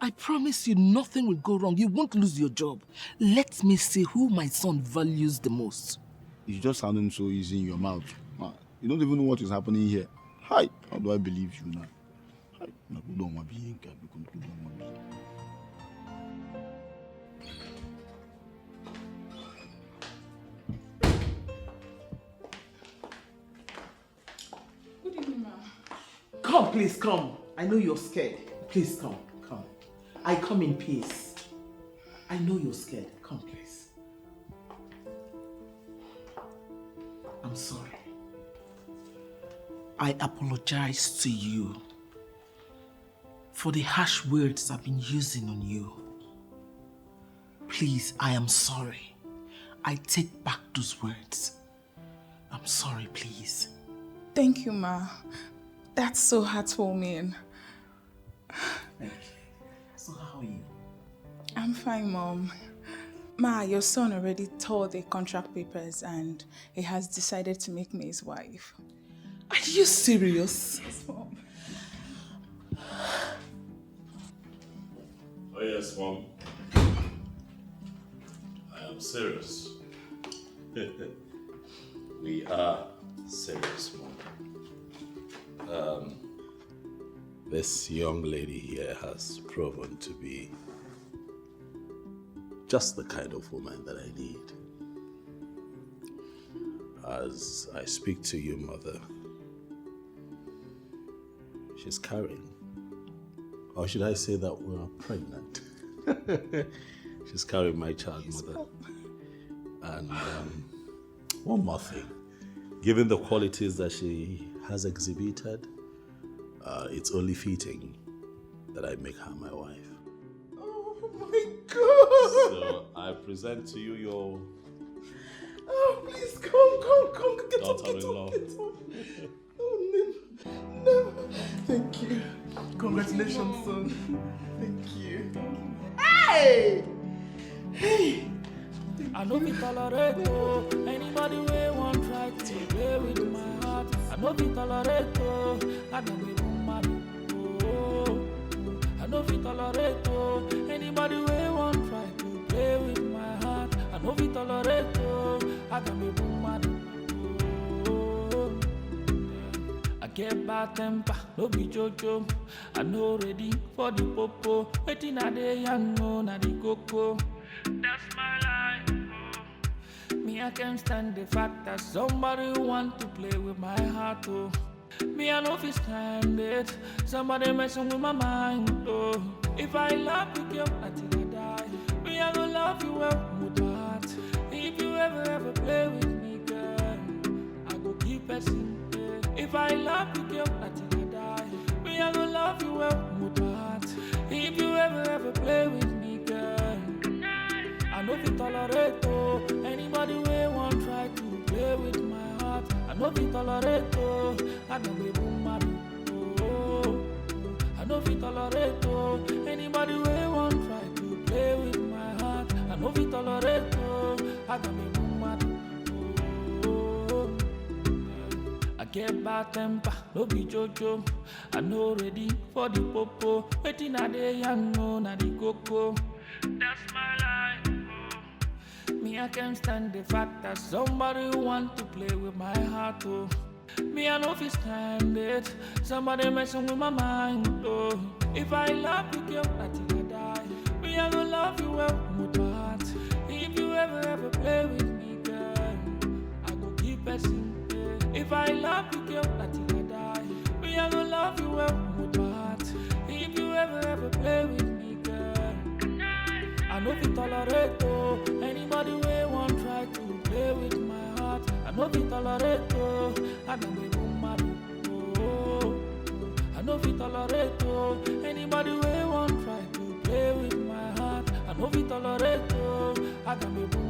Speaker 1: I promise you, nothing will go wrong. You won't lose your job. Let me see who my son values the most.
Speaker 9: It's just sounding so easy in your mouth. Ma, you don't even know what is happening here. Hi, how do I believe you now? Hi, don't want to be.
Speaker 19: Good evening, ma'am.
Speaker 1: Come, please, come. I know you're scared. Please, come. I come in peace. I know you're scared. Come, please. I'm sorry. I apologize to you for the harsh words I've been using on you. Please, I am sorry. I take back those words. I'm sorry, please.
Speaker 19: Thank you, Ma. That's so heartwarming.
Speaker 1: Thank you. So how are you?
Speaker 19: I'm fine, Mom. Ma, your son already tore the contract papers and he has decided to make me his wife.
Speaker 1: Are you serious?
Speaker 19: Yes, Mom.
Speaker 12: Oh yes, Mom. I am serious. We are serious, Mom. This young lady here has proven to be just the kind of woman that I need. As I speak to you, Mother, she's carrying. Or should I say that we're pregnant? She's carrying my child, Mother. And one more thing. Given the qualities that she has exhibited, it's only fitting that I make her my wife.
Speaker 1: Oh my God!
Speaker 12: So I present to you your...
Speaker 1: Oh, please, come, get up. Oh, no. Thank you. Congratulations, son. Thank you. Hey!
Speaker 17: I know we tolerate anybody we won't try to play with my heart. I know we tolerate I know we won't marry. I know we tolerate anybody we won't try to play with my heart. I know we tolerate I know we won't marry. I get bad temper, no be jojo. I know ready for the popo. Waiting at the young no na the coco. That's my life. Me, I can't stand the fact that somebody want to play with my heart, oh. Me, I know if it's stand it. Somebody messing with my mind, oh. If I love you, girl, until I die. Me, I gonna love you well with my heart. If you ever play with me, girl, I go keep pressing. If I love you, girl, until I die. Me, I gonna love you well with my heart. If you ever play with me, girl, I know we tolerate anybody we won't try to play with my heart. I know we tolerate I know we won't marry. I know we tolerate anybody we won't try to play with my heart. I know we tolerate I know we won't marry. I get bad temper, no be jojo. I know ready for the popo. Waiting at the young no na the coco. That's my life. Me, I can't stand the fact that somebody want to play with my heart, oh. Me, I know if it's stand it. Somebody messing with my mind, oh. If I love you, girl, until I die. Me, I gonna love you well with my heart. If you ever play with me, girl, I go keep pressing. If I love you, girl, until I die. Me, I gonna love you well with my heart. If you ever play with me, girl, I know we tolerate oh. Anybody way won't try to play with my heart. I know fit tolerate, oh. I know be woman, oh. I know fit tolerate, oh. Anybody way won't try to play with my heart. I know fit tolerate, oh. I know be woman.